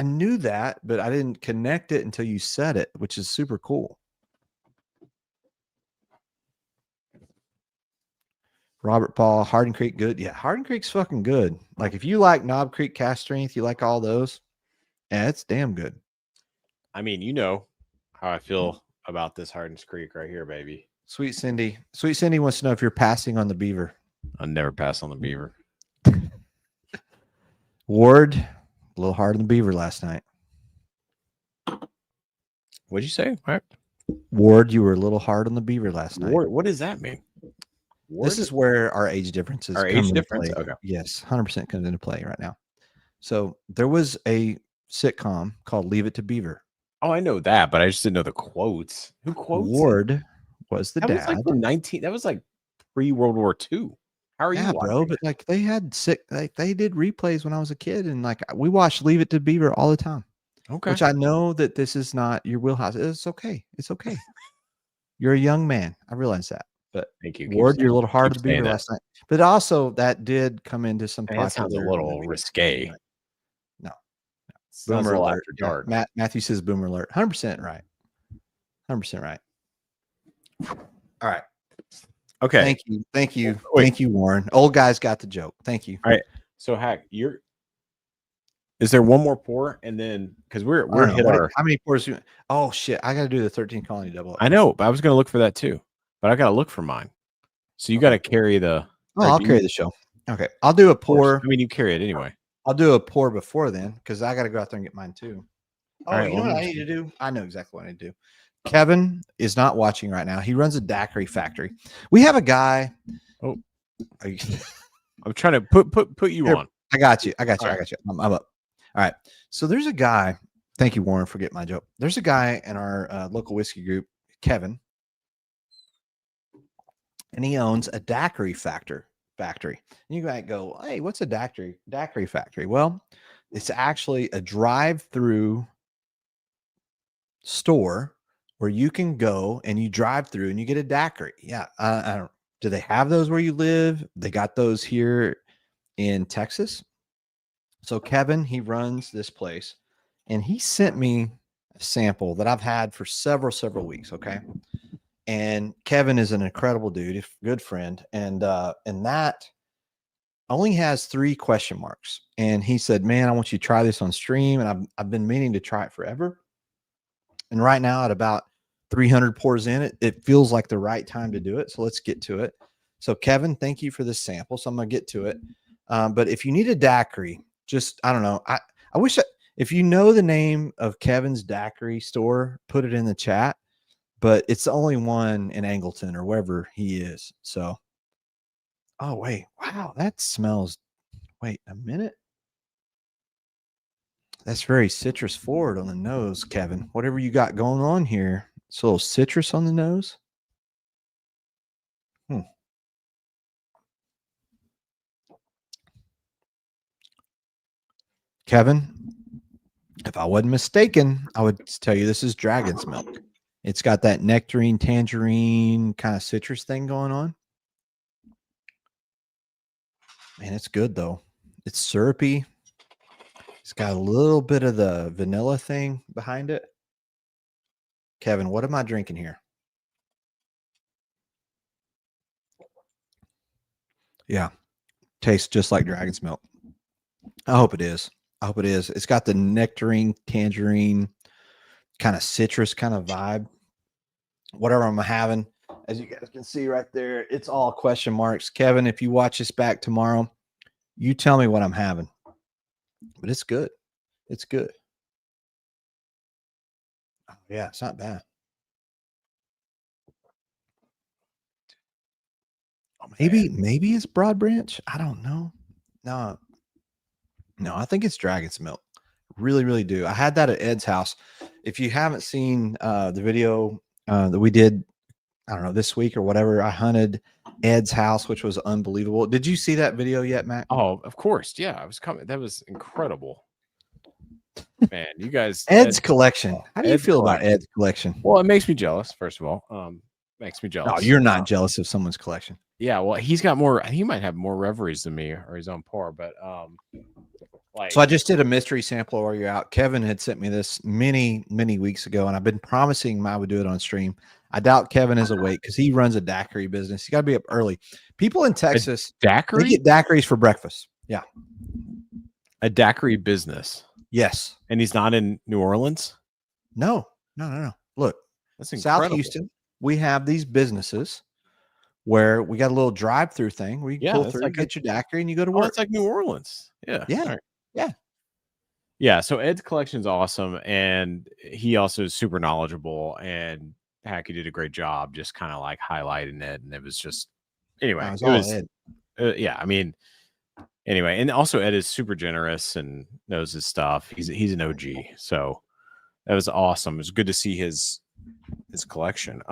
knew that, but I didn't connect it until you said it, which is super cool. Robert Paul, Hardin Creek, good. Yeah, Hardin Creek's fucking good. Like if you like Knob Creek cast strength, you like all those. Yeah, it's damn good. I mean, you know how I feel about this Hardin's Creek right here, baby. Sweet Cindy wants to know if you're passing on the beaver. I'll never pass on the beaver. Ward, a little hard on the beaver last night. What'd you say? What? Ward, you were a little hard on the beaver last night. What does that mean? This is where our age differences Our come age into difference? play. Okay. Yes, 100% comes into play right now. So there was a sitcom called Leave It to Beaver. Oh, I know that, but I just didn't know the quotes. Who quotes? Ward was the That dad. was like that was like pre-World War II. How are you bro? watching But like they did replays when I was a kid, and like we watched Leave It to Beaver all the time. Okay. Which I know that this is not your wheelhouse. It's okay. It's okay. You're a young man. I realize that. But Thank you. Ward, you're a little hard keep to beaver saying that. last night. But also that did come into some That sounds a popular little movies. risque. No. Sounds Boomer a little alert. after dark. Yeah, Matthew says boomer alert. 100% right. 100% right. All right. Okay. Thank you. Wait. Thank you, Warren. Old guys got the joke. Thank you. All right. So Hack, is there one more pour? And then because we're I don't know. hit our How many pours? Oh shit! I got to do the 13 colony double. I know, but I was gonna look for that too. But I gotta look for mine. So you gotta carry the I'll carry the show. Okay, I'll do a pour. I mean, you carry it anyway. I'll do a pour before then because I got to go out there and get mine too. Oh, All right, you know well, what I need to do? I know exactly what I need to do. Kevin is not watching right now. He runs a daiquiri factory. We have a guy. Oh. Are you, I'm trying to put you Here, on. I got you. I got you. All I got you. I'm up. All right. So there's a guy. Thank you, Warren, for getting my joke. There's a guy in our local whiskey group, Kevin, and he owns a daiquiri factory. And you might go, hey, what's a daiquiri factory? Well, it's actually a drive-through store where you can go and you drive through and you get a daiquiri. Yeah. I don't. Do they have those where you live? They got those here in Texas. So Kevin, he runs this place, and he sent me a sample that I've had for several weeks. Okay. And Kevin is an incredible dude, good friend. And that only has 3 question marks. And he said, man, I want you to try this on stream. And I've been meaning to try it forever. And right now at about 300 pours in, it feels like the right time to do it. So let's get to it. So Kevin, thank you for this sample. So I'm going to get to it. But if you need a daiquiri, just, I don't know. I wish if you know the name of Kevin's daiquiri store, put it in the chat, but it's the only one in Angleton or wherever he is. So, oh, wait. Wow. That smells. Wait a minute. That's very citrus forward on the nose, Kevin. Whatever you got going on here. It's a little citrus on the nose. Kevin, if I wasn't mistaken, I would tell you this is dragon's milk. It's got that nectarine, tangerine kind of citrus thing going on. Man, it's good though. It's syrupy. It's got a little bit of the vanilla thing behind it. Kevin, what am I drinking here? Yeah, tastes just like dragon's milk. I hope it is. I hope it is. It's got the nectarine, tangerine, kind of citrus kind of vibe. Whatever I'm having, as you guys can see right there, it's all question marks. Kevin, if you watch this back tomorrow, you tell me what I'm having. But it's good. It's good. Oh, yeah, it's not bad. Oh, maybe it's Broad Branch. I don't know. No, I think it's dragon's milk. Really, really do. I had that at Ed's house. If you haven't seen the video that we did, I don't know, this week or whatever, I hunted Ed's house, which was unbelievable. Did you see that video yet, Mac? Oh, of course. Yeah, I was coming. That was incredible. Man, you guys. Ed's collection. How do you feel about Ed's collection? Well, it makes me jealous, first of all. Makes me jealous. No, you're not jealous of someone's collection. Yeah, well, he's got more. He might have more reveries than me, or he's on par. But so I just did a mystery sample while you're out. Kevin had sent me this many weeks ago, and I've been promising him I would do it on stream. I doubt Kevin is awake because he runs a daiquiri business. You got to be up early. People in Texas, daiquiri? They get daiquiris for breakfast. Yeah, a daiquiri business. Yes, and he's not in New Orleans. No. Look, that's incredible. South Houston. We have these businesses where we got a little drive-through thing where you can pull through, like get your daiquiri, and you go to work. It's like New Orleans. Yeah. Yeah. Right. Yeah. So Ed's collection is awesome, and he also is super knowledgeable. And Hacky did a great job, just kind of like highlighting it. And it was just anyway. It was Ed. Yeah. I mean, anyway, and also Ed is super generous and knows his stuff. He's an OG, so that was awesome. It was good to see his collection.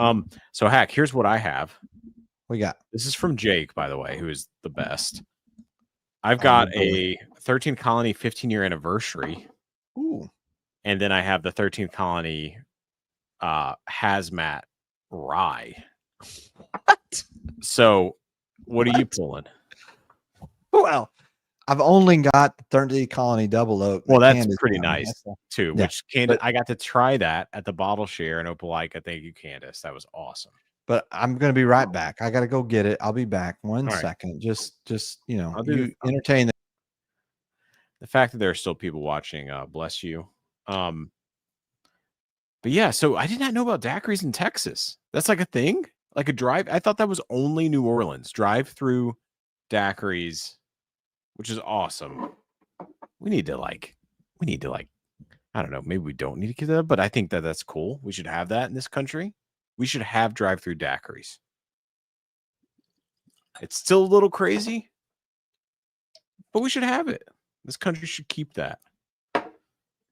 So Hack, here's what I have. We got this is from Jake, by the way, who is the best. I've got a 13th Colony 15-year anniversary. Ooh. And then I have the 13th Colony hazmat rye. What? So what are you pulling? Well, I've only got the 13th Colony double oak. Well, that's pretty nice too. Yeah, Which Candace, I got to try that at the bottle share in Opelika. Thank you, Candace. That was awesome. But I'm going to be right back. I got to go get it. I'll be back one second. Just you know, you entertain the fact that there are still people watching. Bless you. But yeah, so I did not know about daiquiris in Texas. That's like a thing, like a drive. I thought that was only New Orleans drive-through daiquiris, which is awesome. We need to I don't know. Maybe we don't need to get that, but I think that that's cool. We should have that in this country. We should have drive-through daiquiris. It's still a little crazy, but we should have it. This country should keep that.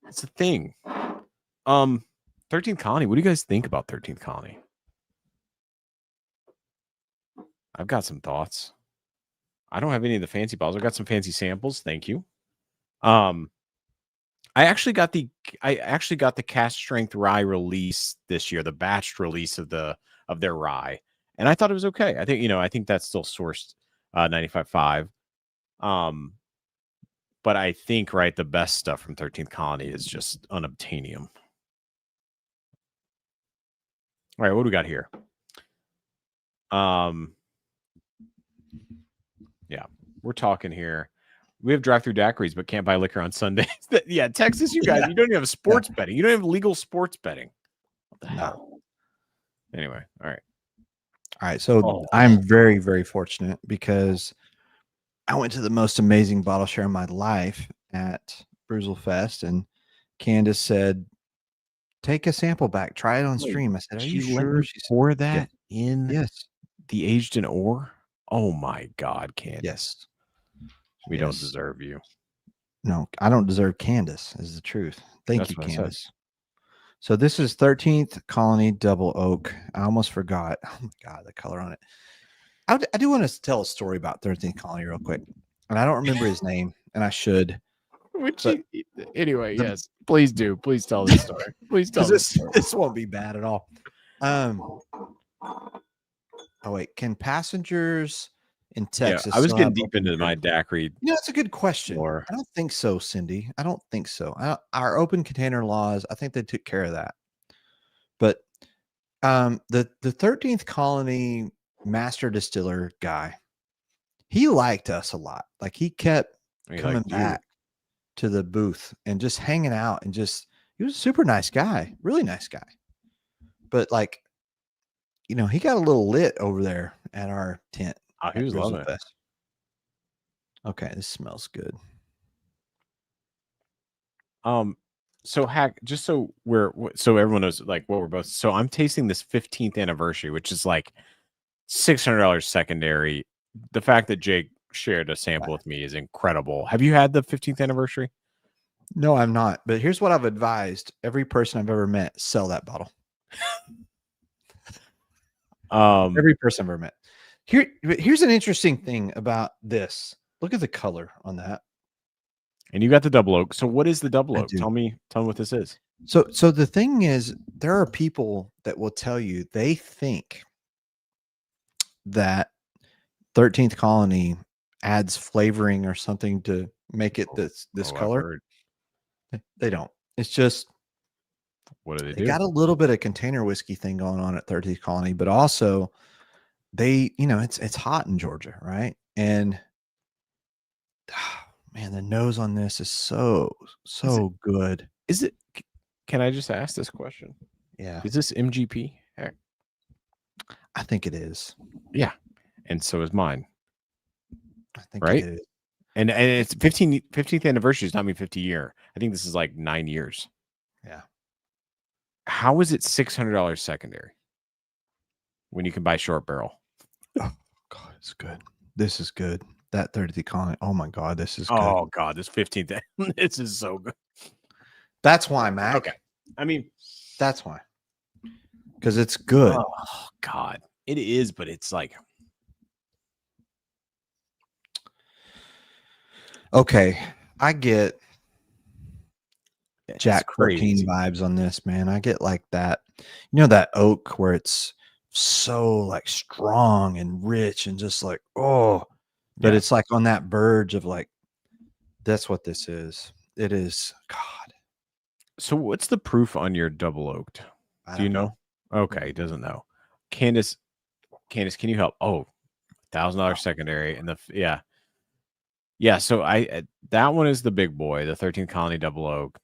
It's a thing. 13th Colony. What do you guys think about 13th Colony? I've got some thoughts. I don't have any of the fancy bottles. I got some fancy samples. Thank you. I actually got the cast strength rye release this year, the batched release of their rye, and I thought it was okay. I think that's still sourced 95.5. But I think the best stuff from 13th Colony is just unobtainium. All right, what do we got here? Yeah, we're talking here. We have drive-through daiquiris, but can't buy liquor on Sundays. Yeah, Texas, you guys, you don't even have sports betting. You don't have legal sports betting. What the hell? Anyway, all right. So I'm very, very fortunate because I went to the most amazing bottle share of my life at Bruzel Fest, and Candace said, "Take a sample back, try it on stream." I said, "Are you sure?" She pour that in yes, the aged in ore. Oh my God, Candace. Yes. We don't deserve you. No, I don't deserve Candace, is the truth. Thank you, Candace. Said. So this is 13th Colony Double Oak. I almost forgot. Oh my God, the color on it. I do want to tell a story about 13th Colony real quick. And I don't remember his name, and I should. Anyway, yes. Please do. Please tell this story. Please tell this won't be bad at all. Oh, wait. Can passengers in Texas? I was getting deep into my daiquiri. That's a good question. I don't think so, Cindy. I don't think so. Our open container laws, I think they took care of that. But the 13th Colony master distiller guy, he liked us a lot. Like he kept coming back to the booth and just hanging out, and he was a super nice guy, really nice guy. But he got a little lit over there at our tent. Oh, he was loving it. Okay, this smells good. So Hack, just so everyone knows what we're both. So I'm tasting this 15th anniversary, which is like $600 secondary. The fact that Jake shared a sample with me is incredible. Have you had the 15th anniversary? No, I'm not. But here's what I've advised every person I've ever met: sell that bottle. Every person I've ever met. Here's an interesting thing about this. Look at the color on that. And you got the double oak. So what is the double oak? Tell me what this is. So the thing is, there are people that will tell you they think that 13th Colony adds flavoring or something to make it this color. They don't. It's just, what do they do? They got a little bit of container whiskey thing going on at 13th Colony, but also it's hot in Georgia, right? And man, the nose on this is so good. Is it? Can I just ask this question? Yeah. Is this MGP? I think it is. Yeah. And so is mine. I think right? It is. And it's 15th anniversary is not mean 50 year. I think this is like 9 years. Yeah. How is it $600 secondary when you can buy short barrel? Oh God, it's good. This is good. That 30th Colony. Oh my God, this is good. Oh God, this 15th. This is so good. That's why, Mac. Okay. I mean, that's why. Because it's good. Oh God, it is, but it's like. Okay, I get It's Jack crazy 14 vibes on this, man. I get like that. That oak where it's so like strong and rich and just like, but it's like on that verge of like, that's what this is. It is. God. So what's the proof on your double oaked? Do you know? Okay, he doesn't know. Candace, can you help? Oh, $1,000 secondary and yeah. So that one is the big boy, the 13th Colony double oak.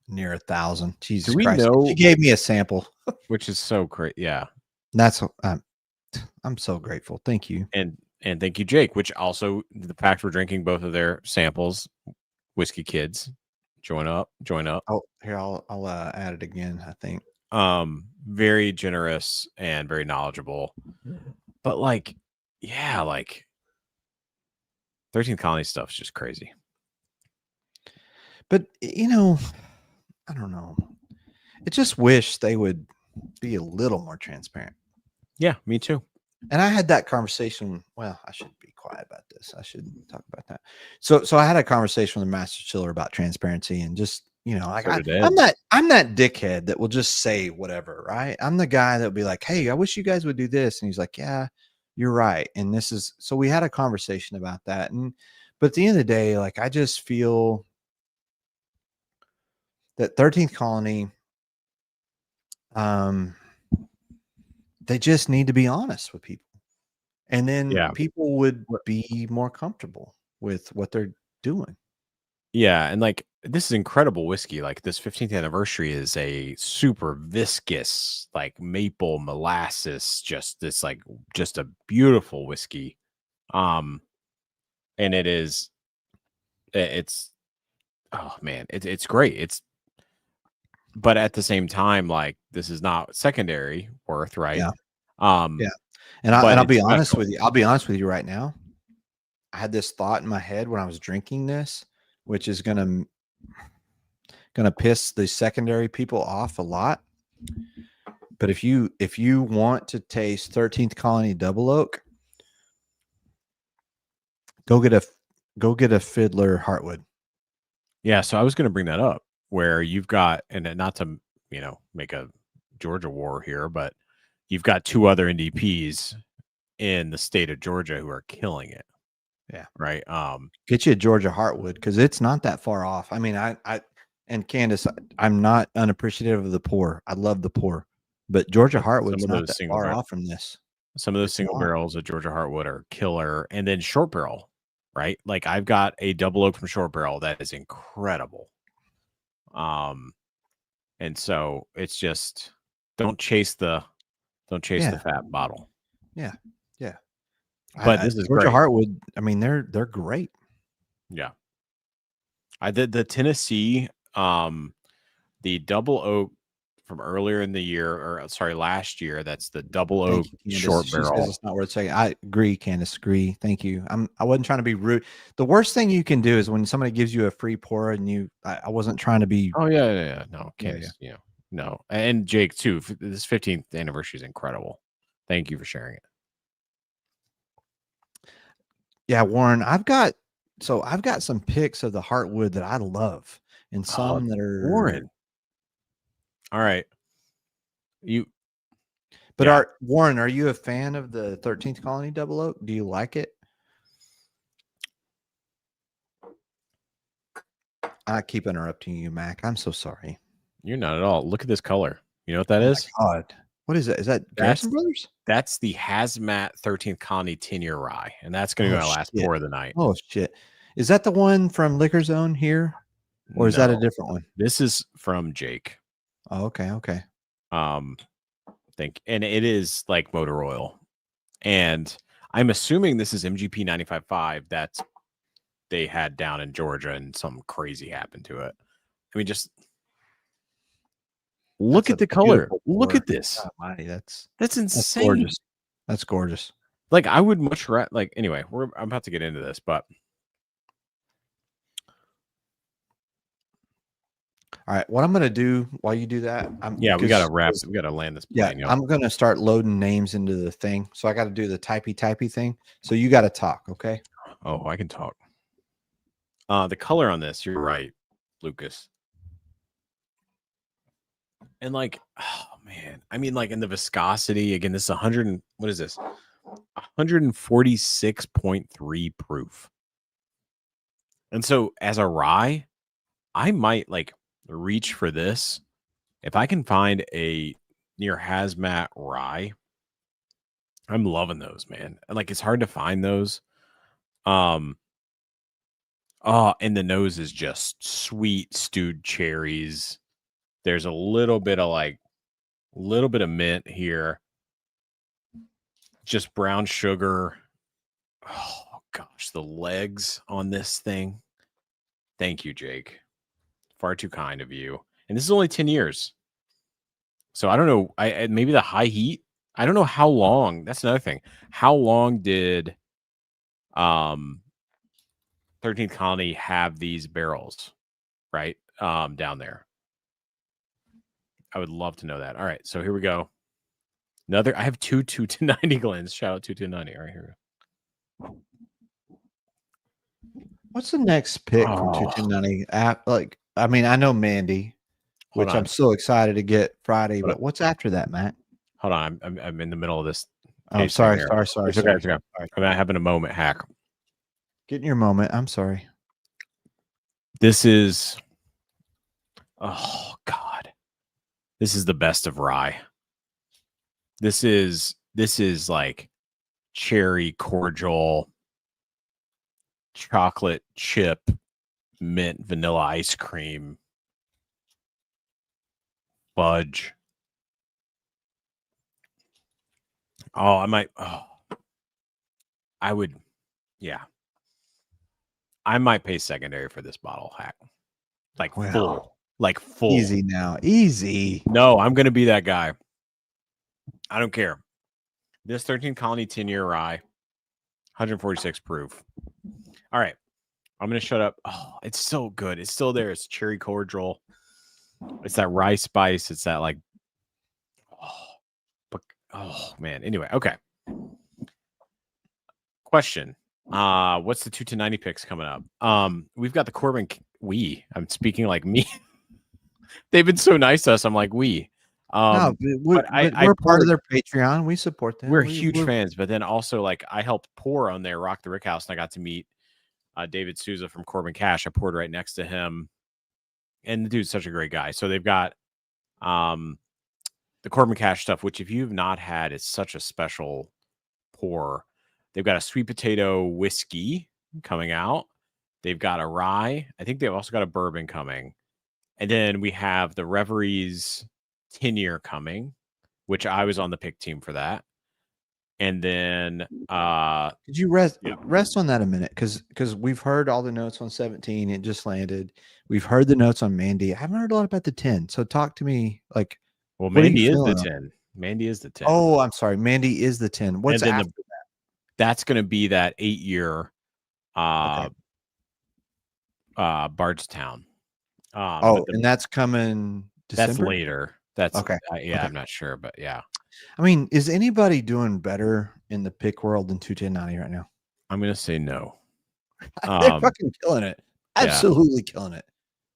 Near 1,000. Jesus do we Christ. know? She gave me a sample, which is so great. Yeah, that's I'm so grateful. Thank you, and thank you, Jake. Which also the fact we're drinking both of their samples, Whiskey Kids, Join up. Oh, here I'll add it again. I think. Very generous and very knowledgeable. But like, yeah, like 13th Colony stuff is just crazy. But you know, I don't know. I just wish they would be a little more transparent. Yeah, me too. And I had that conversation. Well, I should be quiet about this. I shouldn't talk about that. So I had a conversation with the master chiller about transparency and just, you know, like So did Ed. I'm that dickhead that will just say whatever, right? I'm the guy that will be like, hey, I wish you guys would do this. And he's like, yeah, you're right. And this is so we had a conversation about that. But at the end of the day, like I just feel that 13th Colony, they just need to be honest with people. And then Yeah. people would be more comfortable with what they're doing. Yeah, and like this is incredible whiskey. Like this 15th anniversary is a super viscous, like maple molasses, just a beautiful whiskey. And it's oh man, it's great. But at the same time, like this is not secondary worth, right? Yeah. Yeah. And I'll be honest special. with you. I'll be honest with you right now. I had this thought in my head when I was drinking this, which is gonna piss the secondary people off a lot. But if you want to taste 13th Colony Double Oak, go get a Fiddler Heartwood. Yeah, so I was going to bring that up where you've got, and not to, make a Georgia war here, but you've got two other NDPs in the state of Georgia who are killing it. Yeah. Right. Get you a Georgia Heartwood because it's not that far off. I mean, I and Candace, I'm not unappreciative of the pour. I love the pour, but Georgia Heartwood's not that far off from this. Some of those single barrels of Georgia Heartwood are killer, and then short barrel, right? Like I've got a double oak from short barrel that is incredible. And so it's just don't chase the fat bottle. Yeah. Yeah. But this is Georgia great. Heartwood. I mean, they're great. Yeah. I did the Tennessee, the double oak from earlier in the year, or sorry, last year. That's the double oak short barrel. It's not worth saying. I agree, Candace. Agree. Thank you. I wasn't trying to be rude. The worst thing you can do is when somebody gives you a free pour and I wasn't trying to be. Oh yeah. No, Candace. Yeah. No, and Jake too. This 15th anniversary is incredible. Thank you for sharing it. Yeah, Warren. I've got some picks of the Heartwood that I love, and some that are Warren. All right. Warren, are you a fan of the 13th Colony Double Oak? Do you like it? I keep interrupting you, Mac. I'm so sorry. You're not at all. Look at this color. You know what that is? God. What is that? Is that Garrison Brothers? That's the Hazmat 13th Colony 10-year rye, and that's going to be my last pour of the night. Oh shit! Is that the one from Liquor Zone here, or is that a different one? This is from Jake. Oh, okay. And it is like motor oil, and I'm assuming this is MGP 95.5 that they had down in Georgia, and something crazy happened to it. I mean, just look at the color. Look at this. That's insane. Gorgeous. That's gorgeous. Like I would much rather. Like anyway, I'm about to get into this, but. All right, what I'm going to do while you do that, we got to wrap. We got to land this plane. Yeah, I'm going to start loading names into the thing. So I got to do the typey thing. So you got to talk, okay? Oh, I can talk. The color on this, you're right, Lucas. And like, oh man, I mean, like in the viscosity again, this is 100. What is this? 146.3 proof. And so as a rye, I might like reach for this if I can find a near hazmat rye. I'm loving those, man. Like it's hard to find those. And the nose is just sweet stewed cherries. There's a little bit of mint here. Just brown sugar. Oh gosh, the legs on this thing. Thank you, Jake, Far too kind of you. And this is only 10 years. So I don't know. Maybe the high heat. I don't know how long. That's another thing. How long did 13th Colony have these barrels, right? Down there. I would love to know that. All right, so here we go. I have two 290 Glens. Shout out 290. All right, here we go. What's the next pick from 290? Like, I mean, I know Mandy, which I'm so excited to get Friday, but what's after that, Matt? Hold on, I'm in the middle of this. Oh, sorry. It's okay. I'm having a moment, Hack. Get in your moment. I'm sorry. This is, oh God, this is the best of rye. This is like cherry cordial, chocolate chip, mint vanilla ice cream, fudge. Oh, I might. Oh, I would. Yeah. I might pay secondary for this bottle, Hack. Like full. Like full. Easy now. Easy. No, I'm going to be that guy. I don't care. This 13 Colony 10-year rye, 146 proof. All right. I'm going to shut up. Oh, it's so good. It's still there. It's cherry cordial. It's that rye spice. It's that like, oh man. Anyway, okay. Question. What's the 2 to 90 picks coming up? We've got the Corbin. I'm speaking like me. They've been so nice to us. I'm like, we. No, we're part of their Patreon. We support them. We're huge fans, but then also like I helped pour on their Rock the Rick House, and I got to meet David Souza from Corbin Cash. I poured right next to him, and the dude's such a great guy. So they've got the Corbin Cash stuff, which if you've not had, it's such a special pour. They've got a sweet potato whiskey coming out. They've got a rye. I think they've also got a bourbon coming. And then we have the Reveries 10-year coming, which I was on the pick team for that. And then did you rest on that a minute? Because we've heard all the notes on 17. It just landed. We've heard the notes on Mandy. I haven't heard a lot about the 10. So talk to me like, well, Mandy is the 10. Mandy is the 10. Oh, I'm sorry. Mandy is the 10. What's after that? That's going to be that 8-year Bardstown. And that's coming December? That's later. That's okay. Okay. I'm not sure, but yeah. I mean, is anybody doing better in the pick world than 21090 right now? I'm going to say no. They're fucking killing it. Absolutely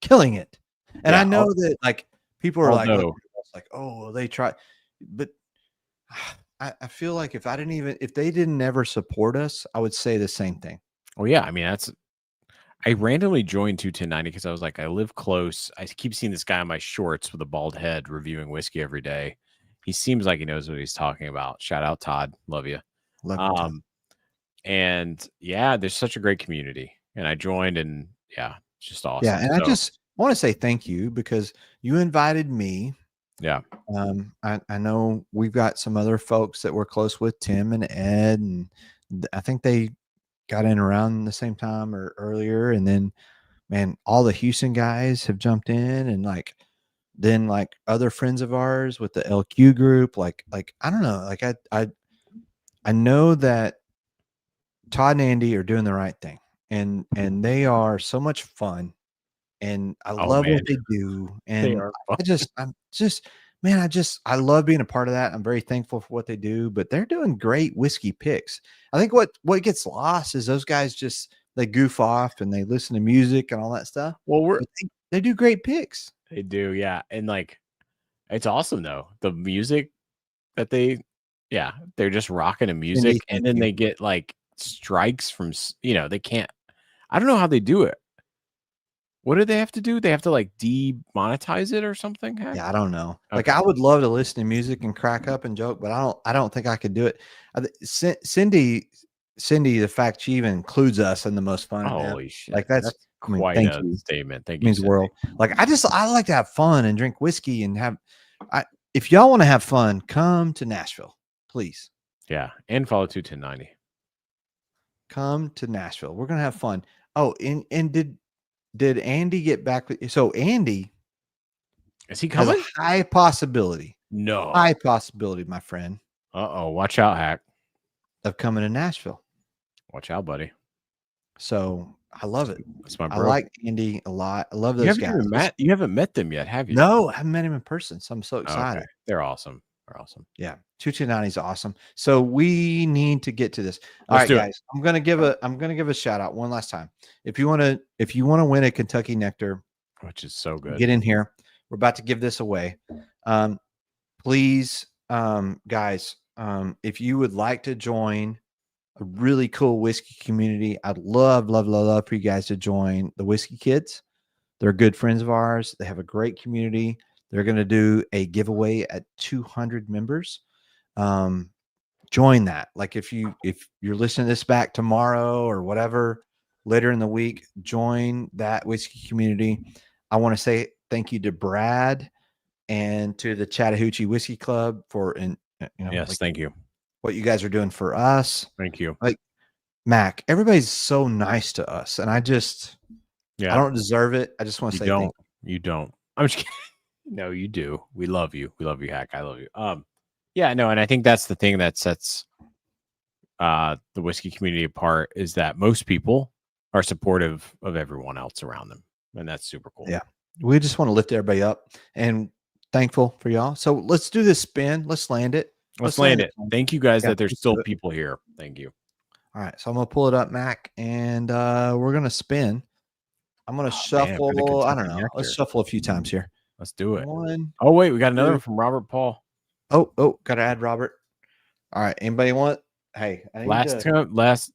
killing it. And I know that like people are like, oh, well, they try, but I feel like if they didn't ever support us, I would say the same thing. Well, yeah. I mean, I randomly joined 21090 because I was like, I live close. I keep seeing this guy on my shorts with a bald head reviewing whiskey every day. He seems like he knows what he's talking about. Shout out, Todd. Love you. Love you, and yeah, there's such a great community. And I joined, and yeah, it's just awesome. Yeah, and I just want to say thank you because you invited me. Yeah. I know we've got some other folks that we're close with, Tim and Ed, and I think they got in around the same time or earlier. And then, man, all the Houston guys have jumped in, and then other friends of ours with the LQ group, like I don't know, like I know that Todd and Andy are doing the right thing, and they are so much fun, and I love what they do, and I love being a part of that. I'm very thankful for what they do, but they're doing great whiskey picks. I think what gets lost is those guys they goof off and they listen to music and all that stuff. Well, they do great picks. They do, yeah. And like, it's awesome though. The music that they're just rocking the music, and then they get like strikes from, they can't, I don't know how they do it. What do they have to do? They have to like demonetize it or something? Heck? Yeah, I don't know. Okay. Like I would love to listen to music and crack up and joke, but I don't think I could do it. Cindy, the fact she even includes us in the most fun. Holy shit. Like that's quite a statement. Thank you. Means the world. Like I like to have fun and drink whiskey and if y'all want to have fun, come to Nashville, please. Yeah. And follow 21090. Come to Nashville. We're going to have fun. Oh, and did did Andy get back with you? So Andy Is he has coming? a high possibility, No. my friend, Uh-oh. Watch out, Hack. of coming to Nashville. Watch out, buddy. So I love it. That's my I bro. like Andy a lot. I love You those haven't guys. even met. You haven't met them yet, have you? No, I haven't met him in person, so I'm so Oh, excited. okay. They're awesome. They're awesome. Yeah, 229 is awesome. So we need to get to this. All Let's right, do it. guys. I'm gonna give a shout out one last time. If you want to win a Kentucky Nectar, Which is so good. get in here. We're about to give this away. Please, guys, if you would like to join a really cool whiskey community, I'd love for you guys to join the Whiskey Kids. They're good friends of ours. They have a great community. They're going to do a giveaway at 200 members. Join that. Like if you're listening to this back tomorrow or whatever, later in the week, join that whiskey community. I want to say thank you to Brad and to the Chattahoochee Whiskey Club for, Yes, thank you. what you guys are doing for us. Thank you. Like Mac, everybody's so nice to us, and I don't deserve it. I just want to say thank you. You don't. I'm just kidding. No, you do. We love you. We love you, Hack. I love you. Yeah, no, and I think that's the thing that sets the whiskey community apart is that most people are supportive of everyone else around them. And that's super cool. Yeah. We just want to lift everybody up and thankful for y'all. So let's do this spin. Let's land it. Let's land it. Thank you guys Yeah, that there's let's still do it. people here. Thank you. All right. So I'm going to pull it up, Mac, and we're going to spin. I'm going to shuffle. I don't know. Let's shuffle a few times here. Let's do it. One. Oh, wait. We got another one from Robert Paul. Oh, got to add Robert. All right. Anybody want? Hey, I need last.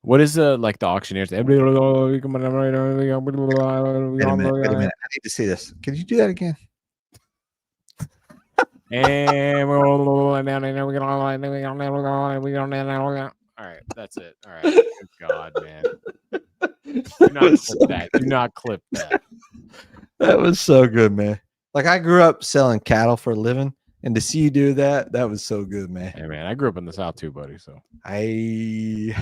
What is like the auctioneers? Wait a minute. I need to see this. Can you do that again? And all right, that's it. All right. Good God, man. Do not clip that. Do not clip that. That was so good, man. Like I grew up selling cattle for a living, and to see you do that, that was so good, man. Hey, man, I grew up in the South too, buddy. So I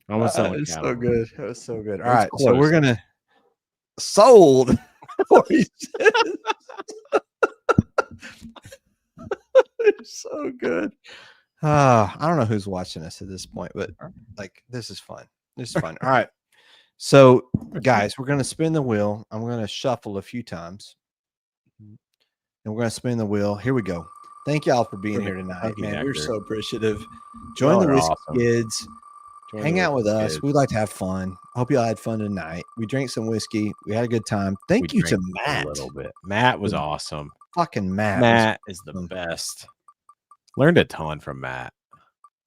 was selling was cattle. so good. That was so good. All was right, so close. we're gonna sold. It's so good. I don't know who's watching us at this point, but like this is fun. This is fun. All right. So guys, we're gonna spin the wheel. I'm gonna shuffle a few times. And we're gonna spin the wheel. Here we go. Thank y'all for being here tonight, Thank you, man. We're Nectar. so appreciative. Join Y'all the are Whiskey awesome. Kids. Join Hang the out with Whiskey us. Kids. We like to have fun. Hope y'all had fun tonight. We drank some whiskey. We had a good time. Thank We you to drank Matt. a little bit. Matt was Yeah. awesome. Fucking Matt. Matt is the awesome. best. Learned a ton from Matt.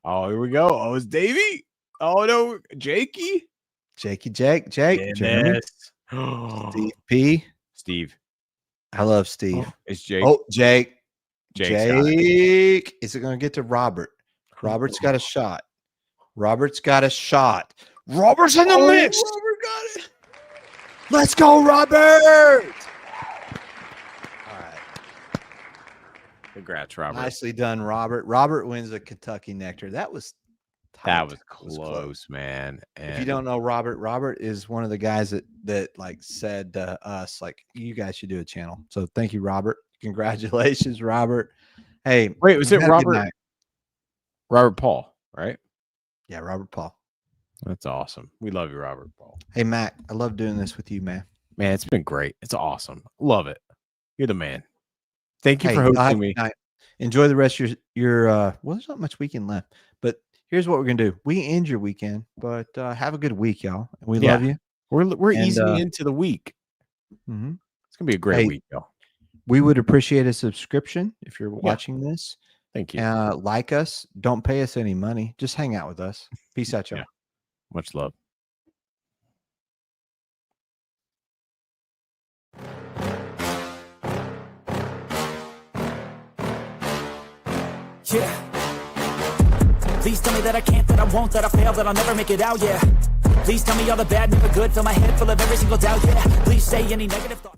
Oh, here we go. Oh, it's Davey. Oh no, Jakey. Jake, Jeremy, Steve P. Steve. I love Steve. It's Jake. Oh, Jake. Jake's got it. Jake. Is it going to get to Robert? Robert's got a shot. Robert's got a shot. Robert's in the mix. Robert got it. Let's go, Robert. All right. Congrats, Robert. Nicely done, Robert. Robert wins a Kentucky Nectar. That was tight. That was close, man. And If you don't know Robert, Robert is one of the guys that like said to us, like, you guys should do a channel. So thank you, Robert. Congratulations, Robert. Hey, wait, was it have a good Robert? night. Robert Paul, right? Yeah, Robert Paul. That's awesome. We love you, Robert Paul. Hey, Mac, I love doing this with you, man. Man, it's been great. It's awesome. Love it. You're the man. Thank you Hey, for y'all have hosting a me. good night. Enjoy the rest of your well, there's not much weekend left, but here's what we're gonna do. We end your weekend, but have a good week, y'all. And we Yeah. love you. We're And, easing into the week. Mhm. It's gonna be a great Hey, week, y'all. We would appreciate a subscription if you're watching this. Thank you. Like us. Don't pay us any money. Just hang out with us. Peace out, y'all. Yeah. Much love. Yeah. Please tell me that I can't, that I won't, that I fail, that I'll never make it out, yeah. Please tell me all the bad, never good, fill my head full of every single doubt, yeah. Please say any negative thought.